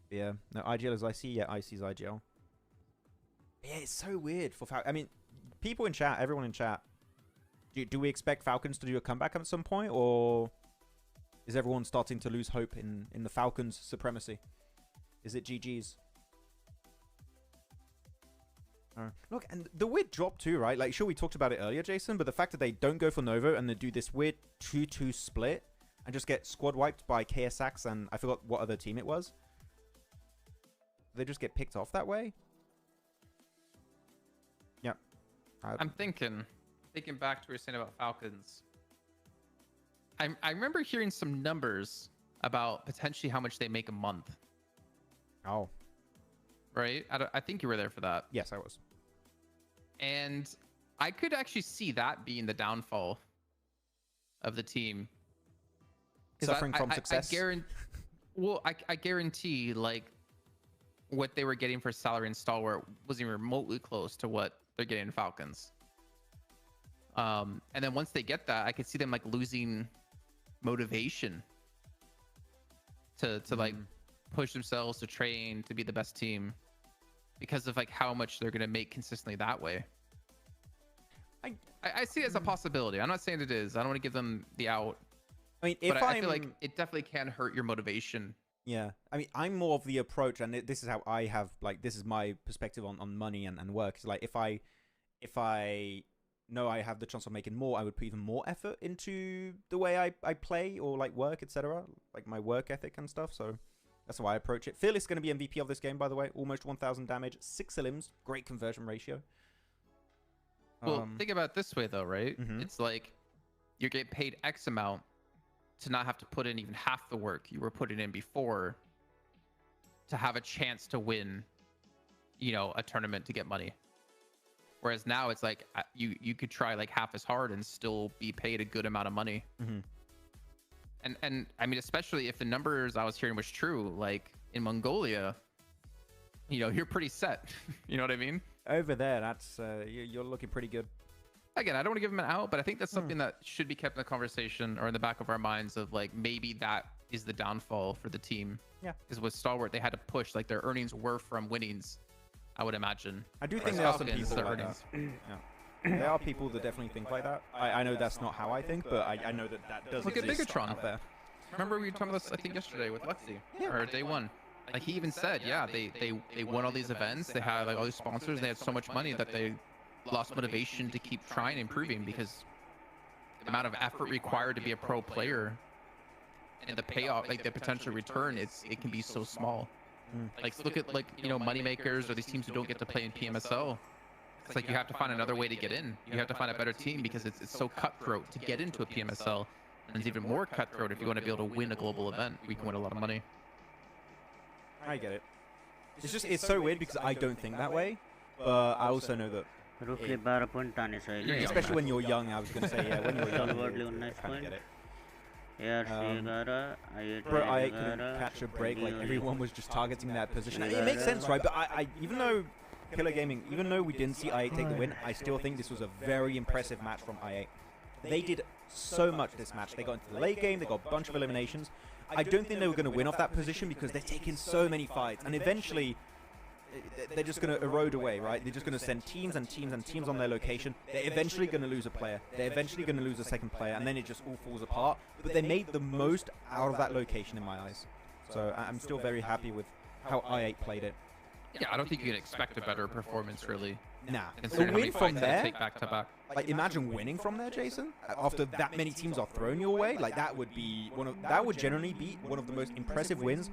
Yeah. No, IGL is IC. Yeah, IC is IGL. Yeah, it's so weird for Falcons. I mean, people in chat, everyone in chat, do we expect Falcons to do a comeback at some point, or is everyone starting to lose hope in the Falcons' supremacy? Is it GG's? Look, and the weird drop too, right? Like, sure, we talked about it earlier, Jason, but the fact that they don't go for Novo and they do this weird 2-2 split and just get squad wiped by KSX and I forgot what other team it was. They just get picked off that way. Yeah.
I'm thinking back to what you were saying about Falcons. I remember hearing some numbers about potentially how much they make a month.
Oh.
Right? I think you were there for that.
Yes, I was.
And I could actually see that being the downfall of the team.
Suffering from success.
I guarantee, like, what they were getting for salary and Stalwart wasn't even remotely close to what they're getting in Falcons. And then once they get that, I could see them like losing motivation to like push themselves to train to be the best team because of like how much they're gonna make consistently that way. I see it as a possibility. I'm not saying it is. I don't want to give them the out.
I mean,
but I feel like it definitely can hurt your motivation.
Yeah, I mean, I'm more of the approach, and this is how I have, like, this is my perspective on money and work. It's like, if I know I have the chance of making more, I would put even more effort into the way I play or like work, etc. Like my work ethic and stuff. So that's how I approach it. Fearless is going to be MVP of this game, by the way. Almost 1,000 damage, 6 elims, great conversion ratio.
Well, think about it this way, though, right?
Mhm.
It's like you're getting paid X amount to not have to put in even half the work you were putting in before to have a chance to win, you know, a tournament to get money. Whereas now it's like you could try like half as hard and still be paid a good amount of money.
Mhm.
And I mean, especially if the numbers I was hearing was true, like in Mongolia, you know, you're pretty set. You know what I mean?
Over there, that's you're looking pretty good.
Again, I don't want to give him an out, but I think that's something that should be kept in the conversation or in the back of our minds of like maybe that is the downfall for the team.
Yeah.
Because with Stalwart, they had to push, like their earnings were from winnings, I would imagine.
I do think
Whereas
there are some
Falcons,
people
their
like
earnings.
that. Yeah. There are people that definitely think like that. I know that's not how I think, but I know that does
Look at
exist
Bigatron.
out there.
Remember we were talking about this, I think, yesterday with Lexi, or day one. Like he even said, yeah, they won all these events. They had like all these sponsors. They had so much money that they lost motivation to keep trying improving because the amount of effort required to be a pro player and the payoff, like the potential return, it can be so small. Like look at like, you know, moneymakers or these teams who don't get to play in PMSL. It's like you have to find another way to get in. You have to find a better team because it's so cutthroat to get into a PMSL. And it's even more cutthroat if you want to be able to win a global event. We can win a lot of money.
I get it. It's just, it's so weird because I don't think that way, but I also know that, especially when you're young, I was going to say, yeah, when you're young, you kind of get it. Bro, I couldn't catch a break, like everyone was just targeting that position. It makes sense, right? But I even though Killer Gaming, even though we didn't see I8 take the win, I still think this was a very impressive match from I8. They did so much this match. They got into the late game, they got a bunch of eliminations. I don't think they were going to win off that position because they're taking so many fights, and eventually they're just going to erode away, right? They're just going to send teams and teams and teams on their location. They're eventually going to lose a player. They're eventually going to lose a second player, and then it just all falls apart. But they made the most out of that location in my eyes. So I'm still very happy with how I8 played it.
Yeah, I don't think you can expect a better performance, really.
Nah, a
Considering how many
win from
fights they
there,
take back to back.
like imagine winning from there, Jason. After that many teams are thrown your way, like that would be that would generally be one of the most impressive wins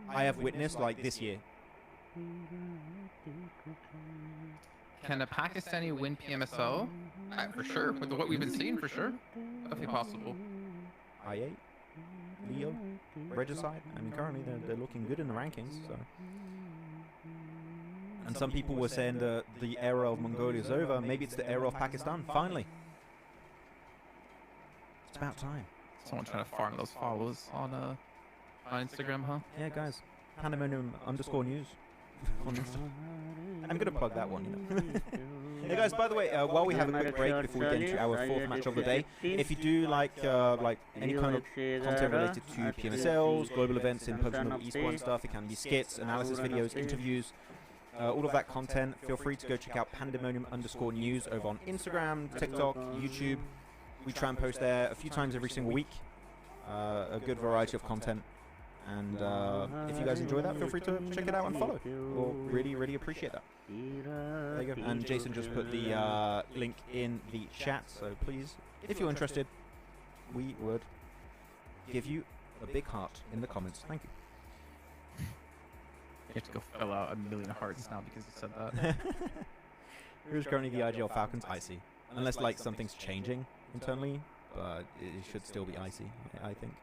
I have witnessed like this year.
Can a Pakistani win PMSL? For sure. With what we've been seeing, for sure. Definitely possible.
I8, Leo, Regicide. I mean, currently they're looking good in the rankings. So. And some people were saying that the era of Mongolia is over. Maybe it's the era of Pakistan. Finally. It's about time.
Someone trying to farm those follows on Instagram, huh?
Yeah, guys. Pandemonium_news. On Insta. I'm going to plug that one, you know. Hey guys, by the way, while we have a quick break before we get into our fourth match of the day, if you do like any kind of content related to PMSLs, global events in PUBG Mobile Esports stuff, it can be skits, analysis videos, interviews, all of that content, feel free to go check out Pandemonium_news over on Instagram, TikTok, YouTube. We try and post there a few times every single week. A good variety of content. And if you guys enjoy that, feel free to check it out and follow. We'll really, really appreciate that. There you go. And Jason just put the link in the chat, so please, if you're interested, we would give you a big heart in the comments. Thank you.
You have to go fill out 1,000,000 hearts now because you said that.
Who's currently the IGL Falcons? Icy. Unless like something's changing internally, but it should still be Icy, I think.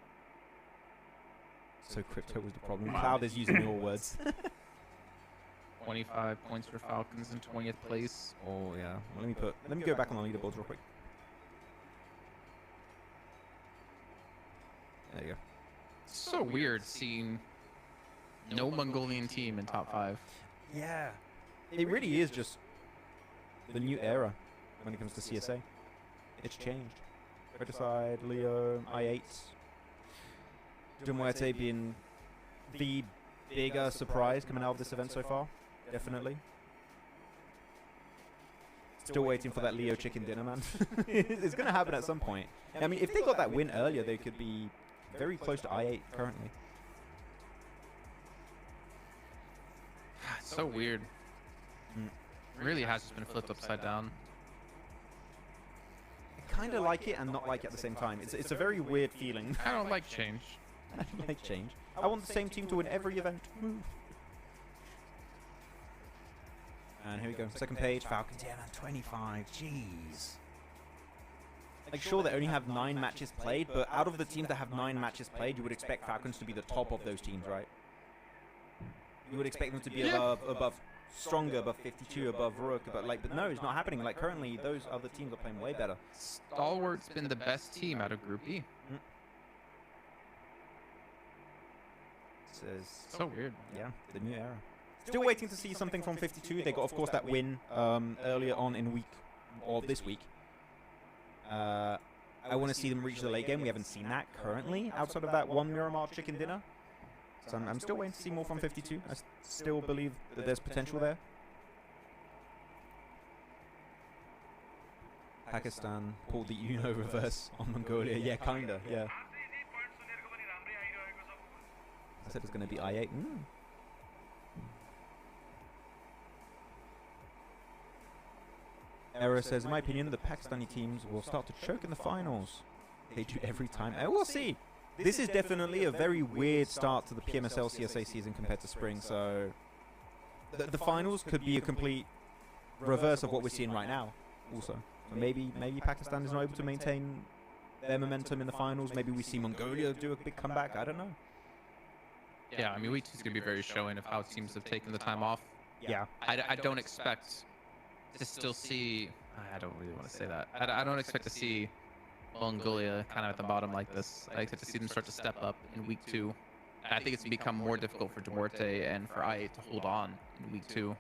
So crypto was the problem. Cloud is using your words.
25 points for Falcons in 20th place.
Oh yeah. Well, let me go back on the leaderboards real quick. There you go.
It's so weird seeing no Mongolian team in top 5.
Yeah. It really is just the new era when it comes to CSA. It's changed. Regicide, Leo, I8. Muerte being the bigger surprise coming out of this event so far. Definitely. Still waiting for that Leo chicken dinner, man. It's going to happen at some point. I mean, if they got that win earlier, they could be very close to I8 currently.
So weird. really has just been flipped upside down.
I kind of like it and not like it at the same time. It's a very weird feeling.
I don't like change.
I don't like change. I want the same team to win every event. Woo. And here we go. Second page. Falcons. Yeah, man. 25. Jeez. Like, sure, they only have 9 matches played, but out of the teams that have 9 matches played, you would expect Falcons to be the top of those teams, right? You would expect them to be above stronger, above 52, above Rook, but no, it's not happening. Like, currently, those other teams are playing way better.
Stalwart's been the best team out of Group E.
Says
so weird.
Yeah, the new era. Still waiting to see something from 52. They got, of course, that win earlier on in this week. I want to see them reach the late game. We haven't seen that currently outside of that one Miramar chicken dinner. So I'm still waiting to see more from 52. I still believe that there's potential there. Pakistan pulled the Uno reverse on Mongolia. Yeah, kinda. Yeah. I said it's going to be I8. Error says, in my opinion, the Pakistani teams will start to choke in the finals. They do every time. We'll see. This is definitely a very weird start to the PMSL CSA season compared to spring, so the finals could be a complete reverse of what we're seeing right now also. So maybe Pakistan is not able to maintain their momentum in the finals. Maybe we see Mongolia do a big comeback. I don't know.
Yeah, I mean, week 2 is going to be very showing of how teams have taken the time off.
Yeah.
I don't expect to still see... I don't really want to say that. I don't expect to see Mongolia kind of at the bottom like this. I expect to see them start to step up in week 2. And I think it's become more difficult for Muerte and for I8 to hold on in week 2.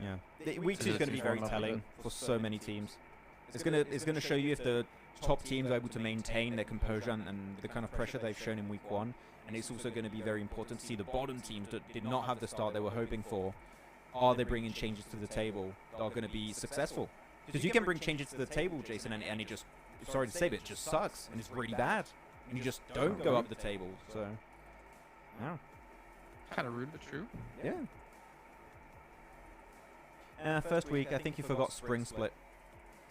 Yeah. Week 2 is going to be very telling for so many teams. It's going to show you if the top teams are able to maintain their composure and the kind of pressure they've shown in week 1. And it's also going to be very important to see the bottom teams that did not have the start they were hoping for. Are they bringing changes to the table that are going to be successful? Because you can bring changes to the table, Jason, and it just, sorry to say, but it just sucks. And it's really bad. And you just don't go up the table. So, yeah.
Kind of rude, but true.
Yeah. First week, I think you forgot Spring Split.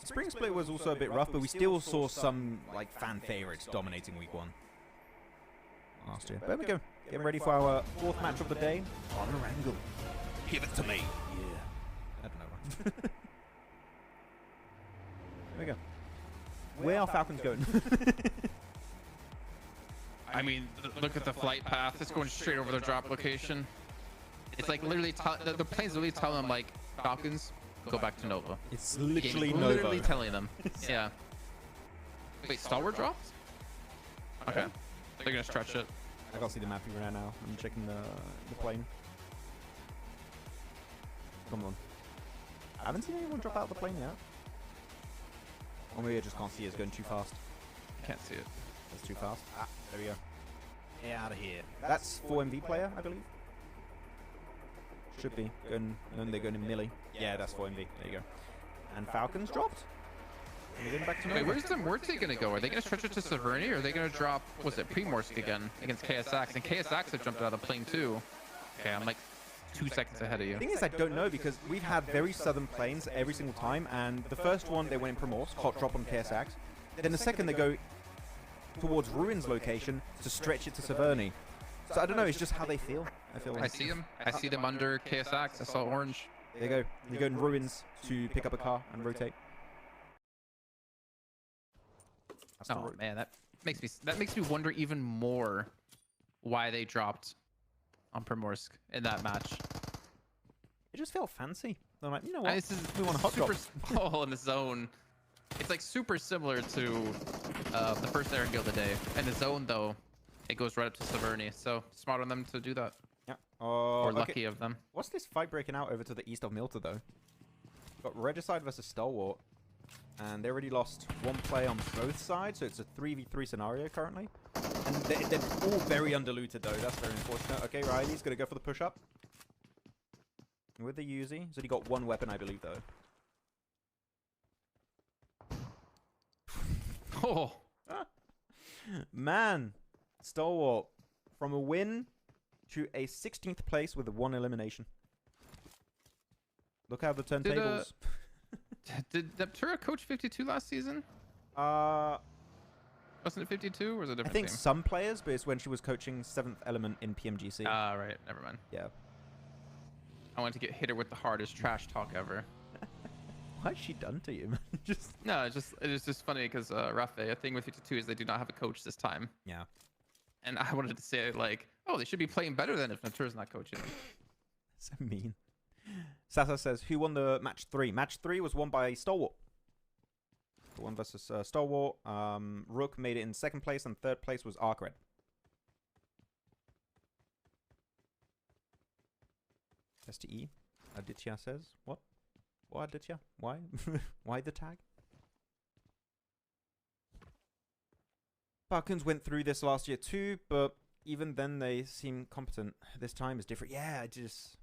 Spring Split was also a bit rough, but we still saw some, like, fan favorites dominating week 1. Last year. But there we go. Getting ready for our 4th match of the day on Erangel. Give it to me. Yeah. I don't know. There we go. Where are Falcons going?
I mean, look at the flight path. It's going straight over the drop location. It's like literally, the plane's literally telling them, like, Falcons, go back to Nova.
It's literally Nova.
Literally telling them. Yeah. Wait, Stalwart dropped? Okay. They're going to stretch it.
I can't see the mapping right now. I'm checking the plane. Come on. I haven't seen anyone drop out of the plane yet. Or maybe I just can't see it. It's going too fast.
Can't see it.
It's too fast. Ah, there we go. Get out of here. That's 4MV player, I believe. Should be. And then they're going to Millie. Yeah, that's 4MV. There you go. And Falcons dropped. And they're going back to Nova.
Wait, where's the Muerte going to go? Are they going to stretch it to Severny, or are they going to drop, was it Primorsk again against KSX? And KSX have jumped out of the plane too. Okay, I'm like 2 seconds ahead of you.
The thing is, I don't know, because we've had very southern planes every single time, and the first one they went in Primorsk, hot drop on KSX. Then the second they go towards Ruins location to stretch it to Severny. So I don't know, it's just how they feel. I feel like.
I see them. I see them under KSX. I saw orange.
There you go. You go in Ruins to pick up a car and rotate.
Oh man, that makes me wonder even more why they dropped on Primorsk in that match.
It just felt fancy. They're like, you know what?
We want a hot super small in the zone. It's like super similar to the first Erangel of the day. In the zone though, it goes right up to Severny. So smart on them to do that.
Yeah.
Or lucky of them.
What's this fight breaking out over to the east of Muerte though? Got Regicide versus Stalwart. And they already lost 1 play on both sides, so it's a 3v3 scenario currently. And they're all very undiluted though, that's very unfortunate. Okay, Riley's gonna go for the push-up. With the Uzi. He's only got 1 weapon, I believe, though.
Oh!
Man! Stalwart. From a win to a 16th place with a 1 elimination. Look how the turntables.
Did Neptura coach 52 last season?
Uh,
Wasn't it 52 or was it a
I
different
think
team?
some players, but it's when she was coaching 7th Element in PMGC.
Ah, right. Never mind.
Yeah.
I wanted to get hit her with the hardest trash talk ever.
What has she done to you, man? Just.
No, it's just funny because Rafe, a thing with 52 is they do not have a coach this time.
Yeah.
And I wanted to say like, oh, they should be playing better than if Natura's not coaching them.
So mean. Sasa says, who won the match 3? Match 3 was won by Stalwart. The one versus Stalwart. Rook made it in 2nd place, and 3rd place was Arkred. STE. Aditya says, what? What, Aditya? Why? Why the tag? Falcons went through this last year too, but even then they seem competent. This time is different. Yeah, I just...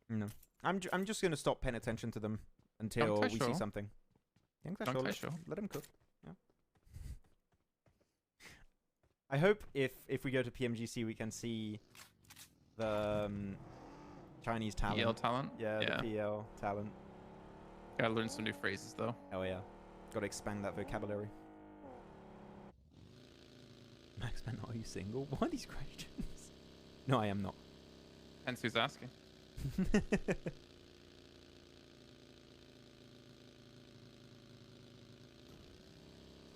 No. I'm just going to stop paying attention to them until we see something. Let him cook. Yeah. I hope if we go to PMGC we can see the Chinese talent.
PL talent?
Yeah, the PL talent.
Gotta learn some new phrases though.
Oh yeah. Gotta expand that vocabulary. Maxman, are you single? What are these questions? No, I am not.
Hence who's asking.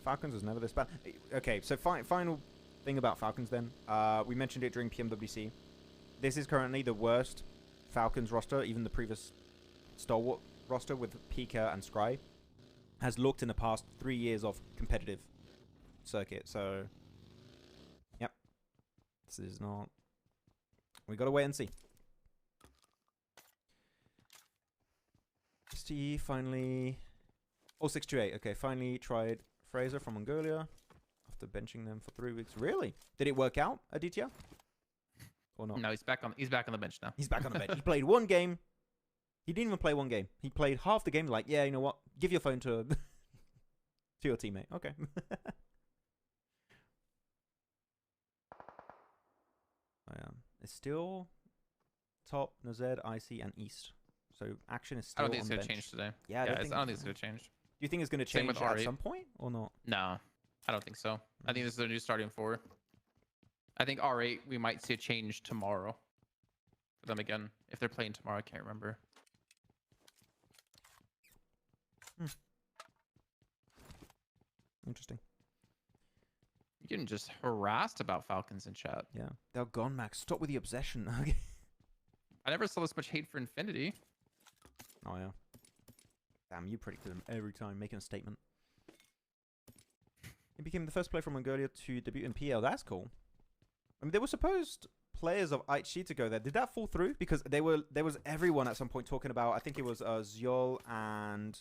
Falcons was never this bad. Okay, so final thing about Falcons then. We mentioned it during PMWC. This is currently the worst Falcons roster, even the previous Stalwart roster with Pika and Scry has looked in the past 3 years of competitive circuit. So, yep. This is not... We gotta wait and see. STE finally... Oh, 628. Okay, finally tried Fraser from Mongolia after benching them for 3 weeks. Really? Did it work out, Aditya? Or not?
No, he's back on the bench now.
He's back on the bench. He played 1 game. He didn't even play 1 game. He played half the game. Like, yeah, you know what? Give your phone to to your teammate. Okay. It's still top, Nazed, IC, and East. So action is still
I don't think
on
it's
the
gonna
bench.
change today.
Yeah,
I don't think it's gonna change.
Do you think it's gonna
Same
change
with
at
R8.
some point or not?
No, I don't think so. I think this is their new starting 4. I think R8 we might see a change tomorrow for them again. If they're playing tomorrow, I can't remember.
Interesting.
You're getting just harassed about Falcons in chat.
Yeah. They're gone, Max. Stop with the obsession. Okay.
I never saw this much hate for Infinity.
Oh, yeah. Damn, you predicted him every time, making a statement. He became the first player from Mongolia to debut in PL. That's cool. I mean, there were supposed players of Aichi to go there. Did that fall through? Because there was everyone at some point talking about, I think it was Zyol and...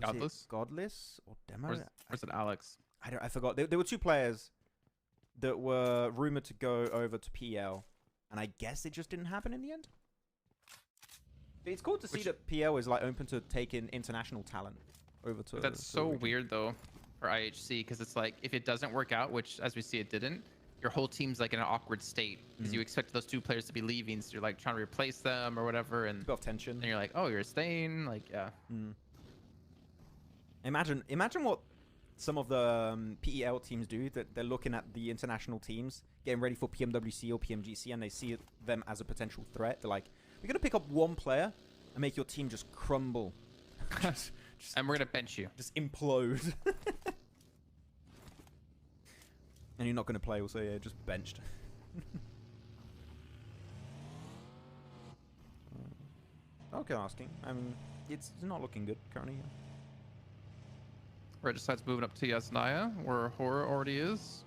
Godless?
Godless? Or Demo?
Or is it Alex?
I forgot. There were 2 players that were rumored to go over to PL. And I guess it just didn't happen in the end. It's cool to see that PL is like open to taking international talent over to...
That's so weird though for IHC, because it's like if it doesn't work out, which as we see it didn't, your whole team's like in an awkward state because you expect those 2 players to be leaving, so you're like trying to replace them or whatever, and
a bit of tension.
And you're like, oh, you're staying, like, yeah.
Imagine what some of the PEL teams do. That they're looking at the international teams getting ready for PMWC or PMGC, and they see them as a potential threat. They're like, we're gonna pick up 1 player and make your team just crumble,
and we're gonna bench you,
just implode. And you're not going to play, also, yeah, just benched. Okay, asking. I mean, it's not looking good currently.
Regicide's moving up to Yasnaya, where HORAA already is.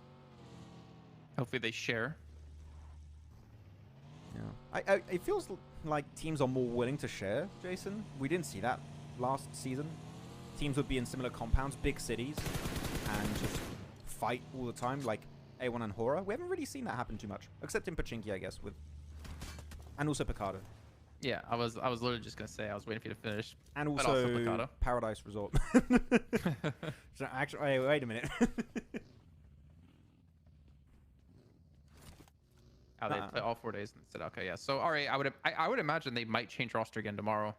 Hopefully they share.
Yeah. It feels like teams are more willing to share, Jason. We didn't see that last season. Teams would be in similar compounds, big cities, and just fight all the time, like A1 and HORAA. We haven't really seen that happen too much, except in Pachinki, I guess, and also Picardo.
Yeah, I was literally just gonna say I was waiting for you to finish.
And also Paradise Resort. So actually, wait a minute.
Oh, they play all 4 days instead. Okay, yeah. So, all right, I would imagine they might change roster again tomorrow.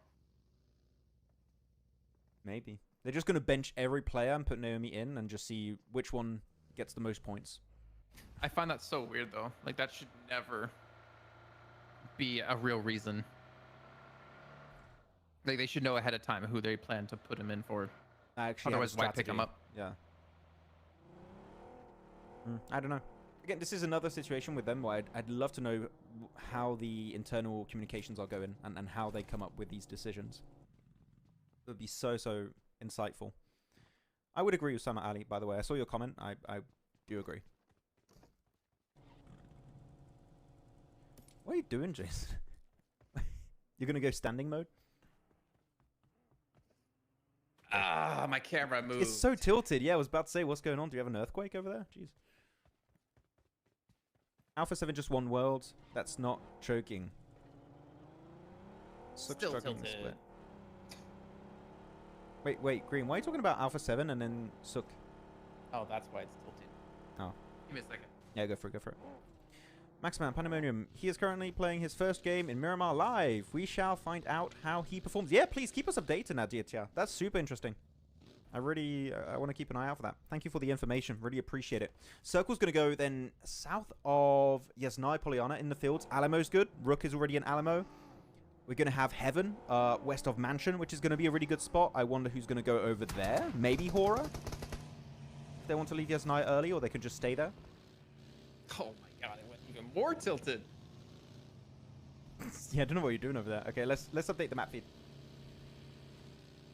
Maybe. They're just going to bench every player and put Naomi in and just see which one gets the most points.
I find that so weird, though. Like, that should never be a real reason. Like, they should know ahead of time who they plan to put him in for.
Actually,
otherwise, why pick him up?
Yeah. I don't know. Again, this is another situation with them where I'd love to know how the internal communications are going and how they come up with these decisions. It would be so insightful. I would agree with Samma Ali, by the way. I saw your comment. I do agree. What are you doing, Jason? You're going to go standing mode?
Ah, my camera moved.
It's so tilted. Yeah, I was about to say, what's going on? Do you have an earthquake over there? Jeez. Alpha 7 just won Worlds. That's not choking.
Still tilted.
Split. Wait, Green. Why are you talking about Alpha 7 and then Sook?
Oh, that's why it's tilted.
Oh.
Give me a second.
Yeah, go for it, go for it. Maxman, Pandemonium. He is currently playing his first game in Miramar live. We shall find out how he performs. Yeah, please keep us updated, Nadia. That's super interesting. I want to keep an eye out for that. Thank you for the information. Really appreciate it. Circle's going to go then south of Yasnai Polyana in the fields. Alamo's good. Rook is already in Alamo. We're going to have Heaven west of Mansion, which is going to be a really good spot. I wonder who's going to go over there. Maybe HORAA? If they want to leave Yasnai early, or they can just stay there.
Oh my god, it went even more tilted.
Yeah, I don't know what you're doing over there. Okay, let's update the map feed.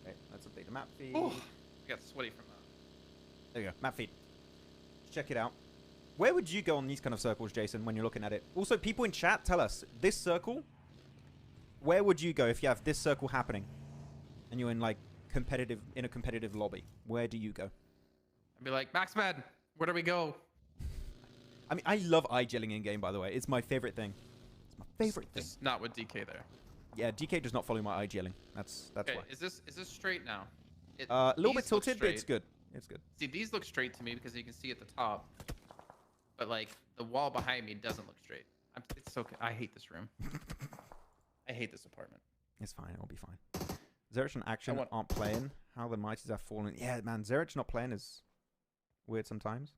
Okay, let's update the map feed.
Ooh, I got sweaty from that.
There you go, map feed. Check it out. Where would you go on these kind of circles, Jason, when you're looking at it? Also, people in chat, tell us, this circle, where would you go if you have this circle happening and you're in like a competitive lobby? Where do you go?
I'd be like, Maxman, where do we go?
I mean, I love eye-gelling in game, by the way. It's my favorite thing. It's my favorite thing.
Just not with DK there.
Yeah, DK does not follow my eye-gelling. That's
okay,
why.
Is this straight now?
A little bit tilted, but it's good. It's good.
See, these look straight to me because you can see at the top. But like the wall behind me doesn't look straight. It's okay. I hate this room. I hate this apartment.
It's fine. It'll be fine. Zerich and Action aren't playing. How the Mighties have fallen. Yeah, man. Zerich not playing is weird sometimes.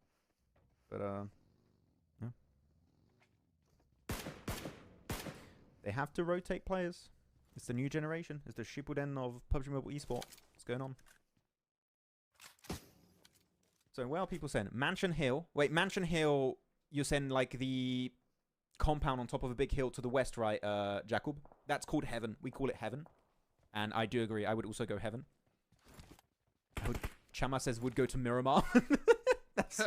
But, yeah. They have to rotate players. It's the new generation. It's the Shippuden of PUBG Mobile Esport. What's going on? So, where are people saying? Mansion Hill. Wait, Mansion Hill, you're saying like the compound on top of a big hill to the west, right, Jacob? That's called Heaven. We call it Heaven. And I do agree. I would also go Heaven. Chama says would go to Miramar. Let's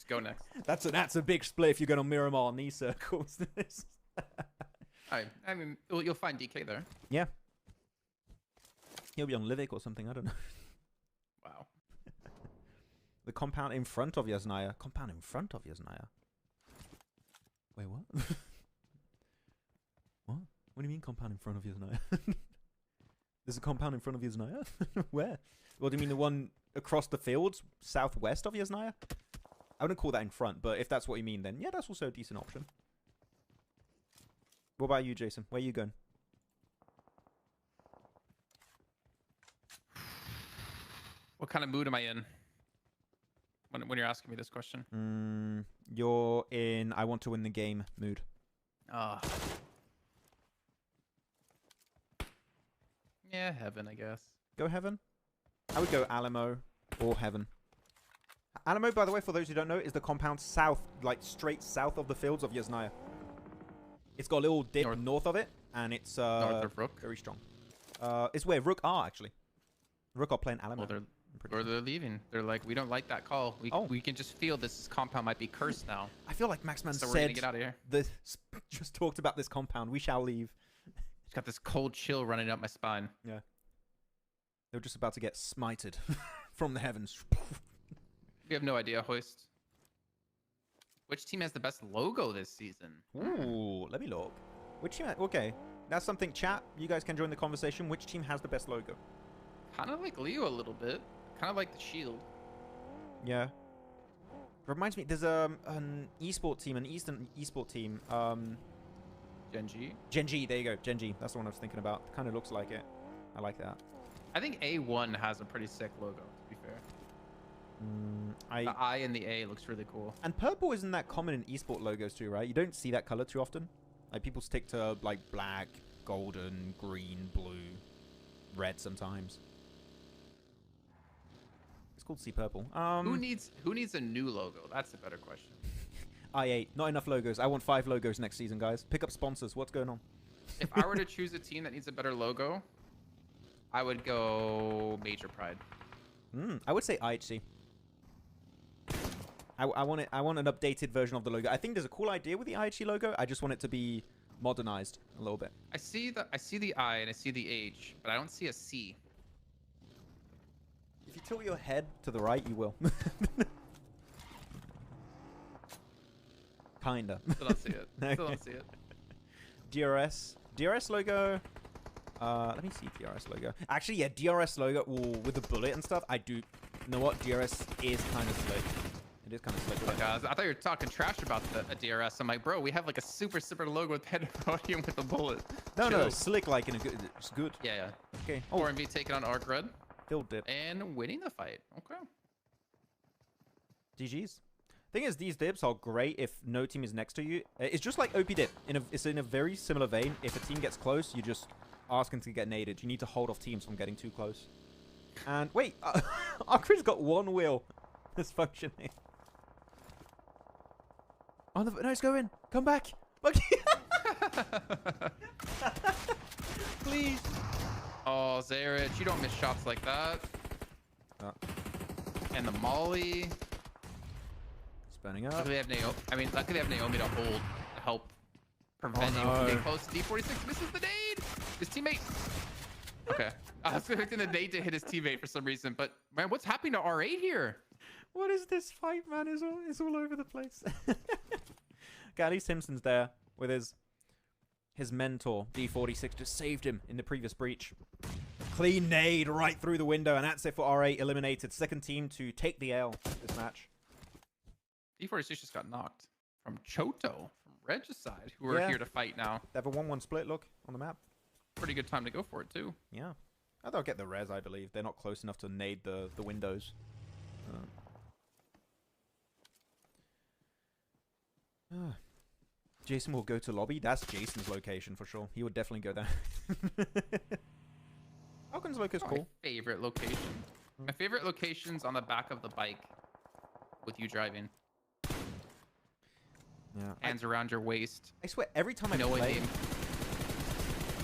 go next.
That's a big split if you're going on Miramar on these circles.
I mean, you'll find DK there.
Yeah. He'll be on Livik or something. I don't know.
Wow.
The compound in front of Yasnaya. Compound in front of Yasnaya. Wait, what? What? What do you mean compound in front of Yasnaya? There's a compound in front of Yasnaya? Where? Well, do you mean the one across the fields, southwest of Yasnaya? I wouldn't call that in front, but if that's what you mean, then yeah, that's also a decent option. What about you, Jason? Where are you going?
What kind of mood am I in when you're asking me this question?
You're in I want to win the game mood.
Yeah, Heaven, I guess.
Go Heaven? I would go Alamo or Heaven. Alamo, by the way, for those who don't know, is the compound south, like straight south of the fields of Yasnaya. It's got a little dip north of it, and it's
north of Rook.
Very strong. It's where Rook are, actually. Rook are playing Alamo.
Or they're leaving. They're like, we don't like that call. We can just feel this compound might be cursed now.
I feel like Maxman
so
said,
we're gonna get out of here.
Just talked about this compound. We shall leave.
It's got this cold chill running up my spine.
Yeah. They're just about to get smited from the heavens.
We have no idea, Hoist. Which team has the best logo this season?
Ooh, let me look. Which team? Okay, that's something. Chat, you guys can join the conversation. Which team has the best logo?
Kind of like Leo a little bit. Kind of like the shield.
Yeah. Reminds me, there's an esport team, an Eastern esport team.
Genji.
Genji, there you go. Genji, that's the one I was thinking about. Kind of looks like it. I like that.
I think A1 has a pretty sick logo, to be fair. The I and the A looks really cool.
And purple isn't that common in esport logos too, right? You don't see that color too often. Like people stick to like black, golden, green, blue, red sometimes. It's called sea purple.
Who needs a new logo? That's a better question.
I8, not enough logos. I want 5 logos next season, guys. Pick up sponsors. What's going on?
If I were to choose a team that needs a better logo, I would go Major Pride.
I would say IHC. I want an updated version of the logo. I think there's a cool idea with the IHC logo. I just want it to be modernized a little bit.
I see the I and I see the H, but I don't see a C.
If you tilt your head to the right, you will. Kinda.
Still don't see it.
Okay.
Still don't see it.
DRS logo. Let me see DRS logo. Actually, yeah, DRS logo. Ooh, with the bullet and stuff. I do. You know what? DRS is kind of slick. It is kind of slick.
Look, I thought you were talking trash about a DRS. I'm like, bro, we have like a super logo with pandemonium with the bullet.
No, slick like in a good. It's good.
Yeah.
Okay.
4MV taking on Arc Red.
Field dip.
And winning the fight. Okay.
GG's. Thing is, these dips are great if no team is next to you. It's just like OP dip. It's in a very similar vein. If a team gets close, you just ask them to get naded. You need to hold off teams from getting too close. And wait, Arcrid's got one wheel that's functioning. Oh, no, it's going. Come back. Look. Please.
Oh, Zarich, you don't miss shots like that. And the Molly.
Spinning up.
Luckily they have Naomi. I mean, luckily they have Naomi to hold, to help prevent you from getting close. D46 misses the nade. His teammate. Okay. I was expecting the nade to hit his teammate for some reason, but man, what's happening to R8 here?
What is this fight, man? It's all over the place. Gally Simpson's there with his mentor, D46, just saved him in the previous breach. Clean nade right through the window, and that's it for R8 eliminated. Second team to take the L this match.
D46 just got knocked from Choto, from Regicide, who are here to fight now.
They have a 1-1 split, look, on the map.
Pretty good time to go for it, too.
Yeah. They'll get the res, I believe. They're not close enough to nade the windows. Jason will go to lobby. That's Jason's location for sure. He would definitely go there. Falcon's location's cool.
My favorite location. My favorite location's on the back of the bike with you driving.
Yeah.
Hands around your waist.
I swear, every time I play...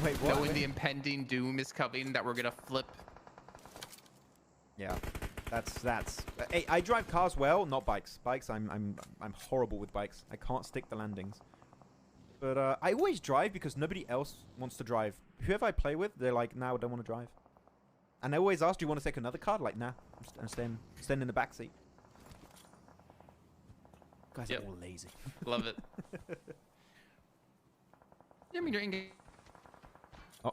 Wait, what?
Knowing the impending doom is coming, that we're gonna flip.
Yeah. That's. Hey, I drive cars well, not bikes. Bikes, I'm horrible with bikes. I can't stick the landings. But I always drive because nobody else wants to drive. Whoever I play with, they're like, "Nah, I don't want to drive." And I always ask, "Do you want to take another card?" Like, "Nah, I'm staying in the back seat." Guys are all lazy.
Love it. Yeah, I mean, you're in game.
Oh.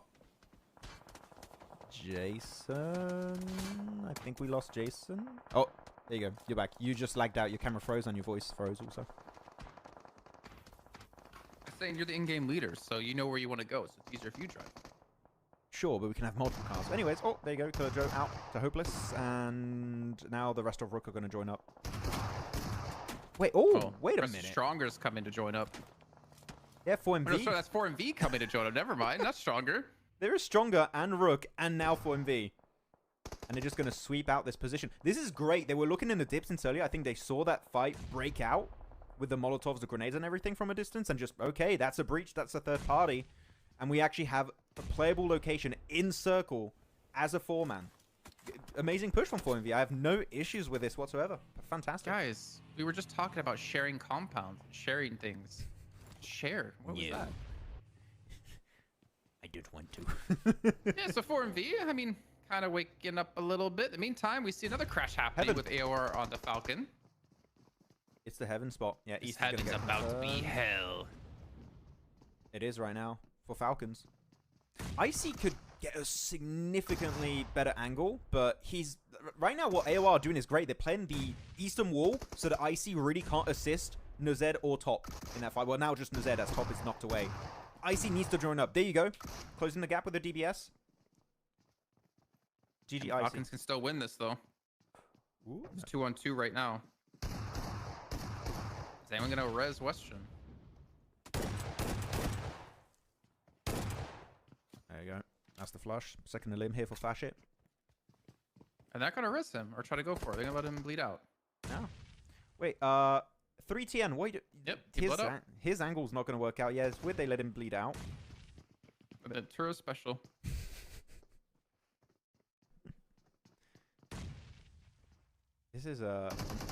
Jason. I think we lost Jason. Oh, there you go. You're back. You just lagged out. Your camera froze and your voice froze also.
I'm saying you're the in-game leader, so you know where you want to go, so it's easier if you drive.
Sure, but we can have multiple cars. Anyways, oh, there you go. Kurjo out to Hopeless, and now the rest of Rook are going to join up. Wait, wait a minute.
Stronger's coming to join up.
Yeah, 4MV.
Oh, no, sorry, that's 4MV coming to join up. Never mind, that's Stronger.
There is Stronger and Rook, and now 4MV. And they're just going to sweep out this position. This is great. They were looking in the dips earlier. I think they saw that fight break out with the Molotovs, the grenades, and everything from a distance, and just, okay, that's a breach. That's a third party. And we actually have a playable location in circle as a 4-man. Amazing push from 4MV. I have no issues with this whatsoever. Fantastic.
Guys, we were just talking about sharing compounds, sharing things. Share. What was that?
I did want to.
Yeah, so 4MV, I mean, kind of waking up a little bit. In the meantime, we see another crash happening with AOR on the Falcon.
It's the heaven spot. Yeah,
East Heaven's about to be hell.
It is right now for Falcons. Icy get a significantly better angle, but he's... Right now, what AOR are doing is great. They're playing the eastern wall so that IC really can't assist Nozed or Top in that fight. Well, now just Nozed as Top is knocked away. IC needs to join up. There you go. Closing the gap with the DBS. GG IC.
Falcons can still win this, though.
Ooh,
It's 2-on-2 right now. Is anyone going to res Western?
there you go. That's the flush. Second limb here for Flash It.
And they're going to res him or try to go for it. They're going to let him bleed out.
No. Wait, 3TN, what?
Yep, he bled out.
His angle's not going to work out. Yeah, it's weird they let him bleed out.
The Turo special.
This is an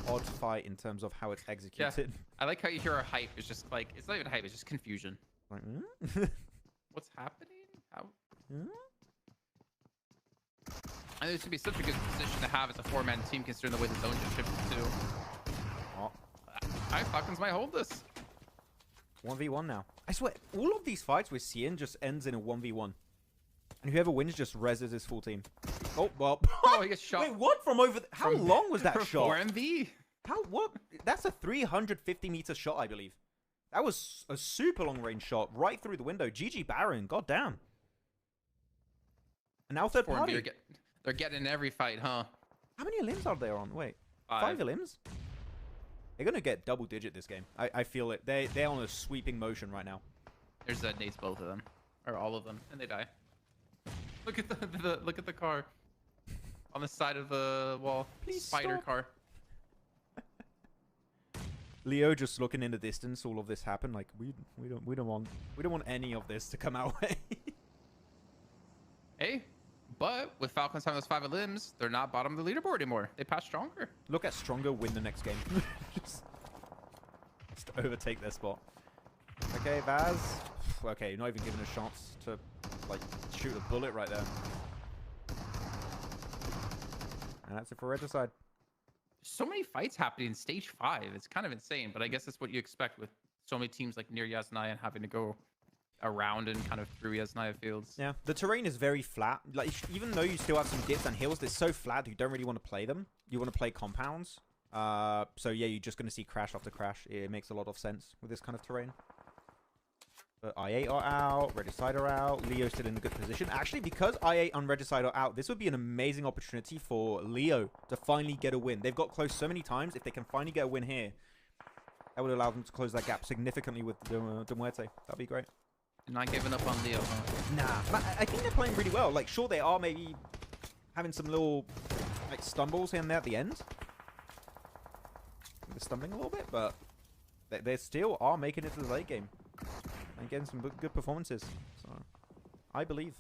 odd fight in terms of how it's executed.
I like how you hear our hype. It's just like, it's not even hype, it's just confusion.
Like,
What's happening? How?
hmm?
And this would be such a good position to have as a 4-man team considering the way the zone just shifted too.
Oh,
Falcons might hold this.
1v1 now. I swear, all of these fights we're seeing just ends in a 1v1. And whoever wins just reses his full team. Oh, well.
Oh, he gets shot.
Wait, what? From over... How long was that
from
shot?
4MV?
How? What? That's a 350-meter shot, I believe. That was a super long-range shot right through the window. GG Baron. God damn. And now third party.
They're getting in every fight, huh?
How many limbs are there on? Wait.
5
limbs? They're going to get double-digit this game. I feel it. They're on a sweeping motion right now.
There's nades both of them. Or all of them. And they die. Look at look at the car. On the side of the wall.
Please
Spider
stop.
car.
Leo just looking in the distance, all of this happened. Like we don't want any of this to come our way.
Hey, but with Falcons having those 5 limbs, they're not bottom of the leaderboard anymore. They pass stronger.
Look at Stronger win the next game. just overtake their spot. Okay, Vaz. Okay, you're not even given a chance to like shoot a bullet right there. And that's it for Red side.
So many fights happening in stage 5. It's kind of insane, but I guess that's what you expect with so many teams like near Yasnaya and having to go around and kind of through Yasnaya fields.
Yeah, the terrain is very flat. Like even though you still have some dips and hills, they're so flat you don't really want to play them. You want to play compounds. So yeah, you're just going to see crash after crash. It makes a lot of sense with this kind of terrain. But I8 are out, Regicide are out, Leo's still in a good position. Actually, because I8 and Regicide are out, this would be an amazing opportunity for Leo to finally get a win. They've got close so many times. If they can finally get a win here, that would allow them to close that gap significantly with the Muerte. That'd be great.
Not giving up on Leo, huh?
Nah, I think they're playing really well. Like, sure, they are maybe having some little like stumbles here and there at the end. They're stumbling a little bit, but they still are making it to the late game. And getting some good performances. So, I believe.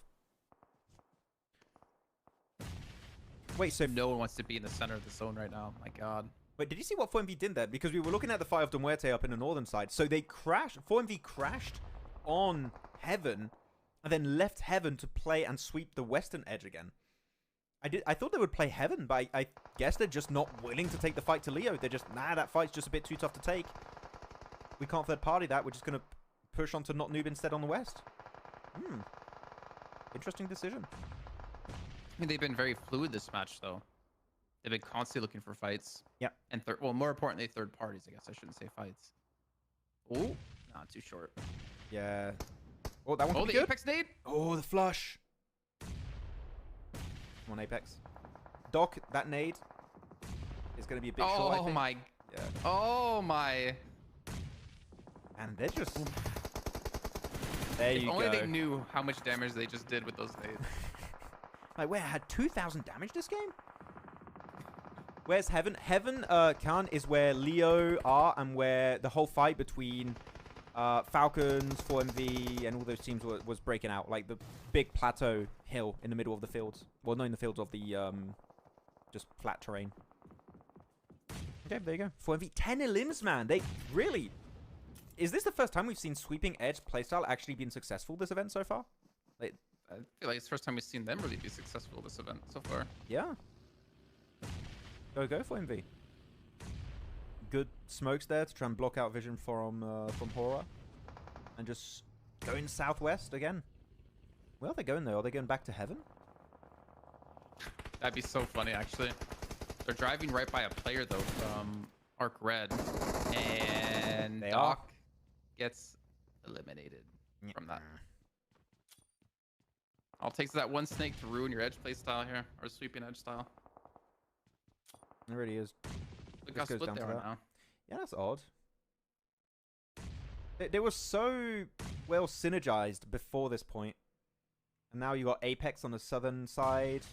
Wait, so...
No one wants to be in the center of the zone right now. My God.
Wait, did you see what 4MV did there? Because we were looking at the fight of the Muerte up in the northern side. So they crashed... 4MV crashed on Heaven and then left Heaven to play and sweep the western edge again. I thought they would play Heaven, but I guess they're just not willing to take the fight to Leo. They're just, nah, that fight's just a bit too tough to take. We can't third party that. We're just going to push on to not noob instead on the west. Interesting decision.
I mean, they've been very fluid this match, though. They've been constantly looking for fights.
Yeah.
And well, more importantly, third parties. I guess I shouldn't say fights. Oh, not too short.
Yeah. Oh, that one.
Oh, the
good.
Apex nade.
Oh, the flush. Come on, Apex. Doc, that nade is going to be a bit short, I think.
Oh my.
Yeah.
Oh my.
And they're just... There
If
you
only
go.
they knew how much damage they just did with those nades.
Like, wait, I had 2,000 damage this game? Where's Heaven? Heaven, Khan, is where Leo are and where the whole fight between Falcons, 4MV, and all those teams was breaking out. Like, the big plateau hill in the middle of the fields. Well, not in the fields of the, just flat terrain. Okay, there you go. 4MV, 10 elims, man. They really... Is this the first time we've seen Sweeping Edge playstyle actually been successful this event so far? Like,
I feel like it's the first time we've seen them really be successful this event so far.
yeah. Go for MV. Good smokes there to try and block out vision from HORAA. And just going southwest again. Where are they going though? Are they going back to heaven?
That'd be so funny, actually. They're driving right by a player though from Arc Red, and
They
Doc gets eliminated from that. I'll take that one snake to ruin your edge play style here, or sweeping edge style.
It really is.
Look
This
how
goes
split
down
they
to
are
that.
now.
Yeah, that's odd. They were so well synergized before this point. And now you got Apex on the southern side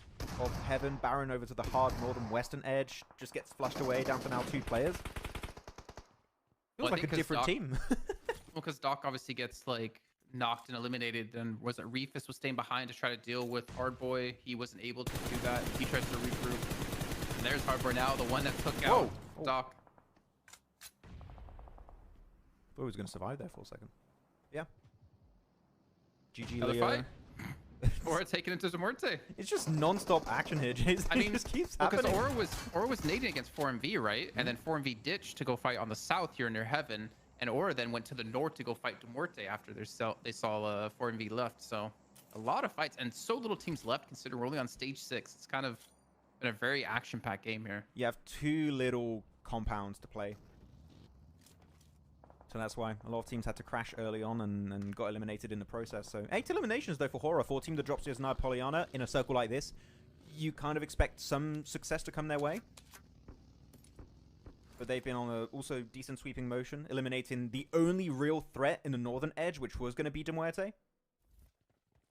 of heaven. Baron over to the hard northern western edge. Just gets flushed away down to now 2 players. Feels
Well, I
like a
think 'cause
different
Doc-
team.
Well, because Doc obviously gets like knocked and eliminated, and was it Reefus was staying behind to try to deal with Hardboy. He wasn't able to do that. He tries to regroup. And there's Hardboy now, the one that took out
Whoa.
Doc.
Thought he was going to survive there for a second. Yeah. GG
Another
Leo.
fight. Or taking it to Muerte.
It's just non-stop action here, Jason.
I mean,
it just keeps
because
happening.
Aura was nading against 4MV, right? And then 4MV ditched to go fight on the south here near heaven, and Aura then went to the north to go fight Muerte after they saw 4MV left. So a lot of fights and so little teams left, considering we're only on stage 6. It's kind of been a very action-packed game here.
You have 2 little compounds to play. So that's why a lot of teams had to crash early on and got eliminated in the process. So 8 eliminations though for HORAA. For a team that drops as Pollyanna in a circle like this, you kind of expect some success to come their way. But they've been on a also decent sweeping motion, eliminating the only real threat in the northern edge, which was going to be Muerte.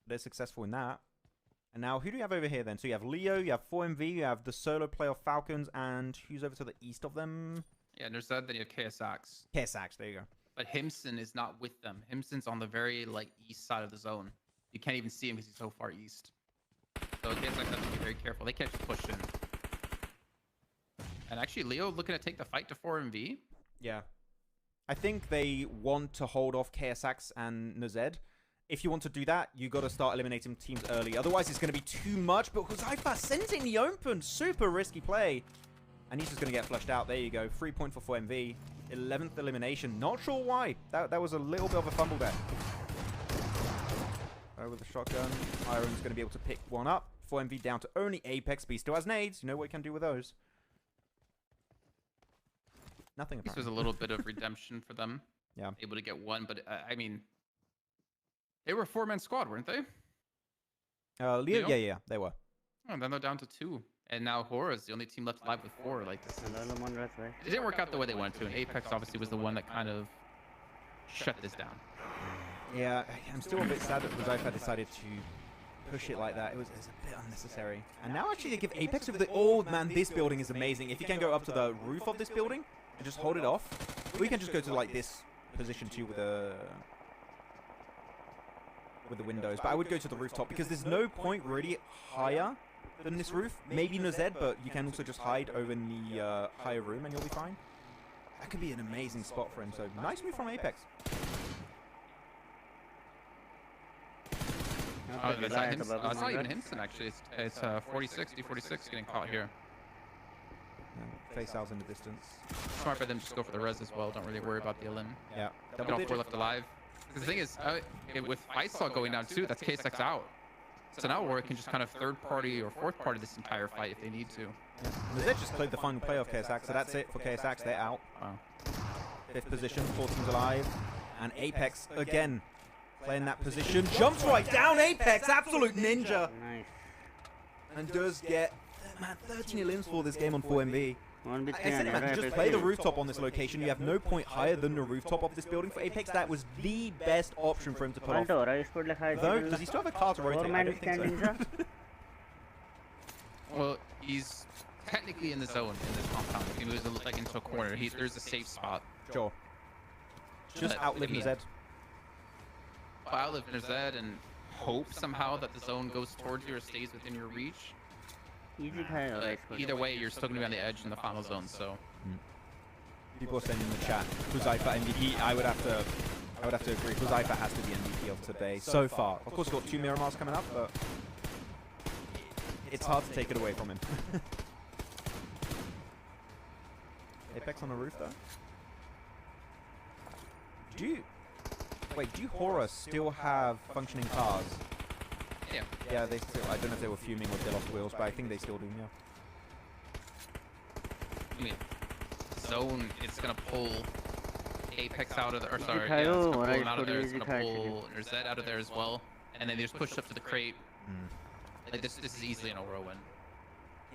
They're successful in that. And now, who do you have over here then? So you have Leo, you have 4MV, you have the solo player of Falcons, and who's over to the east of them?
Yeah, and there's that, then you have KSX.
KSX, there you go.
But Himson is not with them. Himson's on the very like east side of the zone. You can't even see him because he's so far east. So KSX has to be very careful. They can't just push in. And actually, Leo looking to take the fight to 4MV.
Yeah. I think they want to hold off KSX and Nazed. If you want to do that, you got to start eliminating teams early. Otherwise, it's going to be too much. But Huzaifa sends it in the open. Super risky play. And he's just going to get flushed out. There you go. 3 point for 4MV. 11th elimination. Not sure why. That was a little bit of a fumble there. With the shotgun. Iron's going to be able to pick one up. 4MV down to only Apex. But he still has nades. You know what he can do with those. Nothing
This
apparently.
was a little bit of redemption for them.
Yeah.
Able to get one. But I mean, they were a 4-man squad, weren't they?
Leo? Yeah, they were.
Oh, and then they're down to 2. And now HORAA is the only team left alive with 4. Like this is... It didn't work out the way they wanted to, and Apex obviously was the one that kind of shut this down.
Yeah, I'm still a bit sad that Huzaifa decided to push it like that. It was a bit unnecessary. And now actually they give Apex over the... Oh, man, this building is amazing. If you can go up to the roof of this building and just hold it off, or you can just go to like this position too with the windows. But I would go to the rooftop because there's no point really higher than this roof. Maybe Nazed, but you can also just hide over in the higher room and you'll be fine. That could be an amazing spot for him. So nice move from Apex.
Oh, it's not, it's not even Himson, actually. It's 40-60, 46 getting caught here.
Face outs in the distance.
Smart for them to just go for the res as well. Don't really worry about the elim.
Yeah.
Get all 4 left alive. Because the thing is, with Faisal going down too, that's KSX out. So now Warwick can just kind of third party or fourth party this entire fight if they need to.
Yeah. Nazed just played the final play of KSX, so that's it for KSX. They're out.
Wow.
5th position, 4 teams alive. And Apex again playing that position. Jumps right down Apex, absolute ninja.
Nice.
And does get, man, 13 elims for this game on 4MV.
One
I said it, man, just play the rooftop on this location. You have no point higher than the rooftop of this building. For Apex, that was the best option for him to pull off. Though, does he still have a car to rotate? I don't think so.
Well, he's technically in the zone in this compound. If he moves like into a corner, there's a safe spot.
Sure. Just outlive Nazed.
Outlive Nazed and hope somehow that the zone goes towards you or stays within your reach. Like, either way, you're still gonna be on the edge in the final zone. So.
People are saying in the chat, Huzaifa MVP. I would have to agree. Huzaifa has to be MVP of today so far. Of course, we've got 2 Miramars coming up, but it's hard to take it away from him. Apex on the roof though. Do HORAA still have functioning cars?
Yeah.
Yeah, they still, I don't know if they were fuming or they lost wheels, but I think they still do, yeah.
I mean, zone is gonna pull Apex out of the, or sorry, yeah, it's gonna pull him out of there. It's gonna pull Zed out of there as well, and then they just push up to the crate. Like this is easily an Aurora win.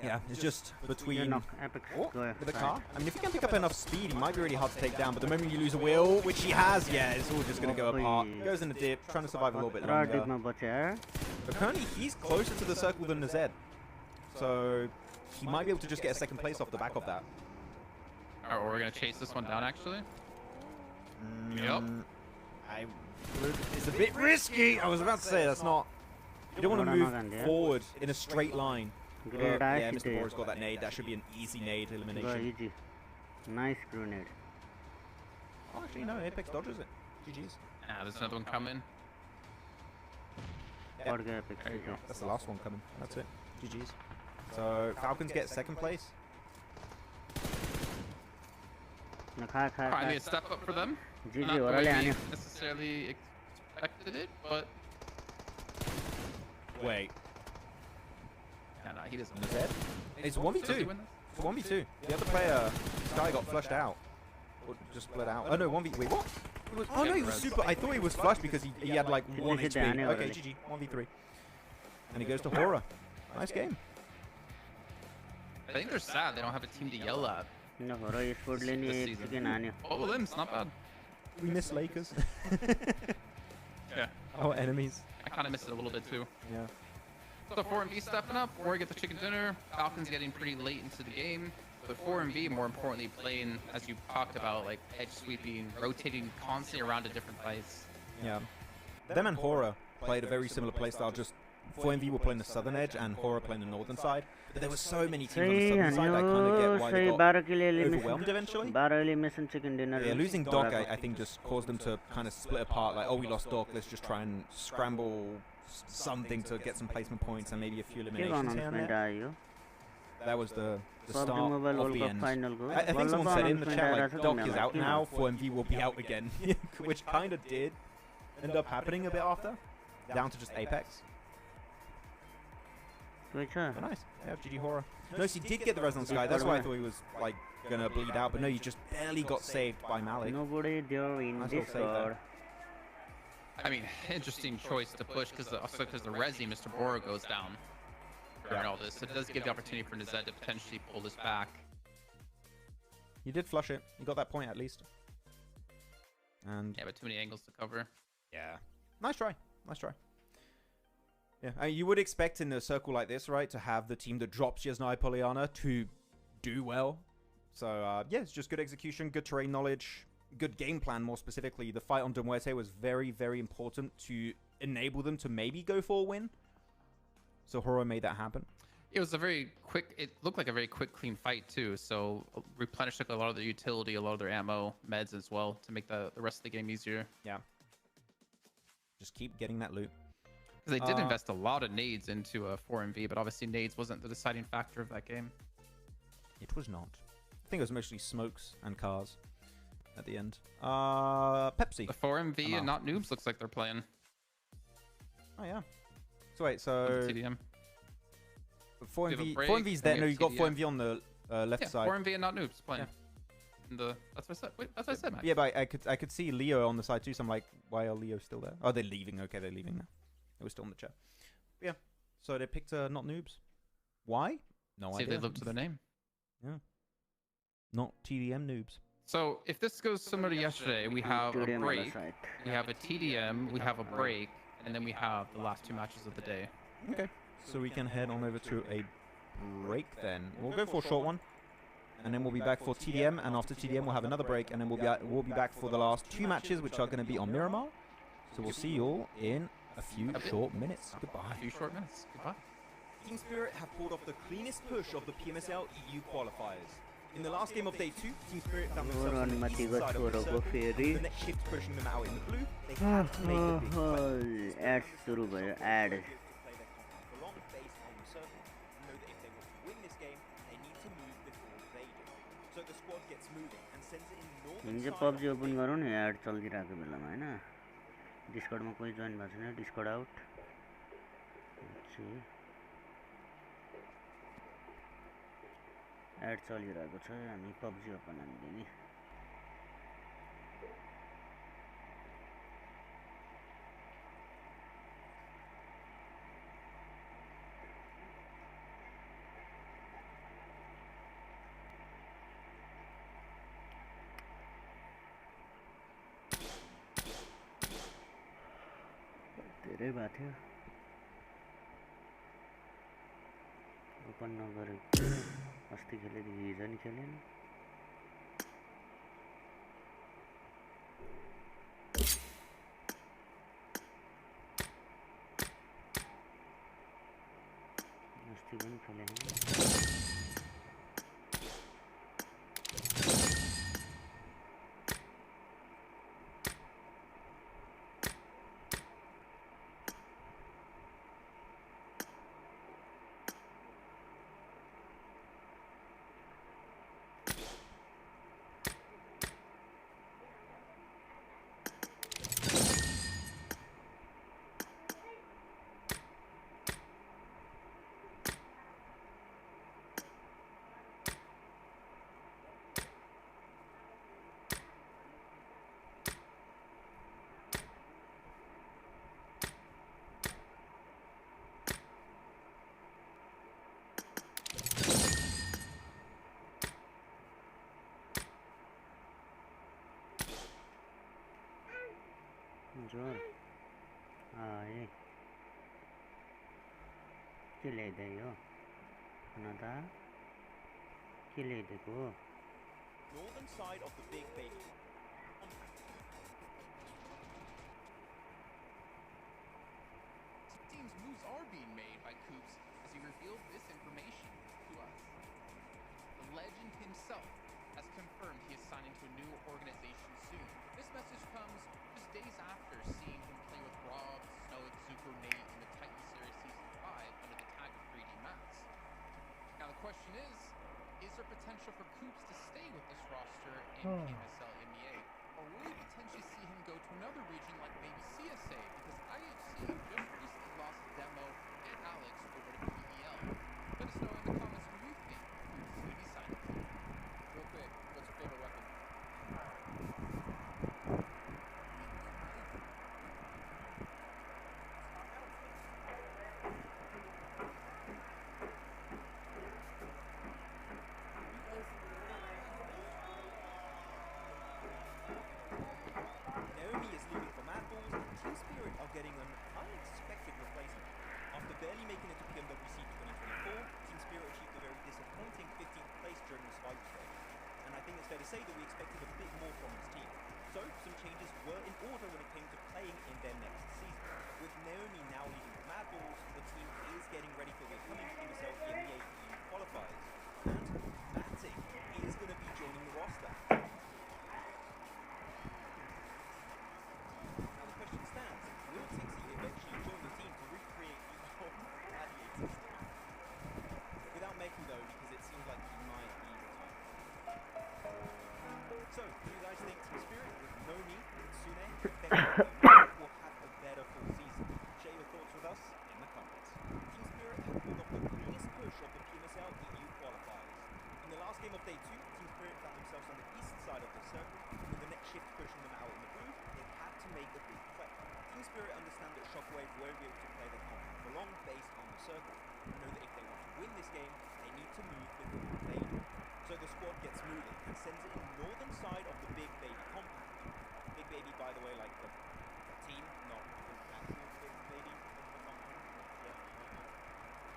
Yeah, it's just between
Apex.
with the car. I mean, if you can pick up enough speed, he might be really hard to take down. But the moment you lose a wheel, which he has, yeah, it's all just gonna go apart. Goes in the dip, trying to survive a little bit longer. But currently, he's closer to the circle than the Zed, so he might be able to just get a second place off the back of that.
Alright, we're gonna chase this one down actually. Yep.
It's a bit risky. I was about to say that's not. You don't want to move forward in a straight line. Yeah, Mr. Bora's got that nade. That should be an easy nade elimination.
Easy. Nice grenade.
Oh, actually, no. Apex dodges it. GG's.
Ah, there's another one coming.
Yeah. That's the last one coming. That's it. GG's. So, Falcons get second place.
Finally a step up for them. Not the way we necessarily expected it, but...
Wait.
No, he doesn't
win this. It's 1v2. It's 1v2. The other player, Sky, got flushed out. Or just split out. Oh no, 1v... Wait, what? Oh no, he was super... I thought he was flushed because he had like 1 HP. Okay, GG. 1v3. And he goes to HORAA. Nice game.
I think they're sad they don't have a team to yell at.
No, HORAA Esports lane chicken.
Oh, limbs, not bad.
We miss Lakers.
Yeah.
Our enemies.
I kind of miss it a little bit too.
Yeah.
So 4MV stepping up, Warrior get the chicken dinner. Falcons getting pretty late into the game. But 4MV, more importantly, playing, as you talked about, like edge sweeping, rotating constantly around to different fights.
Yeah. Them and HORAA played a very similar playstyle, just 4MV were playing the southern edge and HORAA playing the northern side. But there were so many teams on the southern side, I kind of get why they got overwhelmed eventually. Yeah, losing Doc, I think, just caused them to kind of split apart. Like, oh, we lost Doc, let's just try and scramble something to get some placement points and maybe a few eliminations here and there. That was the start of the end. I think someone said in the chat, like, Doc is out now, 4MV will be out again. Which kind of did end up happening a bit after. Down to just Apex. Oh, nice. Yeah, GG HORAA. No, so he did get the Resonance Sky. That's why I thought he was, like, gonna bleed out. But no, he just barely got saved by Malik.
Nobody there in Discord.
I mean, interesting choice to push because the Resi, Mr. Bora, goes down during all this. So it does give the opportunity for Nazed to potentially pull this back.
You did flush it. You got that point at least. And
yeah, but too many angles to cover.
Yeah. Nice try. Nice try. Yeah, I mean, you would expect in a circle like this, right, to have the team that drops Yasnai Polyana to do well. So, yeah, it's just good execution, good terrain knowledge, good game plan, more specifically. The fight on Muerte was very, very important to enable them to maybe go for a win. So, HORAA made that happen.
It was a very quick, it looked like a very quick, clean fight, too. So, replenished a lot of their utility, a lot of their ammo, meds as well, to make the rest of the game easier.
Yeah. Just keep getting that loot.
Because they did invest a lot of nades into 4MV, but obviously nades wasn't the deciding factor of that game.
It was not. I think it was mostly smokes and cars at the end. Pepsi.
The 4MV and not noobs looks like they're playing.
Oh, yeah. So wait, so...
TDM.
4MV's there. No, you got 4MV on the left side.
4MV and not noobs playing. Yeah. That's what I said. Wait, that's what I said, man.
Yeah, but I could see Leo on the side too, so I'm like, why are Leo still there? Oh, they're leaving. Okay, they're leaving now. It was still in the chat. But yeah, so they picked not noobs. Why? No idea.
See if they live to their name.
Yeah. Not TDM noobs.
So if this goes similar to yesterday, we have a break, we have a TDM, we have a break, and then we have the last 2 matches of the day.
Okay. So we can head on over to a break then. We'll go for a short one, and then we'll be back for TDM, and after TDM we'll have another break, and then we'll be back for the last 2 matches, which are going to be on Miramar. So we'll see you all in a few short minutes. Goodbye.
A few short minutes. Goodbye.
Team Spirit have pulled off the cleanest push of the PMSL EU qualifiers. In the last game of day 2, Team Spirit found themselves on the east side of the circle. The next shift pushing them out in the blue. They had to make a big push.
Ads shuru bhayo, ad.
Play their content for long based on the circle. Know that if they want to win this game, they need to move before they do. So the squad gets moving and sends it in northern
हिजो PUBG open गरौँ नि add चलिरहेको बेलामा हैन डिस्कर्डमा कोही join भएको छैन discard out add चलिरहेको छ हामी पब्जी ओपन हामीले नि धेरै भएको थियो ओपन नगरेको अस्ति खेलेदेखि हिजो नि खेलेन अस्ति पनि खेलेन जोर आए के ल्याइदिए हो खाना के ल्याइदिएको हो
Northern side of the big baby.
Seems moves are being made by Coops as he revealed this information to us. The legend himself has confirmed he is signing to a new organization soon. This message comes just days after seeing him play with Rob, Snow, Zuko, Nate in the Titan Series Season 5 under the tag of 3D Max. Now the question is there potential for Coops to stay with this roster in PMSL MEA? Or will we potentially see him go to another region like maybe CSA? Because IHC just recently lost Demo and Alex over to PEL. Let us know in the comments who you think Coops could be signing to.
Real quick, what's your favorite weapon?
Naomi is leaving for Mad Balls, and Team Spirit are getting an unexpected replacement. After barely making it to PMWC 2024, Team Spirit achieved a very disappointing 15th place during the Survivor stage. And I think it's fair to say that we expected a bit more from this team. So, some changes were in order when it came to playing in their next season. With Naomi now leaving for Mad Balls, the team is getting ready for the upcoming PMSL MEA EU qualifiers. And Matty is going to be joining the roster. Now the question stands, will Tixie eventually join the team to recreate the old Gladiator stage? Without Meku though, because it seems like he might be retired. So, do you guys think Team Spirit with Nomi, Tsune, Becky, will have a better full season? Share your thoughts with us in the comments. Team Spirit have pulled off the cleanest push of the PMSL EU qualifiers. In the last game of day 2, Team Spirit found themselves on the east side of the circle, with the next shift pushing them out in the blue. They had to make a big play. Team Spirit understand that Shockwave won't be able to play their comp for long based on the circle, and know that if they want to win this game, they need to move before invading. So the squad gets moving and sends it in the northern side of the Big Baby compound. Big Baby, by the way, like the team, not the actual Big Baby in the compound. Yeah.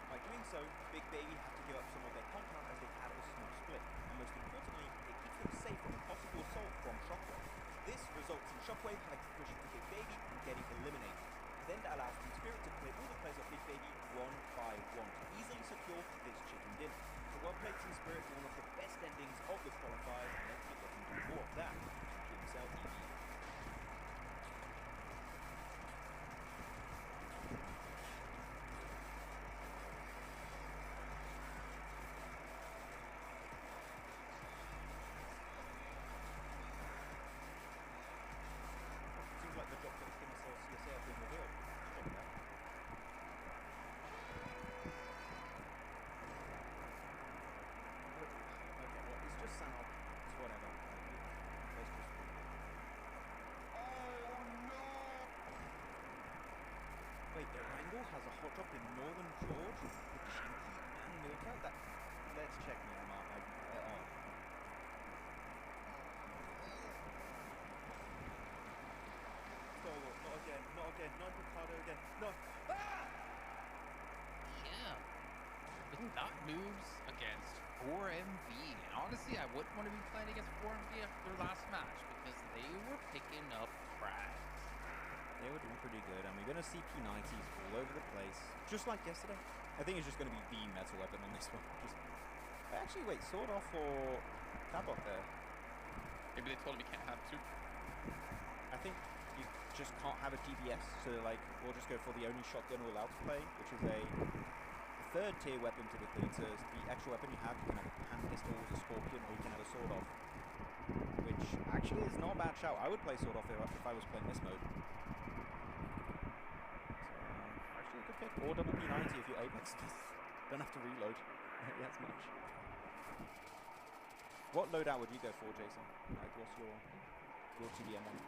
By doing so, Big Baby have to give up some of their compound as they have a small split. And most importantly, it keeps them safe from a possible assault from Shockwave. This results in Shockwave having to push into Big Baby and getting eliminated. And then that allows Team Spirit to clear all the players of Big Baby one by one to easily secure this chicken dinner. So well played Team Spirit for one of the best endings of the qualifiers, and let's see if they can do more of that in PMSL EU. Seems like the drops of PMSL CSA have been revealed. Check it out. let's check Miramar. Solo, not again, not again, not Ricardo again. No. Ah!
Yeah. It's not moves against 4MV. And honestly, I wouldn't want to be playing against 4MV after their last match because they were picking up frags.
They were doing pretty good, and we're going to see P90s all over the place, just like yesterday. I think it's just going to be the metal weapon on this one. Actually, wait, sword off or tabot there?
Maybe they told him he can't have two.
I think you just can't have a DBS, so like we'll just go for the only shotgun we're allowed to play, which is a third tier weapon typically. So it's the actual weapon you have. You can have a hand pistol, a scorpion, or you can have a sword off, which actually is not a bad shout. I would play sword off if I was playing this mode. Actually a good pick. Or double P90 if you're Apex. Don't have to reload as much. What loadout would you go for, Jason? Like, what's your TDM one?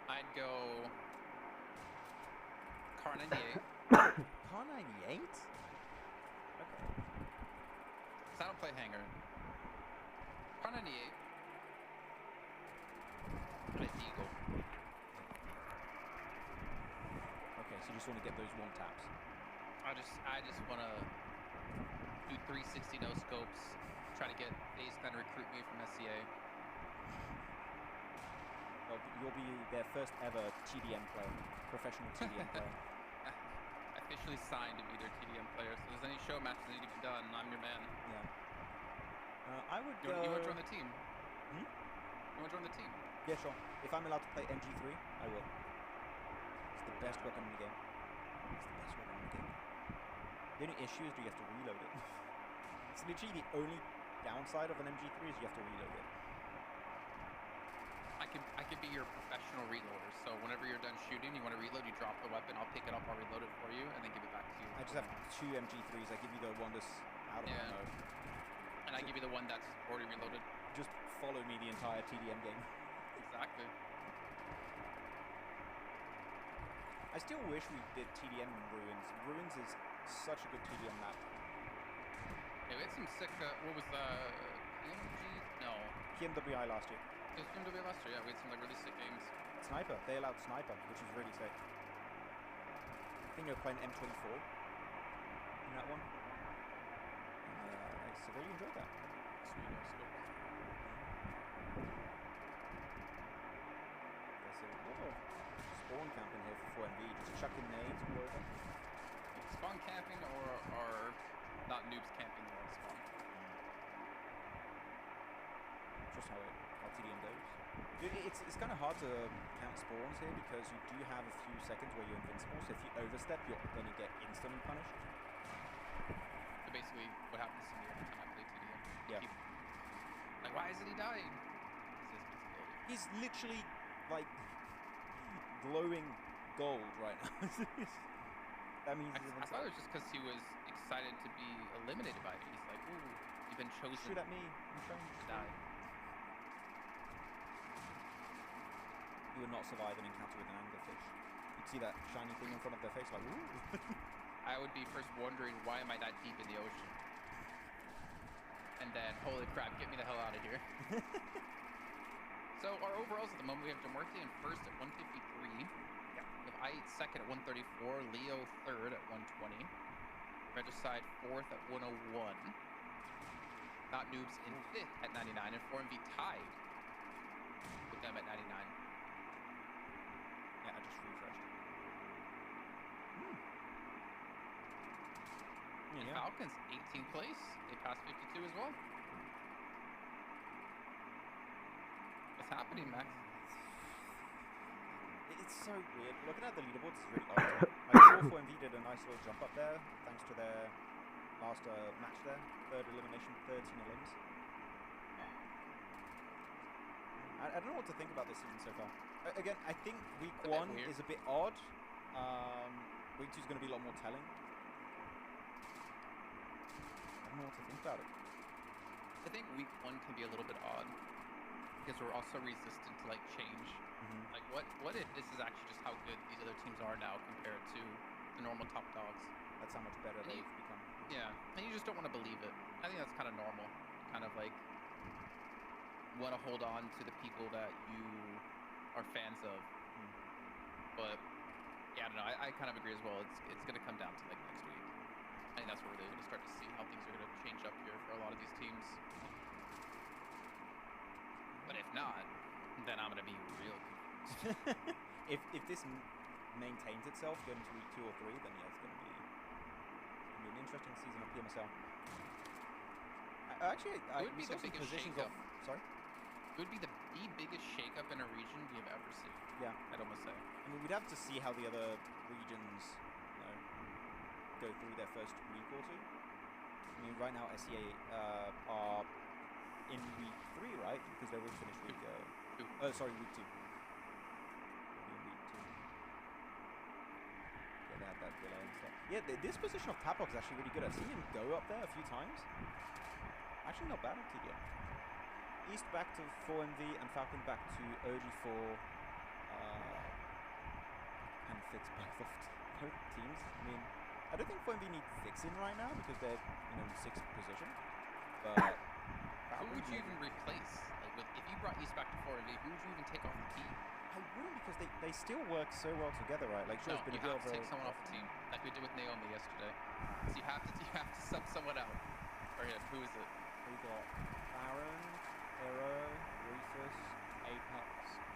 I'd go Car 98.
Car 98? Okay.
Cause I don't play Hanger. Car 98. And a Deagle.
Okay, so you just want to get those one taps.
I just want to do 360 no scopes. Try to get FaZe Clan to recruit me from SCA.
Well, you'll be their first ever TDM player, professional TDM player.
Officially signed to be their TDM player. So if there's any show matches that need to be done, I'm your man.
Yeah. I would
You
go...
want to join the team?
Hmm?
You want to join the team?
Yeah, sure. If I'm allowed to play MG3, I will. It's the best weapon in the game. It's the best weapon in the game. The only issue is do you have to reload it. It's literally the only downside of an MG3 is you have to reload it.
I could be your professional reloader. So whenever you're done shooting, you want to reload, you drop the weapon, I'll pick it up, I'll reload it for you, and then give it back to you.
I just have 2 MG3s. I give you the one that's out of ammo.
And I give you the one that's already reloaded.
Just follow me the entire TDM game.
Exactly.
I still wish we did TDM in Ruins. Ruins is such a good TDM map.
Yeah, we had some sick, what was PMG? No.
PMWI last year.
It was PMW last year, yeah, we had some like really sick games.
Sniper. They allowed sniper, which is really sick. I think they were playing M24 in that one. And I severely enjoyed that.
Sweet, no scope.
There's a lot of spawn camping here for 4MV, just chucking nades all over.
Spawn camping or not noobs camping there on spawn.
Just how TDM goes. It's kind of hard to count spawns here because you do have a few seconds where you're invincible, so if you overstep, you're going to get instantly punished.
So basically, what happens to me every time I play TDM?
Yeah.
Like, why isn't he dying?
He's literally, like, glowing gold right now. That means he's
I thought it was just because he was excited to be eliminated by me. He's like, ooh, you've been chosen
Shoot at me. I'm trying
to die.
You would not survive an encounter with an anglerfish. You'd see that shiny thing in front of their face like, ooh.
I would be first wondering, why am I that deep in the ocean? And then, holy crap, get me the hell out of here. So our overalls at the moment, we have Muerte in first at 153.
Yeah.
We have I8 second at 134. Leo third at 120. Regicide fourth at 101. Not Noobs in fifth at 99. And 4MV tied with them at 99.
Yeah, I just refreshed.
And Falcons 18th place. They passed 52 as well. What's happening, Max?
It's so weird. Looking at the leaderboards is really odd. Like, 4MV did a nice little jump up there, thanks to their last match there. Third elimination, 13 elims. I don't know what to think about this season so far. Again, I think week 1 is a bit odd. Week 2 is going to be a lot more telling. I don't know what to think about it.
I think week 1 can be a little bit odd because we're also resistant to like change.
Mm-hmm.
Like what if this is actually just how good these other teams are now compared to the normal top dogs?
That's how much better
And
they've become.
Yeah, and you just don't want to believe it. I think that's kind of normal. Kind of like want to hold on to the people that you are fans of. But yeah, I don't know. I kind of agree as well. It's going to come down to like next week. I think that's where we're really going to start to see how things are going to change up here for a lot of these teams. But if not, then I'm going to be real confused.
if this maintains itself going into week 2 or 3, then yeah, it's going to be an interesting season of PMSL. Actually,
it would be the biggest shakeup.
Sorry?
It would be the biggest shakeup in a region we have ever seen.
Yeah.
I'd almost say.
I mean, we'd have to see how the other regions, go through their first week or two. I mean, right now SEA are in week 3, right? Because they already finished week. Week 2. They had that delay and stuff. Yeah, this position of Tapok is actually really good. I've seen him go up there a few times. Actually, not bad on TDM. East back to 4MV and Falcon back to OG4. And fix both of both teams. I mean, I don't think 4MV need fixing right now because they're in 6th position. But
who would you even replace? Like, if you brought East back to 4MV, who would you even take off the team?
I wouldn't, because they still work so well together, right? Like, sure,
No,
it's been
you
a bit
have
of
to take someone off the team, like we did with Naomi yesterday. So you have to sub someone out. Or him. Who is it?
We got Baron, Hero, Rufus, Apex,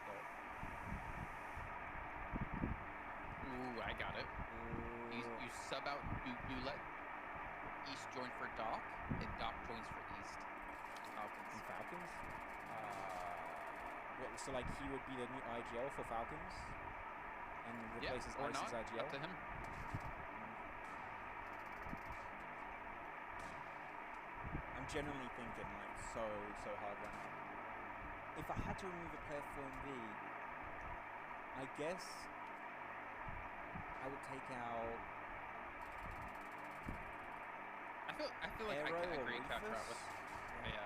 Doc.
Ooh, I got it. You sub out. You let East join for Doc, and Doc joins for East. Falcons.
Falcons? So like he would be the new IGL for Falcons, and replaces
or
Ice's
not.
IGL.
Up to him.
I'm genuinely thinking like so hard right now. If I had to remove a player for MV, I guess I would take out.
I feel like
Aero
I can
or
agree
Rufus?
Kakarot with. Yeah.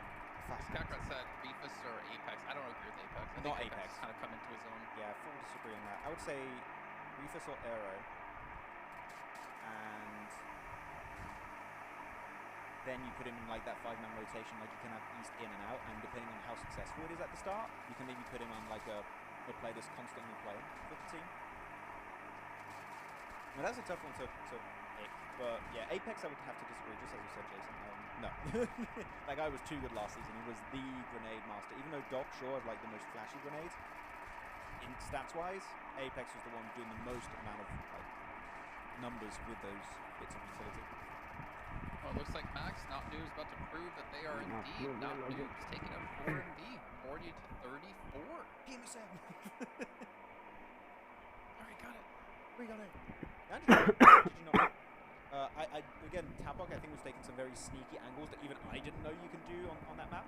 Kakarot said Rufus or Apex. I don't agree with Apex. I
Not
think
Apex.
kind of come into his own.
Yeah, full disagree on that. I would say Rufus or Aero, and then you put him in like that 5-man rotation. Like you can have East in and out, and depending on how successful it is at the start, you can maybe put him on like a player that's constantly playing for the team. Well, that's a tough one to pick, but yeah, Apex I would have to disagree, just as you said, Jason. No, that guy was too good last season. He was the grenade master. Even though Doc Shaw had like the most flashy grenades, in stats-wise, Apex was the one doing the most amount of like numbers with those bits of utility.
Well, it looks like Max, not news, about to prove that they are indeed not news, taking up 4MV, 40 to 34.
PMSL.
Alright, got it.
We got it. Did you know? Again, Tapok I think was taking some very sneaky angles that even I didn't know you can do on that map.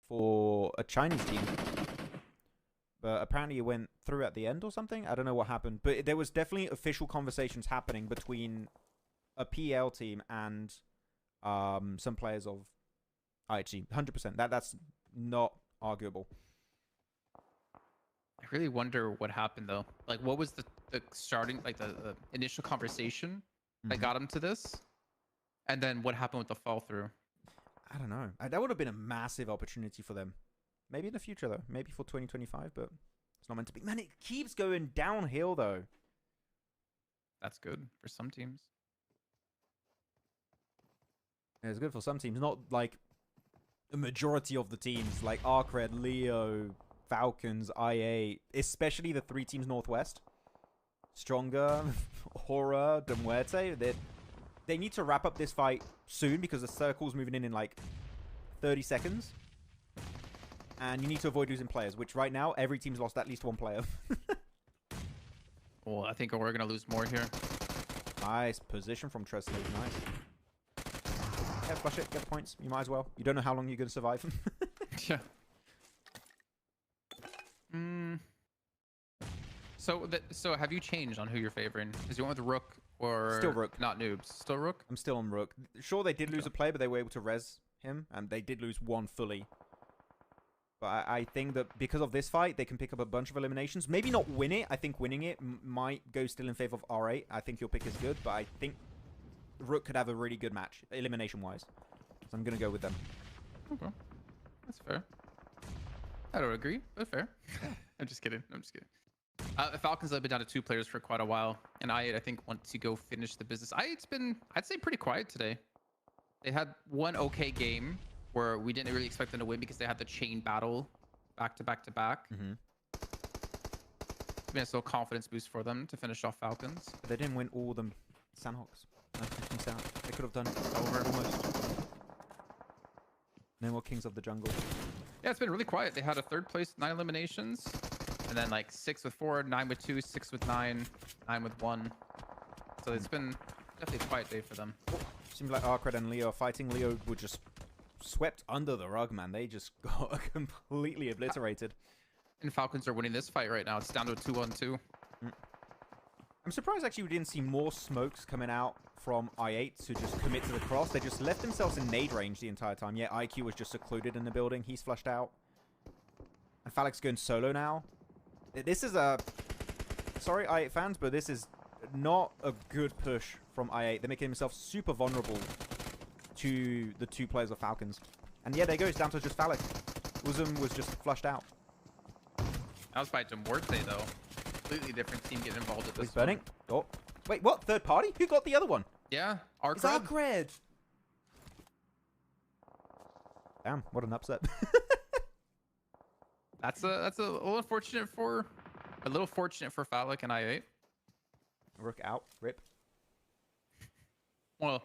for a Chinese team. But apparently it went through at the end or something. I don't know what happened. But there was definitely official conversations happening between a PL team and some players of IHG. 100%. That's not arguable.
I really wonder what happened though. Like, what was the starting, like the initial conversation that got him to this? And then what happened with the fall through?
I don't know. That would have been a massive opportunity for them. Maybe in the future, though. Maybe for 2025, but it's not meant to be. Man, it keeps going downhill, though.
That's good for some teams.
Yeah, it's good for some teams. Not like a majority of the teams, like Arcred, Leo, Falcons, IA, especially the 3 teams Northwest. Stronger, HORAA, Muerte. They need to wrap up this fight soon because the circle's moving in like 30 seconds. And you need to avoid losing players, which right now, every team's lost at least 1 player.
Well, I think we're going to lose more here.
Nice position from Tresley. Nice. Yeah, flush it. Get the points. You might as well. You don't know how long you're going to survive.
Yeah. So have you changed on who you're favoring? Because you went with Rook or...
Still Rook.
Not Noobs. Still Rook?
I'm still on Rook. Sure, they did lose a player, but they were able to res him. And they did lose 1 fully. But I think that because of this fight, they can pick up a bunch of eliminations. Maybe not win it. I think winning it might go still in favor of R8. I think your pick is good, but I think Rook could have a really good match, elimination-wise. So I'm going to go with them.
Okay. That's fair. I don't agree, but fair. I'm just kidding. I'm just kidding. The Falcons have been down to 2 players for quite a while. And I think, want to go finish the business. It's been, I'd say, pretty quiet today. They had 1 okay game where we didn't really expect them to win because they had the chain battle back to back to back. It's been a little confidence boost for them to finish off Falcons.
But they didn't win all the Sanhoks. They could have done it over almost. No more Kings of the Jungle.
Yeah, it's been really quiet. They had a 3rd place, 9 eliminations. And then like 6 with 4, 9 with 2, 6 with 9, 9 with 1. So it's been definitely a quiet day for them.
Seems like Arcred and Leo are fighting. Leo were just swept under the rug, man. They just got completely obliterated.
And Falcons are winning this fight right now. It's down to a 2-on-2.
I'm surprised actually we didn't see more smokes coming out from I8 to just commit to the cross. They just left themselves in nade range the entire time. Yeah, IQ was just secluded in the building. He's flushed out. And Phallic's going solo now. This is a... Sorry, I8 fans, but this is not a good push from I8. They're making themselves super vulnerable to the 2 players of Falcons. And yeah, there goes down to just Phallic. Uzum was just flushed out.
That was by Muerte, though. Completely different team getting involved at this
He's burning. Oh. Wait, what? 3rd party? Who got the other one?
Yeah,
It's Arcred. Damn, what an upset.
That's a little unfortunate for... A little fortunate for Phallic and I8.
Rook out. Rip.
Well,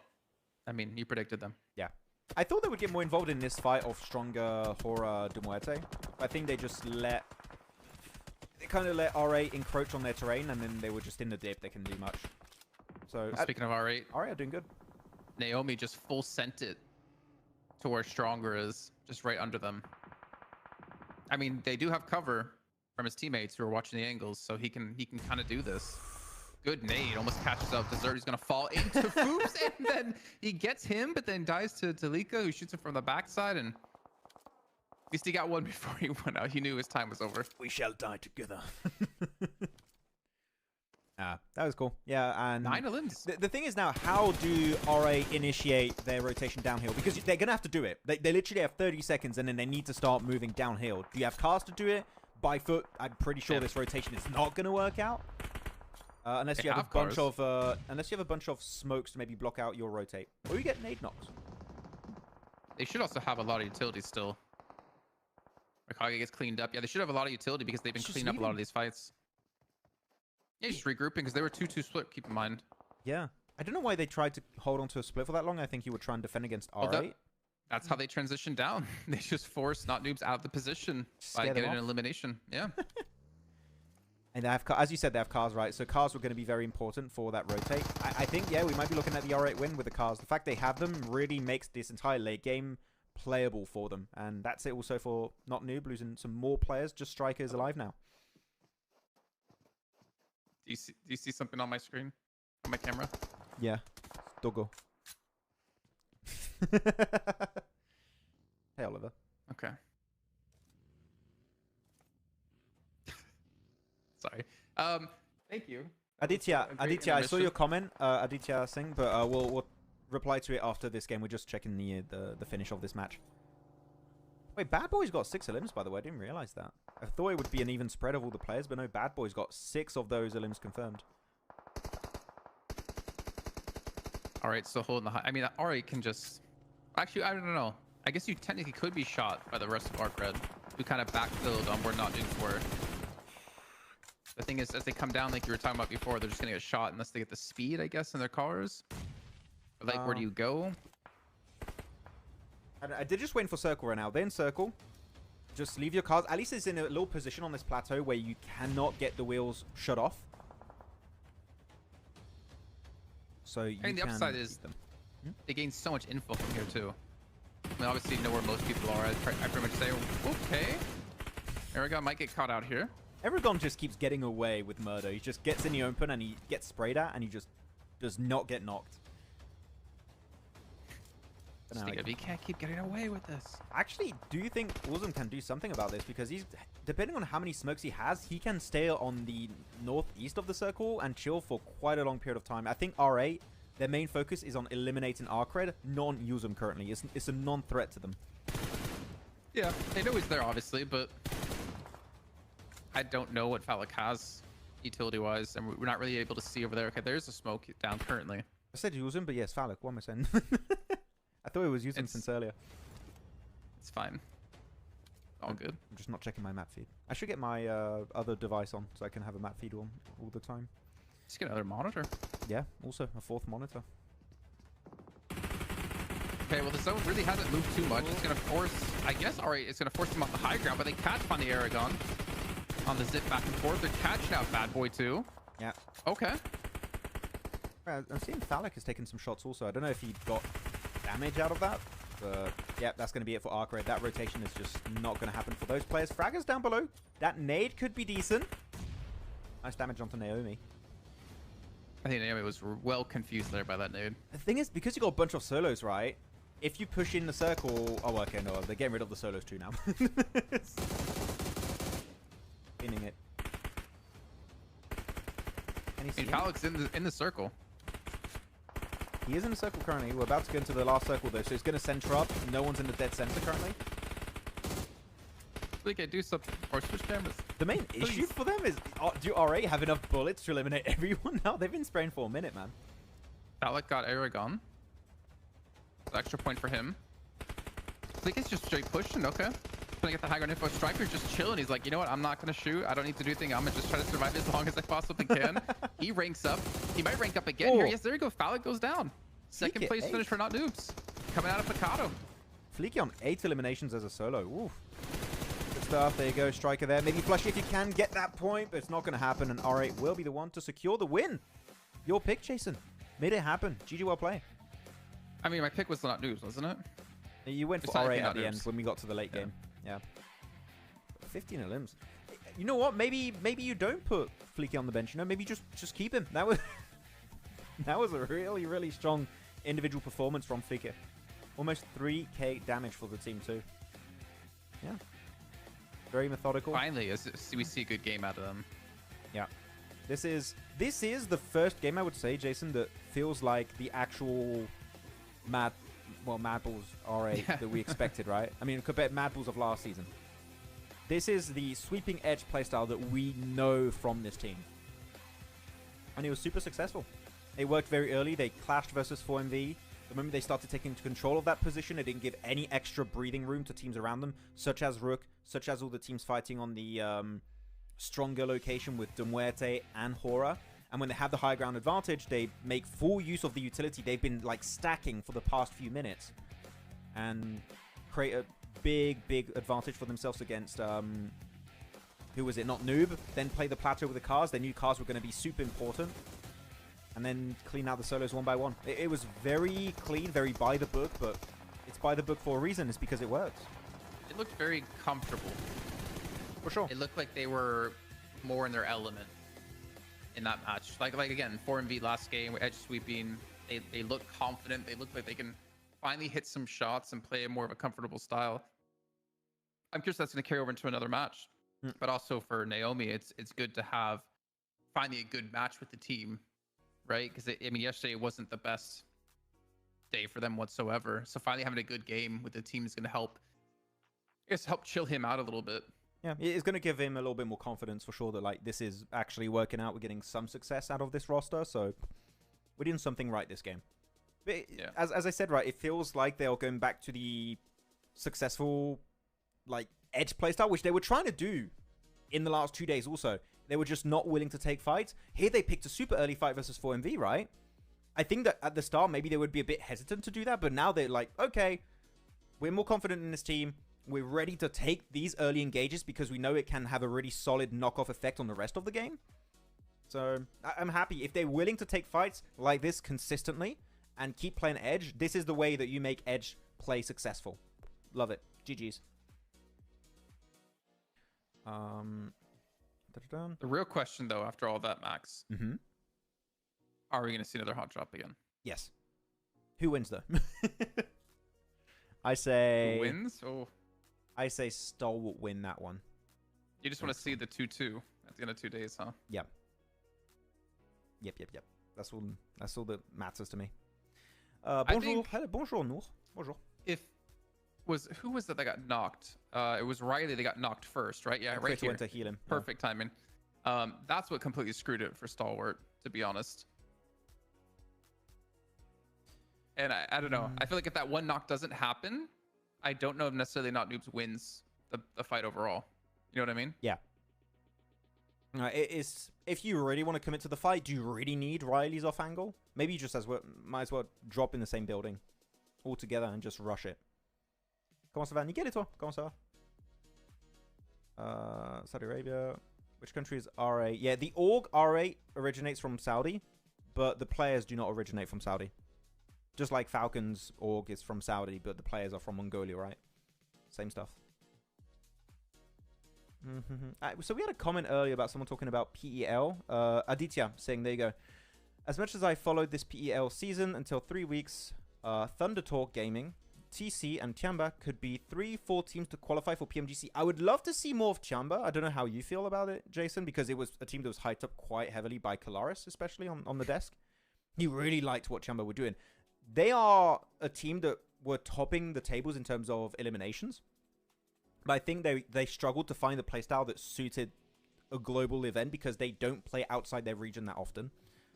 I mean, you predicted them.
Yeah. I thought they would get more involved in this fight of stronger HORAA de Muerte. I think they just let... They kind of let R8 encroach on their terrain, and then they were just in the dip. They can do much. So
Speaking of R8...
R8 are doing good.
Naomi just full sent it to where Stronger is. Just right under them. I mean, they do have cover from his teammates who are watching the angles, so he can kind of do this. Good nade, almost catches up. Desert, he's gonna fall into Foops, and then he gets him, but then dies to Talika, who shoots him from the backside, and at least he got one before he went out. He knew his time was over.
We shall die together. That was cool. Yeah, and
9 elims.
The thing is now, how do RA initiate their rotation downhill? Because they're gonna have to do it. They literally have 30 seconds, and then they need to start moving downhill. Do you have cars to do it? By foot, I'm pretty sure this rotation is not gonna work out. Unless you have a bunch of smokes to maybe block out your rotate, or you get nade knocks.
They should also have a lot of utility still. Mikage gets cleaned up. Yeah, they should have a lot of utility because they've been cleaning up a lot of these fights. Yeah, just regrouping because they were 2-2 split. Keep in mind.
Yeah, I don't know why they tried to hold on to a split for that long. I think you would try and defend against R8.
That's how they transitioned down. They just forced not noobs out of the position by getting an elimination. Yeah.
And they have, as you said, they have cars, right? So cars were going to be very important for that rotate. I think, yeah, we might be looking at the R8 win with the cars. The fact they have them really makes this entire late game playable for them. And that's it also for Not Noob, losing some more players. Just Striker is alive now.
Do you see something on my screen? On my camera?
Yeah. Doggo. Hey, Oliver.
Okay. Sorry. Thank you.
Aditya,
A great
I saw
intermission.
your comment, Aditya Singh, but we'll reply to it after this game. We're just checking the finish of this match. Wait, Bad Boy's got 6 elims, by the way. I didn't realize that. I thought it would be an even spread of all the players, but no, Bad Boy's got 6 of those elims confirmed.
All right, so holding the high. I mean, Ari can just. Actually, I don't know. I guess you technically could be shot by the rest of our cred, who kind of backfilled on where Not Noobs were. The thing is, as they come down, like you were talking about before, they're just gonna get shot unless they get the speed, I guess, in their cars. But, like, where do you go?
They're just waiting for circle right now. They're in circle. Just leave your cars. At least it's in a little position on this plateau where you cannot get the wheels shut off. So you
I mean, the
can
upside is
beat them.
they gain so much info from here too. I mean, obviously know where most people are. I pretty much say, okay, Aragon might get caught out here.
Aragon just keeps getting away with murder. He just gets in the open and he gets sprayed at and he just does not get knocked.
We can't keep getting away with this.
Actually, do you think Uzum can do something about this? Because he's, depending on how many smokes he has, he can stay on the northeast of the circle and chill for quite a long period of time. I think RA, their main focus is on eliminating Arcred, non-Uzum currently. It's a non-threat to them.
Yeah, they know he's there, obviously, but I don't know what Phallic has utility-wise, and we're not really able to see over there. Okay, there's a smoke down currently.
I said Uzum, but yes, Phallic. What am I saying? I thought it was using since earlier.
It's fine. All good.
I'm just not checking my map feed. I should get my other device on so I can have a map feed on all the time.
Just get another monitor.
Yeah, also a 4th monitor.
Okay, well, the zone really hasn't moved too much. It's going to force, I guess, Ari, it's going to force them off the high ground, but they catch on the Aragon on the zip back and forth. They're catching out Bad Boy too.
Yeah.
Okay.
I'm seeing Phallic has taken some shots also. I don't know if he got damage out of that. But yeah, that's going to be it for Arcred. That rotation is just not going to happen for those players. Fraggers down below. That nade could be decent. Nice damage onto Naomi.
I think Naomi was well confused there by that nade.
The thing is, because you got a bunch of solos, right? If you push in the circle... Oh, okay, no. They're getting rid of the solos too now. Spinning it. Can he see him?
Phallic's in the circle.
He is in the circle currently. We're about to go into the last circle though, so he's going to center up. No one's in the dead center currently.
We can do something or switch cameras.
The main issue for them is, do RA have enough bullets to eliminate everyone now? They've been spraying for a minute, man.
Phallic got Aragon. Extra point for him. Flick is just straight pushing. Okay. Trying to get the high ground info. Striker's just chilling. He's like, you know what? I'm not going to shoot. I don't need to do anything. I'm going to just try to survive as long as I possibly can. He ranks up. He might rank up again here. Yes, there you go. Phallic goes down. Second place finish for Not Noobs. Coming out of Picado.
Fleeky on 8 eliminations as a solo. Oof. Good stuff. There you go. Striker there. Maybe flush if you can get that point, but it's not going to happen. And R8 will be the one to secure the win. Your pick, Jason. Made it happen. GG, well play.
I mean, my pick was Not Noobs, wasn't it?
You went for R8 at the end when we got to the late game. Yeah. 15 elims. You know what? Maybe you don't put Fleeky on the bench. You know, maybe just keep him. That was a really strong individual performance from Fleeky. Almost 3k damage for the team too. Yeah. Very methodical.
Finally, we see a good game out of them.
Yeah. This is the first game, I would say, Jason, that feels like the actual Mad Balls RA that we expected, right? I mean, compared Mad Balls of last season. This is the sweeping edge playstyle that we know from this team. And it was super successful. It worked very early. They clashed versus 4MV. The moment they started taking control of that position, it didn't give any extra breathing room to teams around them, such as Rook, such as all the teams fighting on the stronger location with Muerte and HORAA. And when they have the high ground advantage, they make full use of the utility they've been like stacking for the past few minutes and create a big advantage for themselves against who was it? Not Noob. Then play the plateau with the cars. They knew cars were going to be super important. And then clean out the solos one by one. It was very clean, very by the book, but It's by the book for a reason. It's because it works.
It looked very comfortable.
For sure.
It looked like they were more in their element in that match. Like again, 4MV last game, edge sweeping. They look confident. They look like they can finally hit some shots and play more of a comfortable style. I'm curious if that's going to carry over into another match. But also for Naomi, it's good to have finally a good match with the team, right? Because I mean, yesterday wasn't the best day for them whatsoever. So finally having a good game with the team is going to help chill him out a little bit.
Yeah, it's going to give him a little bit more confidence for sure that like this is actually working out. We're getting some success out of this roster, so we're doing something right this game. But
Yeah.
as I said, right, it feels like they are going back to the successful like edge playstyle, which they were trying to do in the last 2 days also. They were just not willing to take fights. Here they picked a super early fight versus 4MV, right? I think that at the start, maybe they would be a bit hesitant to do that, but now they're like, okay, we're more confident in this team. We're ready to take these early engages because we know it can have a really solid knockoff effect on the rest of the game. So I'm happy. If they're willing to take fights like this consistently and keep playing Edge, this is the way that you make Edge play successful. Love it. GG's.
The real question, though, after all that, Max, are we going to see another hot drop again?
Yes. Who wins, though? I say...
Who wins? Oh,
I say Stol will win that one.
you just want to see the 2-2 at the end of 2 days, huh?
Yep. Yep. That's all that matters to me. Bonjour. Hello, bonjour, Noor. Bonjour.
Who was that got knocked? It was Riley that got knocked first, right? Yeah, right here.
Went to heal him.
Perfect timing. That's what completely screwed it for Stalwart, to be honest. And I don't know. I feel like if that one knock doesn't happen, I don't know if necessarily Not Noobs wins the fight overall. You know what I mean?
Yeah. It is. If you really want to commit to the fight, do you really need Riley's off angle? Maybe you just might as well drop in the same building all together and just rush it. Comment ça va? Nickel et toi? Comment ça va? Saudi Arabia. Which country is RA? Yeah, the org RA originates from Saudi, but the players do not originate from Saudi. Just like Falcon's org is from Saudi, but the players are from Mongolia, right? Same stuff. So we had a comment earlier about someone talking about PEL. Aditya saying, there you go. As much as I followed this PEL season until 3 weeks, Thunder Talk Gaming, TC and Tiamba could be 3-4 teams to qualify for PMGC. I would love to see more of Tiamba. I don't know how you feel about it, Jason, because it was a team that was hyped up quite heavily by Kalaris, especially on the desk. He really liked what Tiamba were doing. They are a team that were topping the tables in terms of eliminations. But I think they struggled to find a playstyle that suited a global event because they don't play outside their region that often.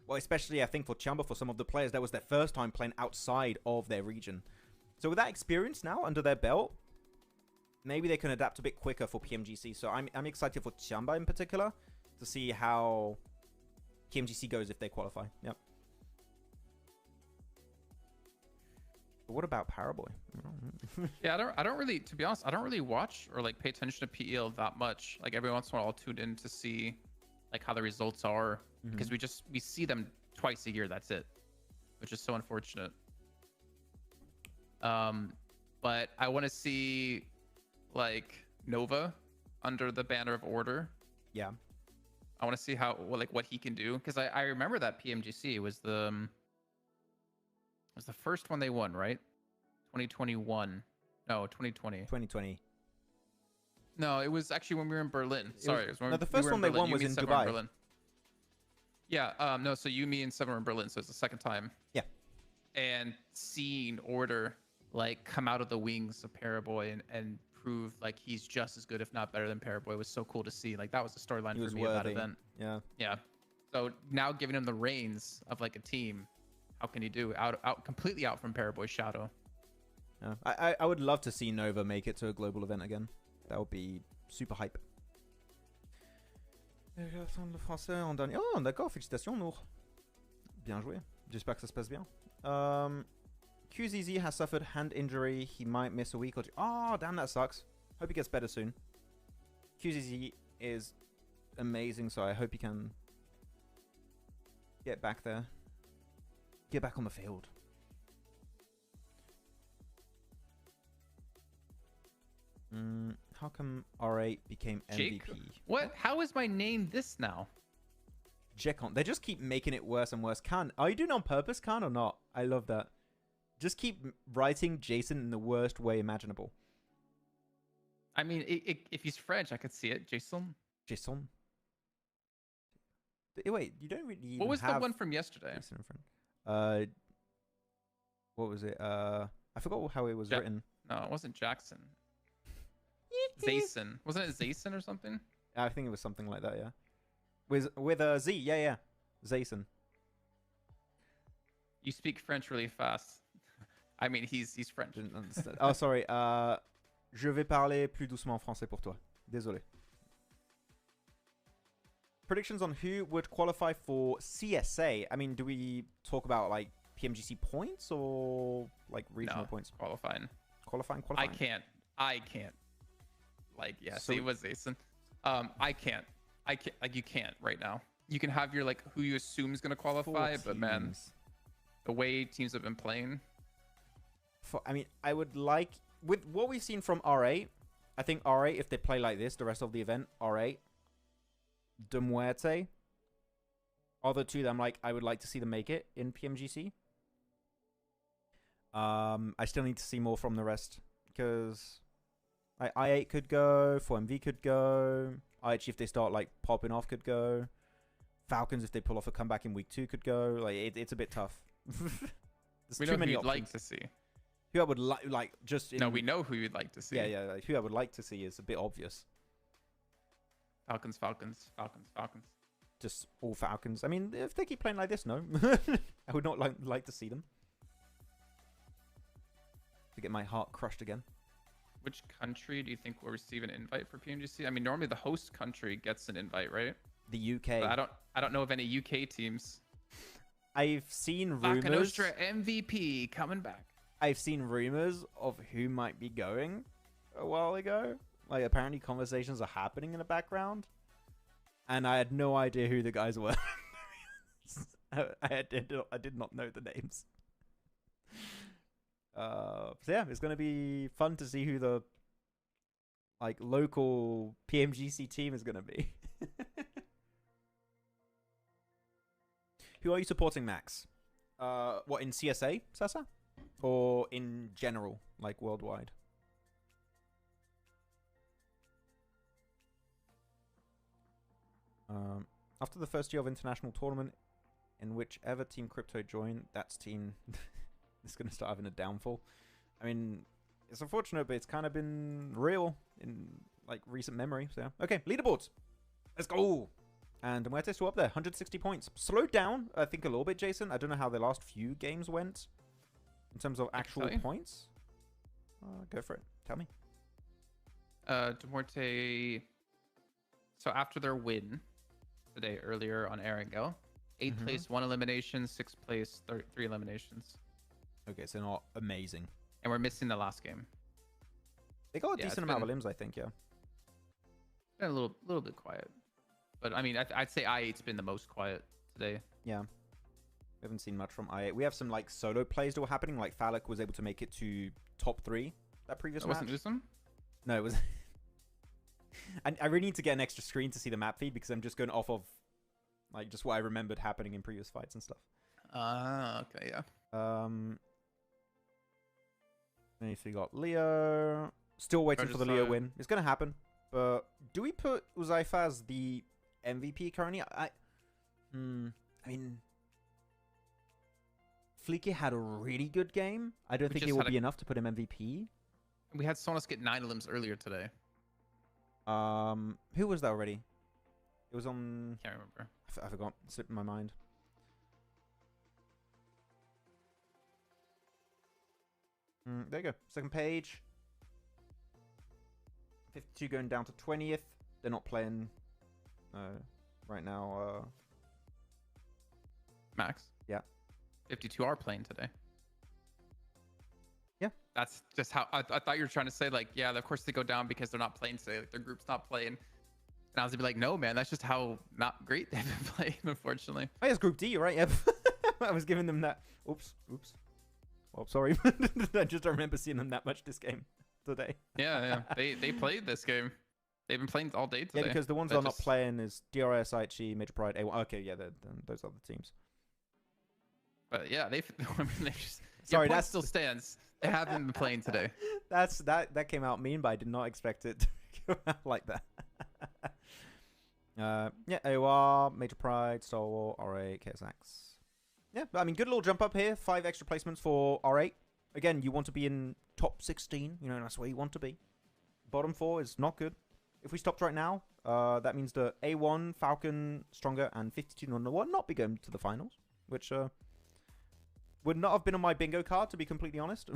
Well, especially, I think, for Tiamba, for some of the players, that was their first time playing outside of their region. So with that experience now under their belt, maybe they can adapt a bit quicker for PMGC. So I'm excited for Tiamba in particular to see how PMGC goes if they qualify. Yep. But what about Paraboy?
Yeah, I don't really, to be honest, I don't really watch or like pay attention to PEL that much. Like every once in a while I'll tune in to see like how the results are because we see them twice a year. That's it, which is so unfortunate. But I want to see like Nova under the banner of Order.
Yeah.
I want to see what he can do because I remember that PMGC was the first one they won, right? 2021. No, 2020.
2020.
No, it was actually when we were in Berlin. Sorry. It was when
no, the first one they won was in Dubai.
Berlin. Yeah, no, so you, me, and Seven were in Berlin, so it's the second time.
Yeah.
And seeing Order like come out of the wings of Paraboy and prove like he's just as good, if not better than Paraboy was so cool to see. Like that was the storyline for me of that event.
Yeah.
Yeah. So now giving him the reins of like a team, how can he do out completely out from Paraboy's shadow?
Yeah. I would love to see Nova make it to a global event again. That would be super hype. Oh, d'accord, félicitations, Nour. Bien joué. J'espère que ça se passe bien. QZZ has suffered hand injury. He might miss a week or two. Oh, damn, that sucks. Hope he gets better soon. QZZ is amazing, so I hope he can get back there. Get back on the field. how come R8 became
Jake?
MVP?
What? How is my name this now?
Jekon. They just keep making it worse and worse. Khan, are you doing it on purpose, Khan, or not? I love that. Just keep writing Jason in the worst way imaginable.
I mean, if he's French, I could see it. Jason.
Jason. Wait, you don't really even
What was
have
the one from yesterday?
Jason in front. What was it? I forgot how it was written.
No, it wasn't Jackson. Zayson. Wasn't it Zayson or something?
I think it was something like that, yeah. With a Z, yeah. Zayson.
You speak French really fast. I mean, he's French.
Didn't understand. Oh, sorry. Je vais parler plus doucement français pour toi. Désolé. Predictions on who would qualify for CSA. I mean, do we talk about like PMGC points or like regional points?
Qualifying.
Qualifying.
I can't. Like, yeah,
So-
see what Zayson. I can't. Like, you can't right now. You can have your, like, who you assume is going to qualify, but man,
teams.
the way teams have been playing.
I mean, I would like, with what we've seen from R8, I think R8, if they play like this the rest of the event, R8, de Muerte, are the two that I'm like, I would like to see them make it in PMGC. I still need to see more from the rest, because like I8 could go, 4MV could go, IH if they start like popping off could go, Falcons if they pull off a comeback in week 2 could go. Like it's a bit tough. There's
We
too
know who
many
you'd
options.
like to see.
Who I would like just in,
No, we know who you'd like to see.
yeah, like, who I would like to see is a bit obvious.
Falcons.
Just all Falcons. I mean, if they keep playing like this, no, I would not like to see them. To get my heart crushed again.
Which country do you think will receive an invite for PMGC? I mean, normally the host country gets an invite, right?
The UK.
But I don't know of any UK teams.
I've seen
Vaca
rumors.
Nostra MVP coming back.
I've seen rumors of who might be going a while ago. Like apparently conversations are happening in the background, and I had no idea who the guys were. I did not know the names. So yeah, it's gonna be fun to see who the like local PMGC team is gonna be. Who are you supporting, Max? What in CSA, Sasa, or in general, like worldwide? After the first year of international tournament, in whichever team Crypto joined, that's team is going to start having a downfall. I mean, it's unfortunate, but it's kind of been real in like recent memory. So yeah. Okay, leaderboards. Let's go. And Muerte still up there, 160 points. Slowed down, I think, a little bit, Jason. I don't know how the last few games went in terms of actual points. Go for it. Tell me.
Muerte. So after their win today earlier on Erangel, 8th place, 1 elimination, 6th place, 3 eliminations.
Okay, so not amazing.
And we're missing the last game.
They got a
Yeah,
decent
it's
amount of
been-
limbs, I think, yeah.
Been a little bit quiet. But I mean, I'd say I8's been the most quiet today.
Yeah. We haven't seen much from I8. We have some like solo plays that were happening. Like Falak was able to make it to top 3 that previous
That
match.
wasn't Usam?
No, it was. I really need to get an extra screen to see the map feed because I'm just going off of like just what I remembered happening in previous fights and stuff.
Okay, yeah.
Then you got Leo. Still waiting for the Leo win. It's gonna happen. But do we put Uzaifa as the MVP currently? I mean, Fleeky had a really good game. I don't think it will be enough to put him MVP.
We had Sonos get 9 limbs earlier today.
Who was that already? It was on.
Can't remember.
I forgot. It slipped in my mind. There you go. Second page. 52 going down to 20th. They're not playing right now.
Max?
Yeah.
52 are playing today.
Yeah.
That's just how I thought you were trying to say, like, yeah, of course they go down because they're not playing today. Like, their group's not playing. And I was gonna be like, no, man, that's just how not great they've been playing, unfortunately.
Oh, yeah, it's Group D, right? Yep. I was giving them that. Oops. Well, sorry. I just don't remember seeing them that much this game. today.
Yeah. They played this game. They've been playing all day today.
Yeah, because the ones
But
they're not playing is DRS, Aichi, Major Pride, A1. Okay, yeah, those are the teams.
But yeah, I mean, they just.
Sorry,
that
that's
still stands. They haven't been playing today.
that came out mean, but I did not expect it to come out like that. Yeah, AOR, Major Pride, Star War, R8, KSX. Yeah, I mean, good little jump up here. 5 extra placements for R8. Again, you want to be in top 16. You know, that's where you want to be. Bottom 4 is not good. If we stopped right now, that means the A1, Falcon, Stronger, and 52 will not be going to the finals, which would not have been on my bingo card, to be completely honest.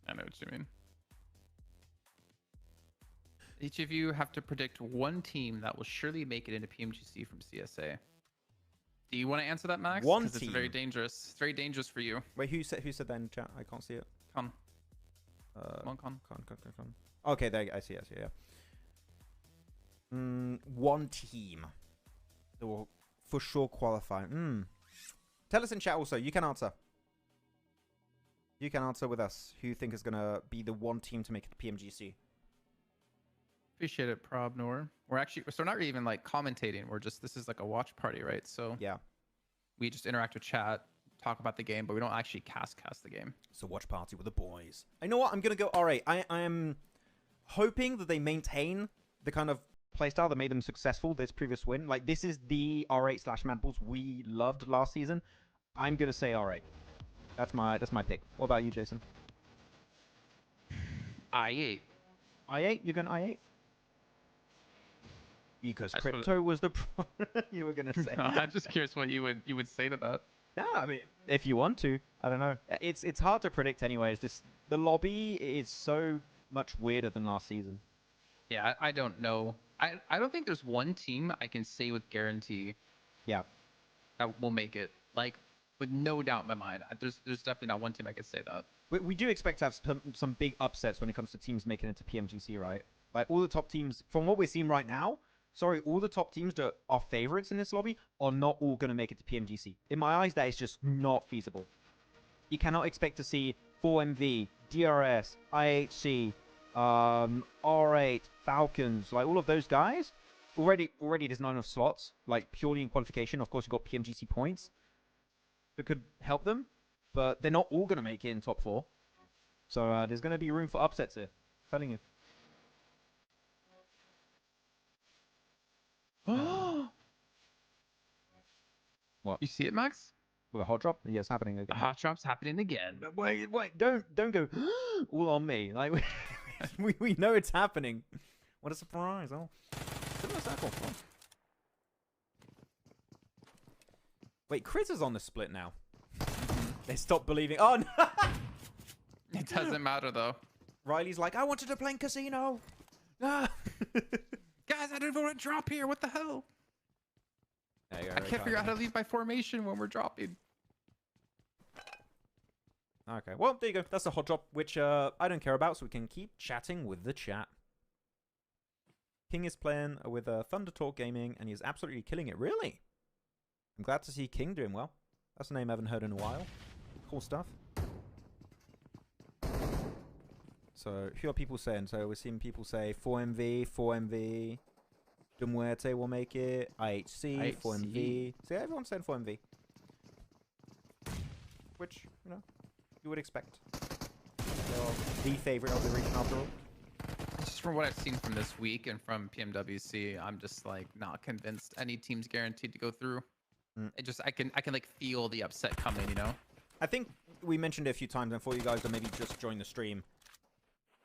I know what you mean. Each of you have to predict one team that will surely make it into PMGC from CSA. Do you want to answer that, Max?
One
It's
team.
very dangerous. It's very dangerous for you.
Wait, who said that in chat? I can't see it.
Con. Come on, Con.
Con. Okay, there. I see. Yeah. One team that will for sure qualify. Tell us in chat also. You can answer. You can answer with us. Who you think is gonna be the one team to make it to PMGC?
Appreciate it, Prob Nor. We're not even like commentating. This is like a watch party, right? So
Yeah.
we just interact with chat, talk about the game, but we don't actually cast the game.
It's a watch party with the boys. I know what? I'm gonna go R8. I am hoping that they maintain the kind of
Playstyle that made them successful this previous win. Like, this is the R8/Mad Bulls we loved last season. I'm gonna say R8. That's my pick. What about you, Jason?
I8.
I8? You're going I8? Because
That's
crypto was the you were gonna say.
I'm just curious what you would say to that.
No, I mean, if you want to, I don't know. It's hard to predict anyways. The lobby is so much weirder than last season.
Yeah, I don't know. I don't think there's one team I can say with guarantee.
Yeah.
That will make it. Like, with no doubt in my mind. There's definitely not one team I can say that.
We do expect to have some big upsets when it comes to teams making it to PMGC, right? Like, all the top teams, from what we're seeing right now, all the top teams that are favorites in this lobby are not all going to make it to PMGC. In my eyes, that is just not feasible. You cannot expect to see 4MV, DRS, IHC, R8, Falcons, like all of those guys. Already there's not enough slots, like purely in qualification. Of course, you've got PMGC points that could help them, but they're not all going to make it in top 4. So there's going to be room for upsets here. I'm telling you. What?
You see it, Max?
With a hot drop? Yeah, it's happening
The
again.
hot drop's happening again.
Wait, don't go all on me. Like,
we know it's happening. What a surprise! Oh, similar circle. Oh. Wait, Chris is on the split now. They stopped believing. Oh no!
It doesn't matter though.
Riley's like, I wanted to play in casino. Ah.
Guys, I didn't want to drop here. What the hell? I can't figure out how to leave my formation when we're dropping.
Okay, well, there you go. That's the hot drop, which I don't care about, so we can keep chatting with the chat. King is playing with Thunder Talk Gaming, and he's absolutely killing it. Really? I'm glad to see King doing well. That's a name I haven't heard in a while. Cool stuff. So, who are people saying? So, we're seeing people say 4MV. Muerte will make it. IHC, 4MV. So, yeah, everyone's saying 4MV. Which, you know, you would expect. They're the favorite of the region after all.
Just from what I've seen from this week and from PMWC, I'm just like not convinced any team's guaranteed to go through. I can like feel the upset coming, you know?
I think we mentioned it a few times, and for you guys that maybe just joined the stream,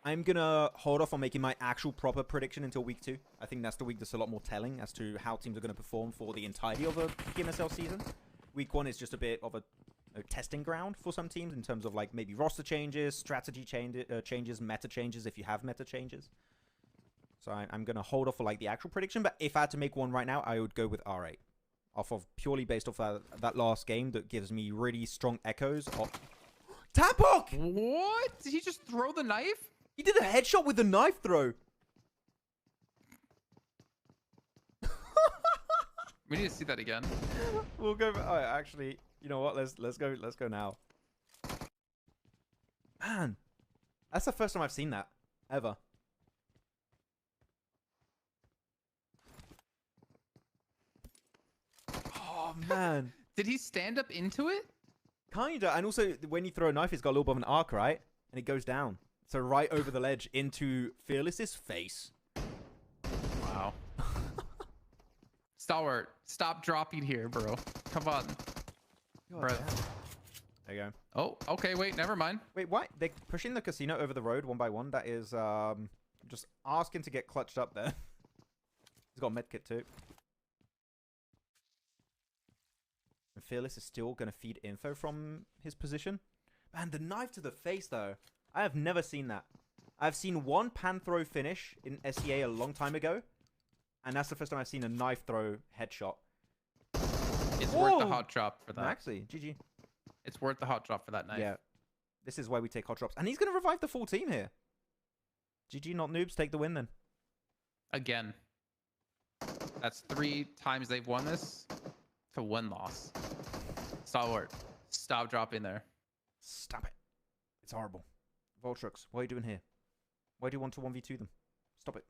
I'm gonna hold off on making my actual proper prediction until week 2. I think that's the week that's a lot more telling as to how teams are gonna perform for the entirety of a PMSL season. Week 1 is just a bit of a testing ground for some teams in terms of like maybe roster changes, strategy changes, meta changes if you have meta changes. So I'm gonna hold off for like the actual prediction, but if I had to make one right now, I would go with R8. Purely based off that last game that gives me really strong echoes of... Tapok!
What? Did he just throw the knife?
He did a headshot with the knife throw.
We need to see that again.
We'll go. Oh, actually, you know what? Let's go now. Man, That's the first time I've seen that ever. Oh man.
Did he stand up into it?
Kinda. And also, when you throw a knife, it's got a little bit of an arc, right? And it goes down. So right over the ledge into Fearless's face.
Wow. Stalwart, stop dropping here, bro. Come on. Bro.
There you go.
Oh, okay, wait, never mind.
Wait, what? They're pushing the casino over the road one by one. That is just asking to get clutched up there. He's got a medkit too. And Fearless is still going to feed info from his position. Man, the knife to the face, though. I have never seen that. I've seen one pan throw finish in SEA a long time ago. And that's the first time I've seen a knife throw headshot.
It's worth the hot drop for that.
Actually, GG.
It's worth the hot drop for that knife.
Yeah. This is why we take hot drops. And he's going to revive the full team here. GG, not noobs. Take the win then.
Again. That's 3 times they've won this to 1 loss. Stalwart, stop dropping there.
Stop it. It's horrible. Voltrux, what are you doing here? Why do you want to 1v2 them? Stop it.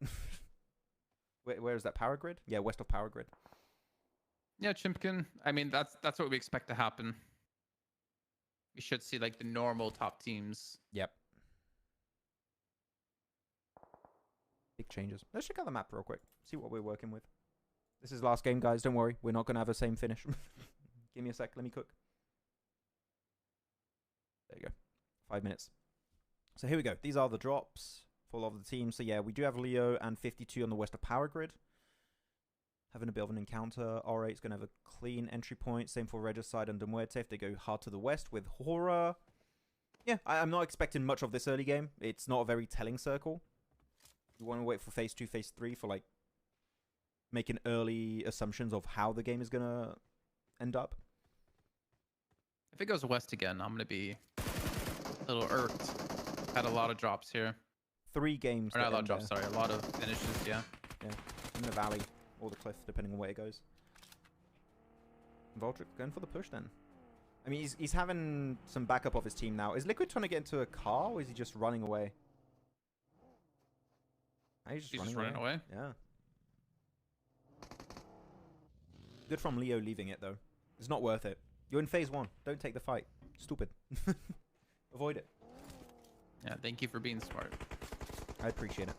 Where is that? Power Grid? Yeah, west of Power Grid.
Yeah, Chimpkin. I mean, that's what we expect to happen. We should see like the normal top teams.
Yep. Big changes. Let's check out the map real quick. See what we're working with. This is last game, guys. Don't worry. We're not going to have the same finish. Give me a sec. Let me cook. There you go. 5 minutes. So here we go. These are the drops for a lot of the teams. So yeah, we do have Leo and 52 on the west of Power Grid. Having a bit of an encounter. R8 is going to have a clean entry point. Same for Regicide and Muerte if they go hard to the west with HORAA. Yeah, I'm not expecting much of this early game. It's not a very telling circle. You want to wait for phase 2, phase 3 for like making early assumptions of how the game is going to end up.
If it goes west again, I'm going to be a little irked. Had a lot of drops here.
3 games.
Or not a lot of drops, sorry. A lot of finishes, yeah.
Yeah, in the valley or the cliff, depending on where it goes. Voltric going for the push then. I mean, he's having some backup of his team now. Is Liquid trying to get into a car, or is he just running away? He's just running away. Yeah. Good from Leo leaving it, though. It's not worth it. You're in phase 1. Don't take the fight. Stupid. Avoid it.
Yeah, thank you for being smart.
I appreciate it.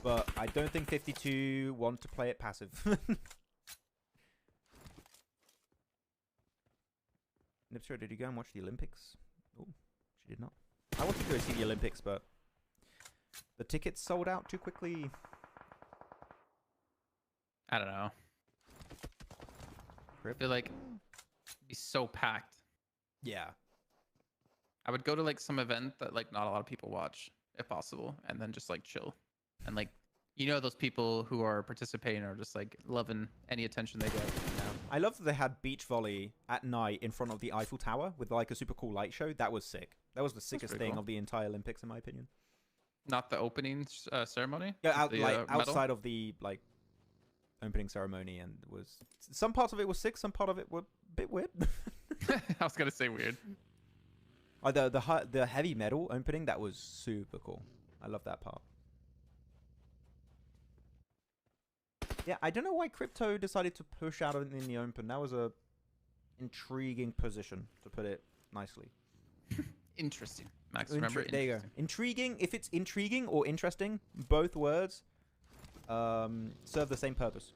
But I don't think 52 want to play it passive. Nipsra, did you go and watch the Olympics? Oh, she did not. I wanted to go see the Olympics, but the tickets sold out too quickly.
I don't know. I feel like it'd be so packed.
Yeah.
I would go to like some event that like not a lot of people watch, if possible, and then just like chill. And like, you know, those people who are participating are just like loving any attention they get. You know?
I love that they had beach volley at night in front of the Eiffel Tower with like a super cool light show. That was sick. That was the sickest thing
cool.
of the entire Olympics, in my opinion.
Not the opening ceremony?
Yeah,
the,
outside of the like opening ceremony, and was some parts of it was sick, some part of it were a bit weird.
I was gonna say weird.
The heavy metal opening, that was super cool. I love that part. Yeah, I don't know why Crypto decided to push out in the open. That was a intriguing position, to put it nicely.
Interesting. Max, remember?
There you go. Intriguing. If it's intriguing or interesting, both words serve the same purpose.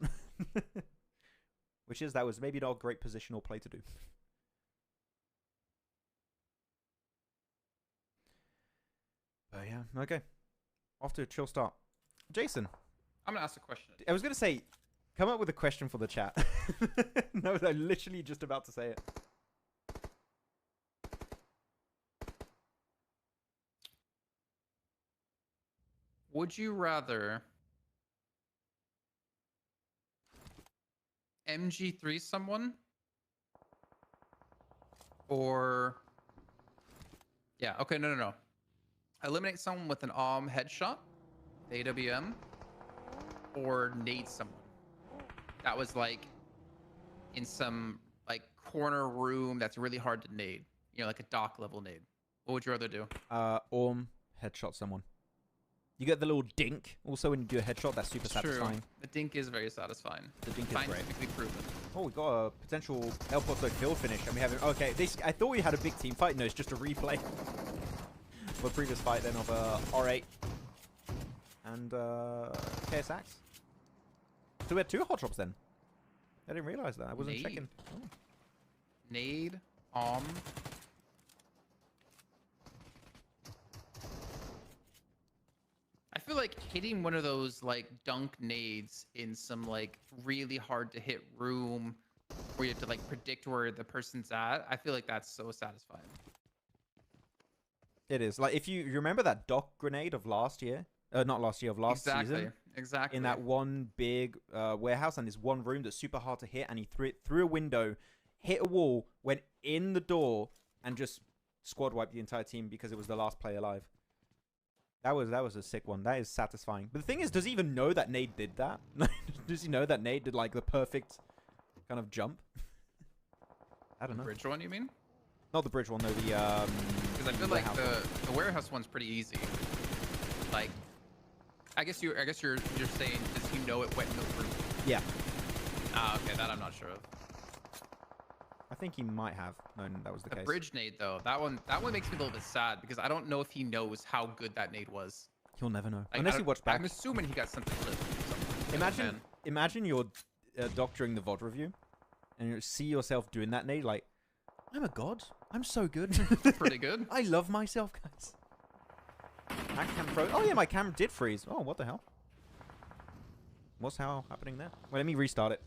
Which is, that was maybe not a great position or play to do. But yeah, okay. Off to a chill start. Jason.
I'm gonna ask a question.
I was gonna say, come up with a question for the chat. No, I'm literally just about to say it.
Would you rather MG3 someone or no. Eliminate someone with an AWM headshot, AWM, or nade someone. That was like in some like corner room that's really hard to nade. You know, like a dock level nade. What would you rather do?
AWM headshot someone. You get the little dink also when you do a headshot. That's super satisfying.
The dink is very satisfying.
The dink is great.
Scientifically proven.
Oh, we got a potential El Pozo kill finish, and we have it. Okay, this I thought we had a big team fight. No, it's just a replay of a previous fight then of R8 and KSX. So we had 2 hot drops then. I didn't realize that. I wasn't checking. Oh.
Nade. I feel like hitting one of those like dunk nades in some like really hard to hit room where you have to like predict where the person's at. I feel like that's so satisfying.
It is. Like if you remember that dock grenade of last year, not last year, of last season.
Exactly.
In that one big warehouse and this one room that's super hard to hit, and he threw it through a window, hit a wall, went in the door, and just squad wiped the entire team because it was the last player alive. That was a sick one. That is satisfying. But the thing is, does he even know that Nade did that? Does he know that Nade did like the perfect kind of jump? I don't know.
Bridge one, you mean?
Not the bridge one, no. The
because I feel like the warehouse one's pretty easy. Like, I guess you're saying, does he know it went in the roof?
Yeah.
Ah, okay, that I'm not sure of.
I think he might have known that was the case.
The bridge nade though, that one makes me a little bit sad because I don't know if he knows how good that nade was.
He'll never know
Like,
unless he watched back.
I'm assuming he got something clipped.
Imagine you're doctoring the VOD review, and you see yourself doing that nade. Like, I'm a god. I'm so good.
Pretty good.
I love myself, guys. My cam froze. Oh yeah, my camera did freeze. Oh, what the hell? What's happening there? Wait, let me restart it.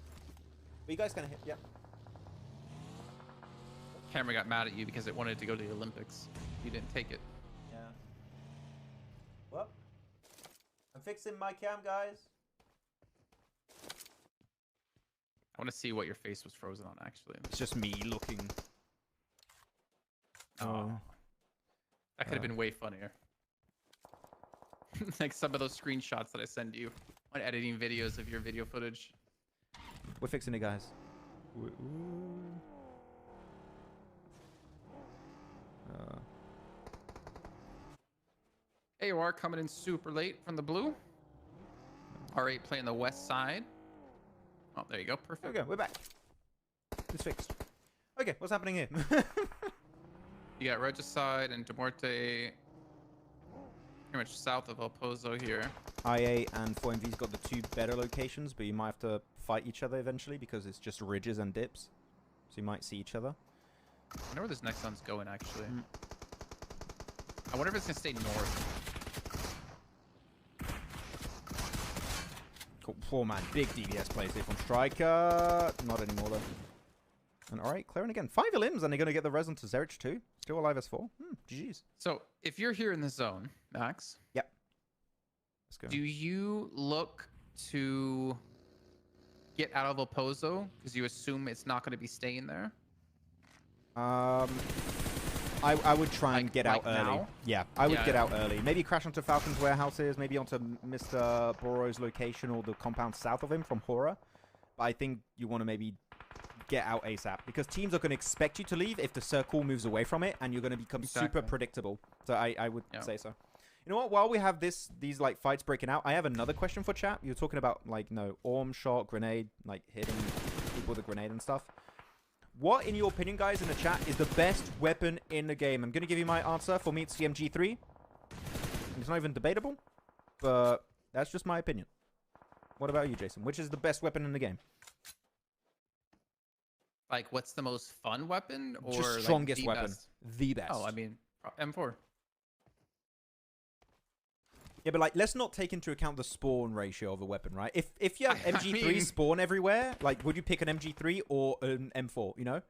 Are you guys gonna hit? Yeah.
Camera got mad at you because it wanted to go to the Olympics. You didn't take it.
Yeah. Well, I'm fixing my cam, guys.
I want to see what your face was frozen on, actually.
It's just me looking.
Oh. That could have been way funnier. Like some of those screenshots that I send you when editing videos of your video footage.
We're fixing it, guys.
AOR coming in super late from the blue. R8 playing the west side. Oh, there you go. Perfect.
There we go. We're back. It's fixed. Okay, what's happening here?
You got Regicide and Muerte pretty much south of El Pozo here.
IA and 4MV's got the 2 better locations, but you might have to fight each other eventually because it's just ridges and dips. So you might see each other.
I wonder where this next one's going, actually. I wonder if it's going to stay north.
Cool. 4 man. Big DBS plays here from Striker. Not anymore, though. And alright, clearing again. 5 limbs, and they're going to get the res onto Zerich too. Still alive as 4. GG's.
So, if you're here in the zone, Max.
Yep. Let's go.
Do you look to get out of El Pozo because you assume it's not going to be staying there?
I would try and get out early.
Now?
Yeah, I would get out early. Maybe crash onto Falcon's warehouses, maybe onto Mr. Boro's location or the compound south of him from HORAA. But I think you want to maybe get out ASAP because teams are going to expect you to leave if the circle moves away from it, and you're going to become super predictable. So I would say so. You know what? While we have these like fights breaking out, I have another question for chat. You're talking about like orm shot, grenade, like hitting people with a grenade and stuff. What, in your opinion, guys, in the chat, is the best weapon in the game? I'm going to give you my answer. For me, it's the MG3. It's not even debatable, but that's just my opinion. What about you, Jason? Which is the best weapon in the game?
Like, what's the most fun weapon? Or
just strongest weapon. The best.
Oh, I mean, M4.
Yeah, but like, let's not take into account the spawn ratio of a weapon, right? If you have MG3 spawn everywhere, like, would you pick an MG3 or an M4? You know?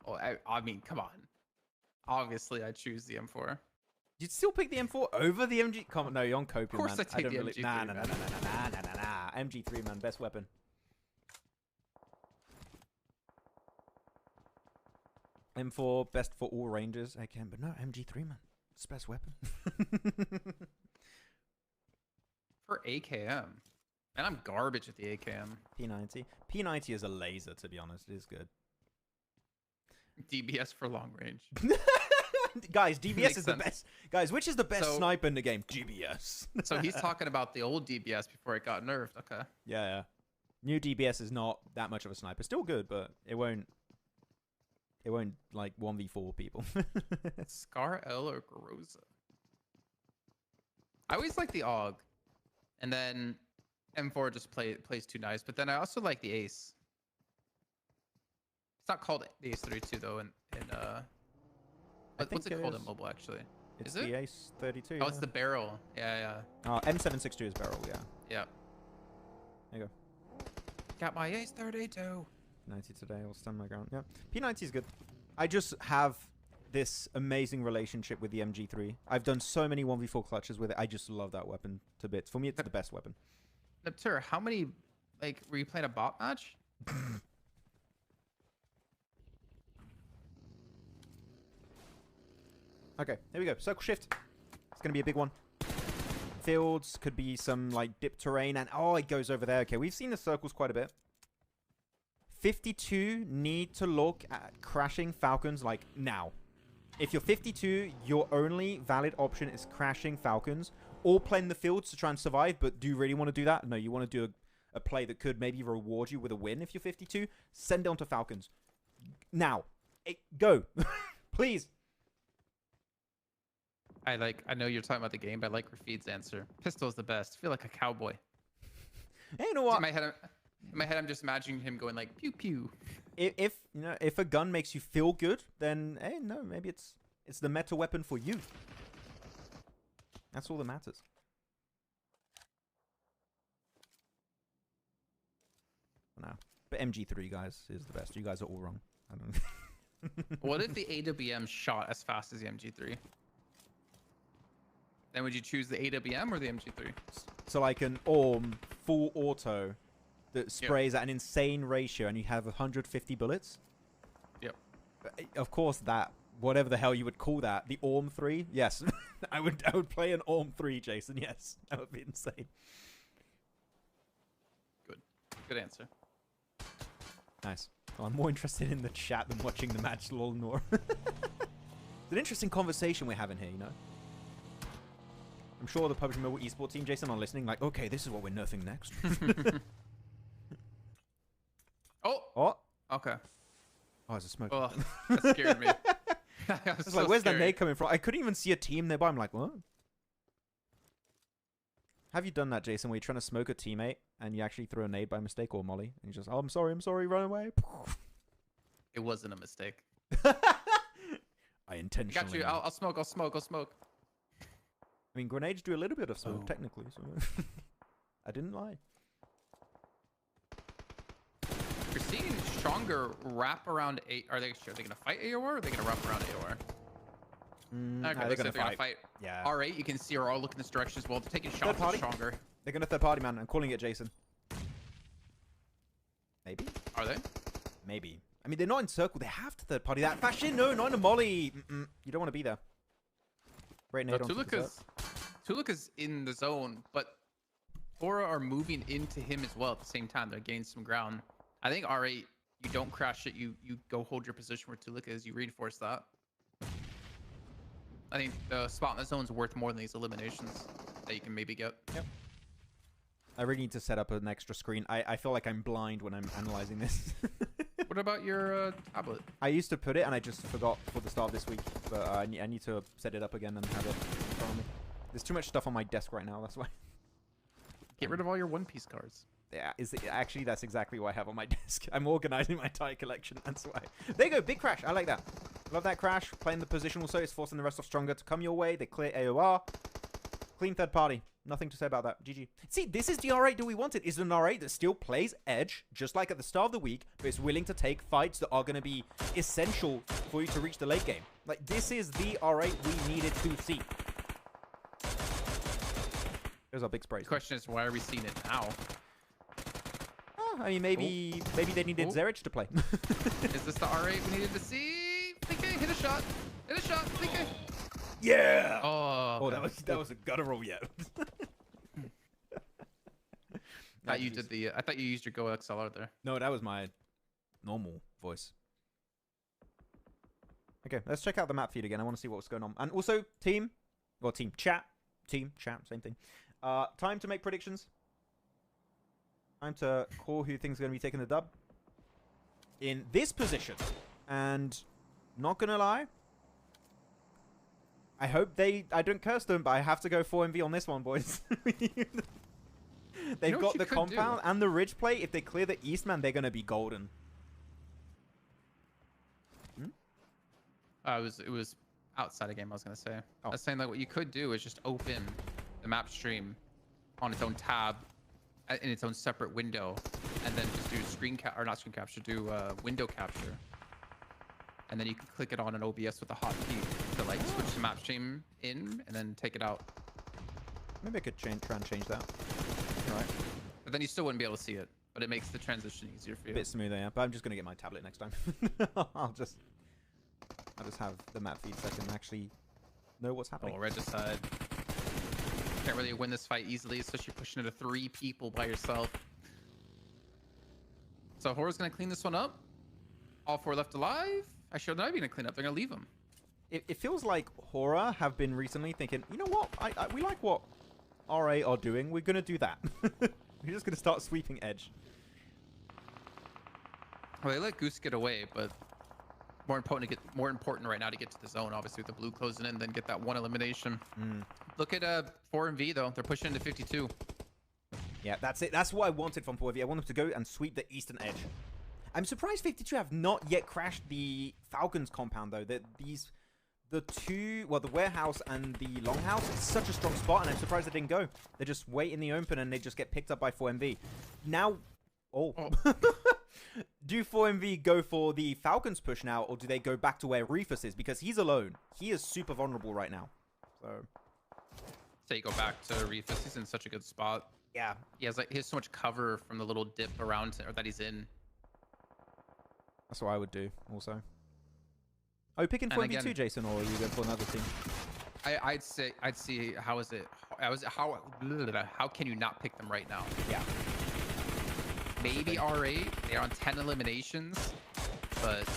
Oh, I mean, come on. Obviously, I choose the M4.
You'd still pick the M4 over the MG? Come on, no, you're on copium, man.
Of course, I take the MG3.
Nah. MG3, man, best weapon. M4, best for all ranges. Again, but no, MG3, man. It's the best weapon.
For AKM. And I'm garbage at the AKM.
P90. P90 is a laser, to be honest. It is good.
DBS for long range.
Guys, DBS
Makes
is the
sense.
best. Guys, which is the best
So-
sniper in the game? DBS.
So he's talking about the old DBS before it got nerfed. Okay.
Yeah. New DBS is not that much of a sniper. Still good, but it won't like 1v4 people.
Scar L or Groza? I always like the AUG, and then M4 just plays too nice. But then I also like the Ace. It's not called the Ace 32 though. What's
think
it
it
called
is.
in mobile actually?
It's
Is it?
the Ace 32.
Oh, it's the barrel. Yeah.
M762 is barrel, yeah.
Yeah.
There you go.
Got my Ace 32.
90 today, I'll stand my ground. Yeah. P90 is good. I just have this amazing relationship with the MG3. I've done so many 1v4 clutches with it. I just love that weapon to bits. For me, it's the best weapon.
Neptur, how many, like, were you playing a bot match?
Okay, here we go. Circle shift. It's going to be a big one. Fields could be some like dip terrain, and oh, it goes over there. Okay, we've seen the circles quite a bit. 52 need to look at crashing Falcons like now. If you're 52, your only valid option is crashing Falcons or playing the fields to try and survive. But do you really want to do that? No, you want to do a play that could maybe reward you with a win if you're 52. Send it on to Falcons. Now. Go. Please.
I know you're talking about the game, but I like Rafid's answer. Pistol's the best. I feel like a cowboy.
Hey, you know what?
In my head, I'm just imagining him going like pew pew.
If you know, if a gun makes you feel good, then hey, no, maybe it's the meta weapon for you. That's all that matters. No, but MG3 guys is the best. You guys are all wrong. I don't.
What if the AWM shot as fast as the MG3? Then would you choose the AWM or the MG3?
So like an full auto that sprays at an insane ratio, and you have 150 bullets.
Yep.
Of course, that whatever the hell you would call that, the Orm 3. Yes, I would play an Orm 3, Jason. Yes, that would be insane.
Good answer.
Nice. Well, I'm more interested in the chat than watching the match, lol, Nor. It's an interesting conversation we're having here, you know? I'm sure the PUBG Mobile Esports team, Jason, are listening like, okay, this is what we're nerfing next.
Oh! Okay.
Oh, it's a smoke.
Oh, that scared me.
I was like, where's that nade coming from? I couldn't even see a team nearby. I'm like, what? Have you done that, Jason, where you're trying to smoke a teammate and you actually throw a nade by mistake or molly? And you just, oh, I'm sorry, run away.
It wasn't a mistake.
I intentionally.
Got you. I'll smoke.
I mean, grenades do a little bit of smoke, technically. So I didn't lie.
You're seeing stronger wrap around A. Are they going to fight AOR or are they going to wrap around AOR? Okay,
they're going to fight. Yeah.
R8, you can see are all looking this direction as well. They're taking shots stronger.
They're going to third party, man. I'm calling it, Jason. Maybe?
Are they?
Maybe. I mean, they're not in circle. They have to third party that fashion. No, not in a molly. You don't want to be there. Great nade on
Tulika's in the zone, but HORAA are moving into him as well at the same time. They're gaining some ground. I think R8, you don't crash it. You go hold your position where Tulika is. You reinforce that. I think the spot in the zone is worth more than these eliminations that you can maybe get.
Yep. I really need to set up an extra screen. I feel like I'm blind when I'm analyzing this.
What about your tablet?
I used to put it, and I just forgot for the start of this week. But I need to set it up again and have it in front of me. There's too much stuff on my desk right now. That's why.
Get rid of all your One Piece cards.
Yeah, actually, that's exactly what I have on my desk. I'm organizing my entire collection. That's why. There you go. Big crash. I like that. Love that crash. Playing the position also is forcing the rest of Stronger to come your way. They clear AOR. Clean third party. Nothing to say about that. GG. See, this is the R8 that we wanted. Is an R8 that still plays Edge, just like at the start of the week, but is willing to take fights that are going to be essential for you to reach the late game. Like, this is the R8 we needed to see. There's our big sprays.
The question is, why are we seeing it now?
I mean, maybe they needed Zerich to play.
Is this the R8 we needed to see? Thinking, hit a shot. Hit a shot. Thinking.
Yeah.
Oh,
okay. that was a gutter roll yet.
I thought you used your Go XLR there.
No, that was my normal voice. Okay, let's check out the map feed again. I want to see what's going on. And also, team chat, same thing. Time to make predictions. Time to call who thinks is going to be taking the dub. In this position. And not going to lie, I hope I don't curse them, but I have to go 4MV on this one, boys. They've got the compound and the ridge plate. If they clear the east, man, they're going to be golden.
It was outside of game, I was going to say.
Oh.
I was saying, like, what you could do is just open the map stream on its own tab in its own separate window, and then just do window capture. And then you can click it on an OBS with a hotkey to, like, switch the map stream in and then take it out.
Maybe I could try and change that. All right.
But then you still wouldn't be able to see it, but it makes the transition easier for you.
A bit smoother, yeah. But I'm just going to get my tablet next time. I'll just have the map feed so I can actually know what's happening.
Oh, regicide. Can't really win this fight easily, especially pushing it to 3 people by yourself. So HORAA's going to clean this one up. All 4 left alive. Actually, they're not even going to clean up. They're going to leave them.
It feels like HORAA have been recently thinking, you know what? We like what RA are doing. We're going to do that. We're just going to start sweeping edge.
Well, they let Goose get away, but more important right now to get to the zone, obviously, with the blue closing in, then get that 1 elimination. Look at 4MV, though. They're pushing into 52.
Yeah, that's it. That's what I wanted from 4MV. I want them to go and sweep the eastern edge. I'm surprised 52 have not yet crashed the Falcons compound, though. The warehouse and the longhouse is such a strong spot, and I'm surprised they didn't go. They just wait in the open, and they just get picked up by 4MV. Now, do 4MV go for the Falcons push now, or do they go back to where Rufus is? Because he's alone. He is super vulnerable right now. So
you go back to Rufus. He's in such a good spot.
Yeah.
He has so much cover from the little dip around or that he's in.
That's what I would do also. Are you picking 4MV2, Jason, or are you going for another team?
I'd see how can you not pick them right now?
Yeah.
Maybe R8. They're on 10 eliminations, but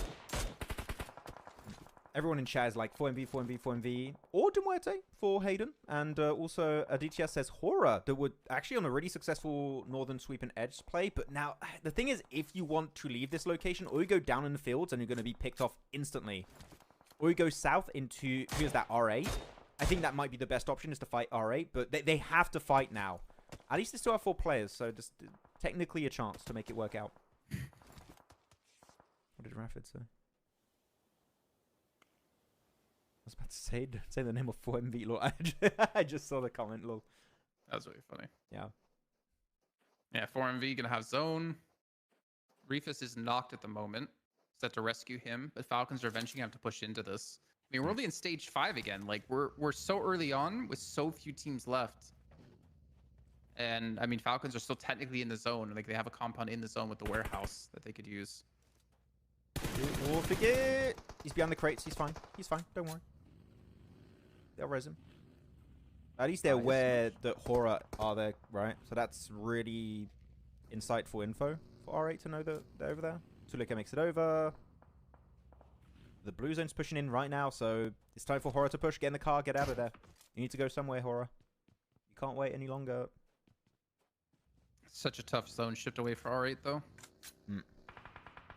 everyone in chat is like 4MV, or Muerte for Hayden, and also DTS says HORAA that would actually on a really successful northern sweep and edge play. But now the thing is, if you want to leave this location, or you go down in the fields and you're going to be picked off instantly, or you go south into who's that R8. I think that might be the best option, is to fight R8, but they have to fight now. At least they still have 4 players, so just technically a chance to make it work out. What did Rafford say? I was about to say the name of 4MV, lol. I just saw the comment, lol.
That was really funny.
Yeah.
Yeah, 4MV gonna have zone. Rufus is knocked at the moment. Set to rescue him, but Falcons are eventually gonna have to push into this. I mean, we're only in stage 5 again. Like we're so early on with so few teams left. And I mean, Falcons are still technically in the zone. Like they have a compound in the zone with the warehouse that they could use.
We'll forget. He's behind the crates. He's fine. He's fine. Don't worry. They'll res him. At least they're aware that HORAA are there, right? So that's really insightful info for R8 to know that they're over there. Tulika makes it over. The blue zone's pushing in right now, so it's time for HORAA to push. Get in the car. Get out of there. You need to go somewhere, HORAA. You can't wait any longer.
Such a tough zone shift away for R8 though.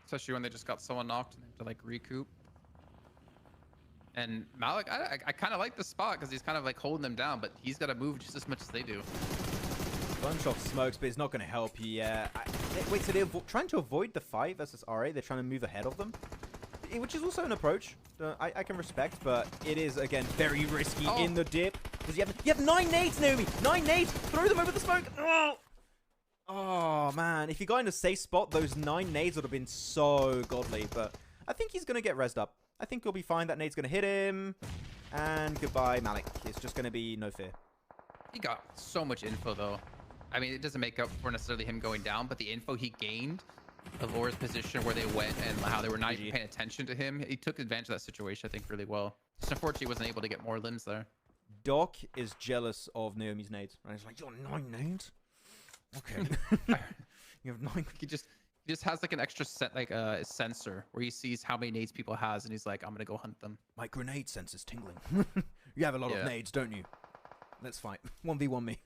Especially when they just got someone knocked and they have to like recoup. And Malik, I kind of like the spot because he's kind of like holding them down, but he's got to move just as much as they do.
Bunch of smokes, but it's not going to help you. Yeah. Wait, so they're trying to avoid the fight versus R8. They're trying to move ahead of them, which is also an approach I can respect, but it is again very risky in the dip. Because you have 9 nades, Naomi. 9 nades. Throw them over the smoke. Oh, man. If you got in a safe spot, those 9 nades would have been so godly. But I think he's going to get rezzed up. I think he'll be fine. That nade's going to hit him. And goodbye, Malik. It's just going to be no fear.
He got so much info, though. I mean, it doesn't make up for necessarily him going down, but the info he gained of Laura's position, where they went, and how they were not even paying attention to him, he took advantage of that situation, I think, really well. Just unfortunately, he wasn't able to get more limbs there.
Doc is jealous of Naomi's nades. Right? He's like, you're 9 nades? Okay. You have 9.
You just He just has like an extra set, like a sensor where he sees how many nades people has, and he's like, I'm gonna go hunt them.
My grenade sensor's tingling. You have a lot of
Yeah.
nades, don't you? Let's fight. 1v1 me.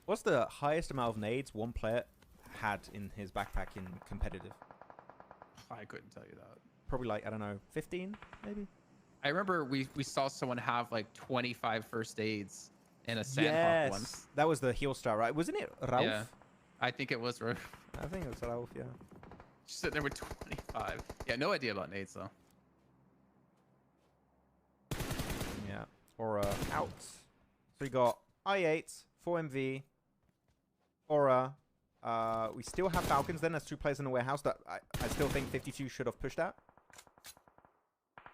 What's the highest amount of nades one player had in his backpack in competitive?
I couldn't tell you that.
Probably like, I don't know, 15 maybe?
I remember we saw someone have like 25 first aids in a Sanhok once.
That was the heel star, right? Wasn't it Rauf?
Yeah, I think it was.
I think it was Rauf, yeah.
Just sitting there with 25. Yeah, no idea about nades though.
Yeah. Or out. So we got I8, 4MV, Aura. We still have Falcons then. There's 2 players in the warehouse that I still think 52 should have pushed that.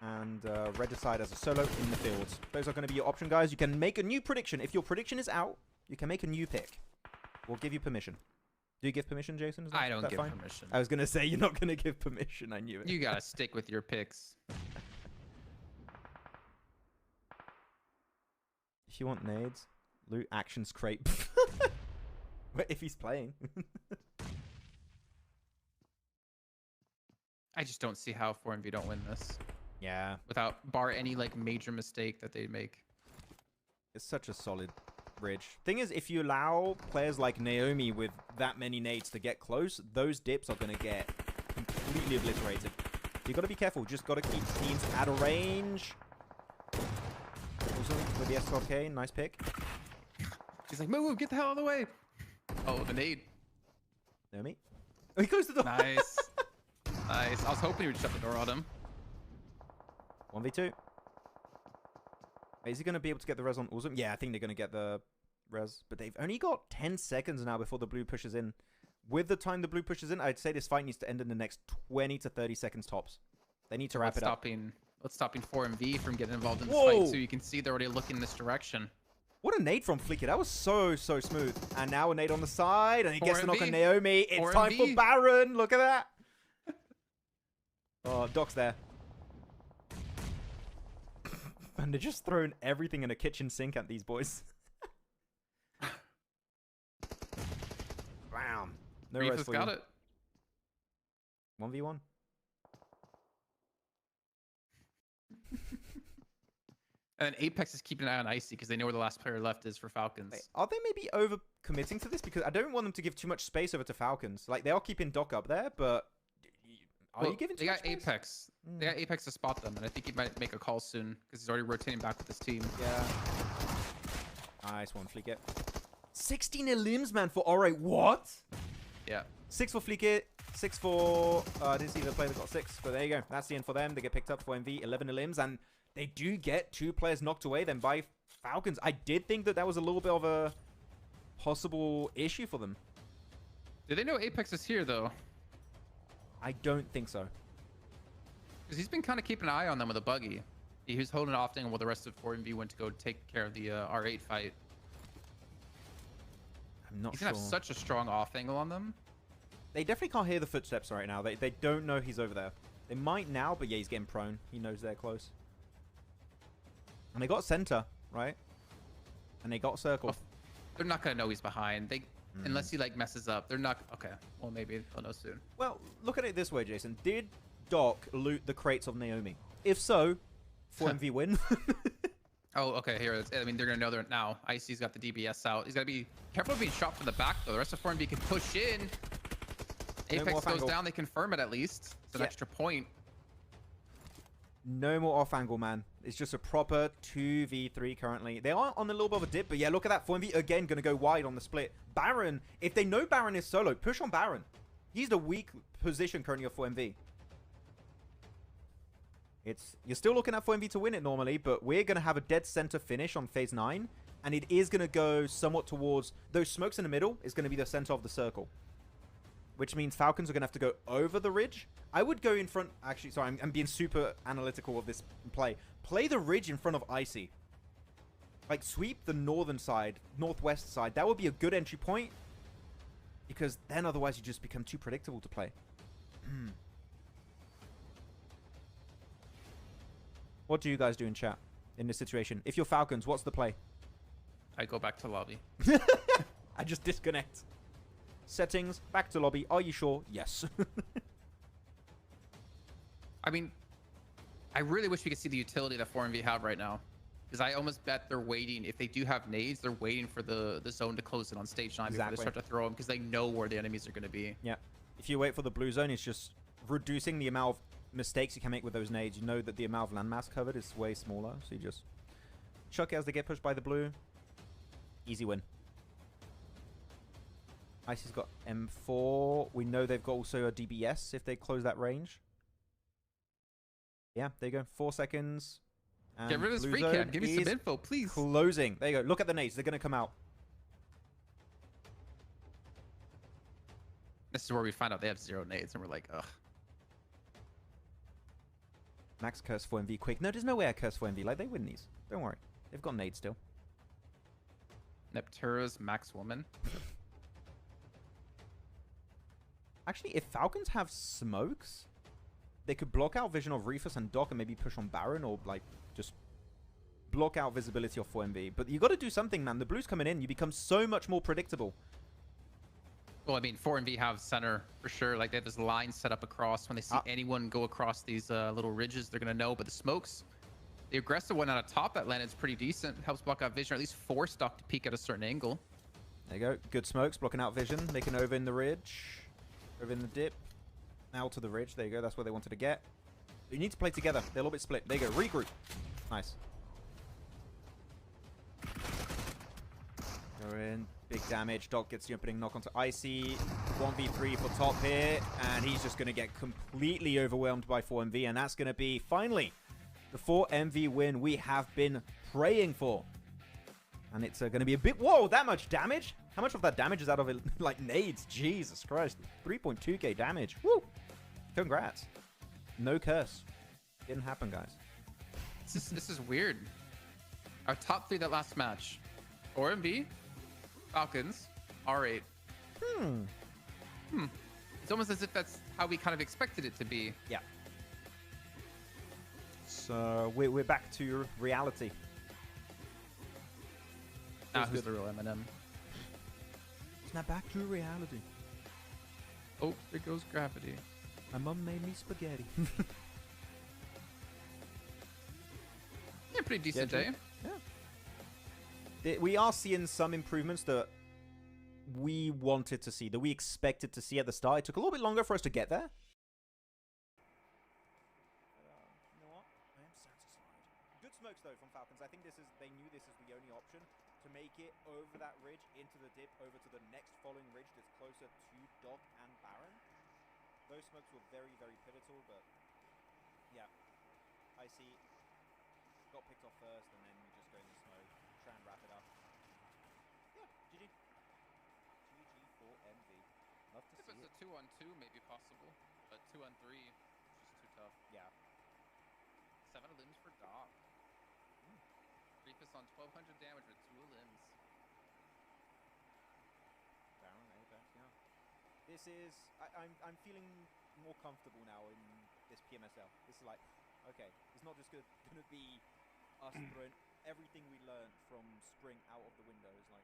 And Regicide as a solo in the field. Those are going to be your option, guys. You can make a new prediction. If your prediction is out, you can make a new pick. We'll give you permission. Do you give permission, Jason?
I don't give
fine?
permission.
I was going to say you're not going to give permission. I knew it.
You gotta stick with your picks.
If you want nades, loot actions crate. But if he's playing.
I just don't see how 4MV don't win this
Yeah.
without bar any like major mistake that they make.
It's such a solid bridge. Thing is, if you allow players like Naomi with that many nades to get close, those dips are going to get completely obliterated. You got to be careful. Just got to keep teams out of range. Also, with the SRK, nice pick.
He's like, move, get the hell out of the way. Oh, the nade.
Naomi. Oh, he closed the door.
Nice. Nice. I was hoping he would shut the door on him.
1v2. Is he going to be able to get the res on Uzum? Yeah, I think they're going to get the res. But they've only got 10 seconds now before the blue pushes in. With the time the blue pushes in, I'd say this fight needs to end in the next 20 to 30 seconds tops. They need to wrap it up.
What's stopping 4MV from getting involved in this
Whoa.
fight, so you can see they're already looking this direction.
What a nade from Flicky. That was so smooth. And now a nade on the side, and he gets the knock on
4MV.
Naomi. It's time for
4MV.
Baron. Look at that. Oh, Doc's there. And they're just throwing everything in a kitchen sink at these boys. Bam. No res
Reef
for
got
you.
it.
1v1.
And Apex is keeping an eye on Icy because they know where the last player left is for Falcons.
Wait, are they maybe over committing to this? Because I don't want them to give too much space over to Falcons. Like, they are keeping Doc up there, but are you giving too
They
much
got
space?
Apex. They got Apex to spot them, and I think he might make a call soon because he's already rotating back with his team.
Yeah. Nice one, Fleekit. 16 elims, man, for Ore. What?
Yeah.
6 for Fleekit. 6 for... I didn't see the player that got 6, but there you go. That's the end for them. They get picked up for MV. 11 elims, and they do get 2 players knocked away then by Falcons. I did think that was a little bit of a possible issue for them.
Do they know Apex is here, though?
I don't think so.
Because he's been kind of keeping an eye on them with a buggy. He was holding off thing while the rest of 4MV went to go take care of the R8 fight.
I'm not
He's
sure.
going to have such a strong off angle on them.
They definitely can't hear the footsteps right now. They don't know he's over there. They might now, but yeah, he's getting prone. He knows they're close. And they got center, right? And they got circle.
Well, they're not going to know he's behind. Unless he like messes up. They're not... Okay. Well, maybe they'll know soon.
Well, look at it this way, Jason. Did Doc loot the crates of Naomi? If so, 4MV win.
Oh, okay. Here it is. I mean, they're going to know they're now. Icy's got the DBS out. He's got to be careful of being shot from the back, though. The rest of 4MV can push in.
No more
Apex
off
goes
angle.
down. They confirm it at least. It's an
Yeah.
extra point.
No more off angle, man. It's just a proper 2v3 currently. They are on a little bit of a dip, but yeah, look at that. 4MV again going to go wide on the split. Baron, if they know Baron is solo, push on Baron. He's the weak position currently of 4MV. You're still looking at 4MV to win it normally, but we're going to have a dead center finish on phase 9, and it is going to go somewhat towards those smokes in the middle is going to be the center of the circle, which means Falcons are going to have to go over the ridge. I would go in front. Actually, sorry, I'm being super analytical of this play. Play the ridge in front of Icy. Like, sweep the northern side, northwest side. That would be a good entry point, because then otherwise you just become too predictable to play. What do you guys do in chat in this situation? If you're Falcons, what's the play?
I go back to lobby.
I just disconnect. Settings, back to lobby. Are you sure? Yes.
I mean, I really wish we could see the utility that 4MV have right now. Because I almost bet they're waiting. If they do have nades, they're waiting for the zone to close in on stage 9 before they start to throw them. Because they know where the enemies are going to be.
Yeah. If you wait for the blue zone, it's just reducing the amount of mistakes you can make with those nades. You know that the amount of landmass covered is way smaller. So you just chuck it as they get pushed by the blue. Easy win. Icy's got M4. We know they've got also a DBS if they close that range. Yeah, there you go. 4 seconds. And
get rid of this free cam. Give me some info, please.
Closing. There you go. Look at the nades. They're going to come out.
This is where we find out they have 0 nades, and we're like, ugh.
Max curse 4MV quick. No, there's no way I curse 4MV. Like, they win these. Don't worry. They've got nades still.
Neptura's Max Woman.
Actually, if Falcons have smokes, they could block out vision of Reefus and Doc and maybe push on Baron or, like, just block out visibility of 4MV. But you got to do something, man. The blue's coming in. You become so much more predictable.
Well, I mean, 4MV have center for sure. Like, they have this line set up across. When they see anyone go across these little ridges, they're going to know. But the smokes, the aggressive one out of top that landed is pretty decent. Helps block out vision, or at least force Doc to peek at a certain angle.
There you go. Good smokes, blocking out vision. Making over in the ridge. Over in the dip. Now to the ridge. There you go. That's where they wanted to get. You need to play together. They're a little bit split. There you go. Regroup. Nice. Go in. Big damage. Doc gets the opening knock onto Icy. 1v3 for top here. And he's just going to get completely overwhelmed by 4MV. And that's going to be, finally, the 4MV win we have been praying for. And it's going to be a bit... Whoa, that much damage? How much of that damage is out of it? Like, nades? Jesus Christ. 3.2k damage. Woo! Congrats. No curse. Didn't happen, guys.
This is weird. Our top 3 that last match. 4MV, Falcons, R8. It's almost as if that's how we kind of expected it to be.
Yeah. So we're back to reality.
Now who's the real Eminem?
It's not back to reality.
Oh, there goes gravity.
My mum made me spaghetti.
Yeah, pretty decent day.
Yeah. We are seeing some improvements that we wanted to see, that we expected to see at the start. It took a little bit longer for us to get there.
You know what? I am satisfied. Good smokes though from Falcons. I think they knew this is the only option to make it over that ridge, into the dip, over to the next following ridge that's closer to Doc and Baron. Those smokes were very, very pivotal, but yeah, I see. Got picked off first, and then we just go in the smoke, try and wrap it up. Yeah, GG. GG for MV. Love to
If
see
it's
it.
a 2-on-2, maybe possible, but 2-on-3 is just too tough.
Yeah.
7 limbs for Doc. Reefus on 1200 damage with 2 limbs.
Baron, Apex, yeah. This is... I'm feeling more comfortable now in this PMSL. This is like, okay, it's not just going to be us throwing everything we learned from Spring out of the windows. Like,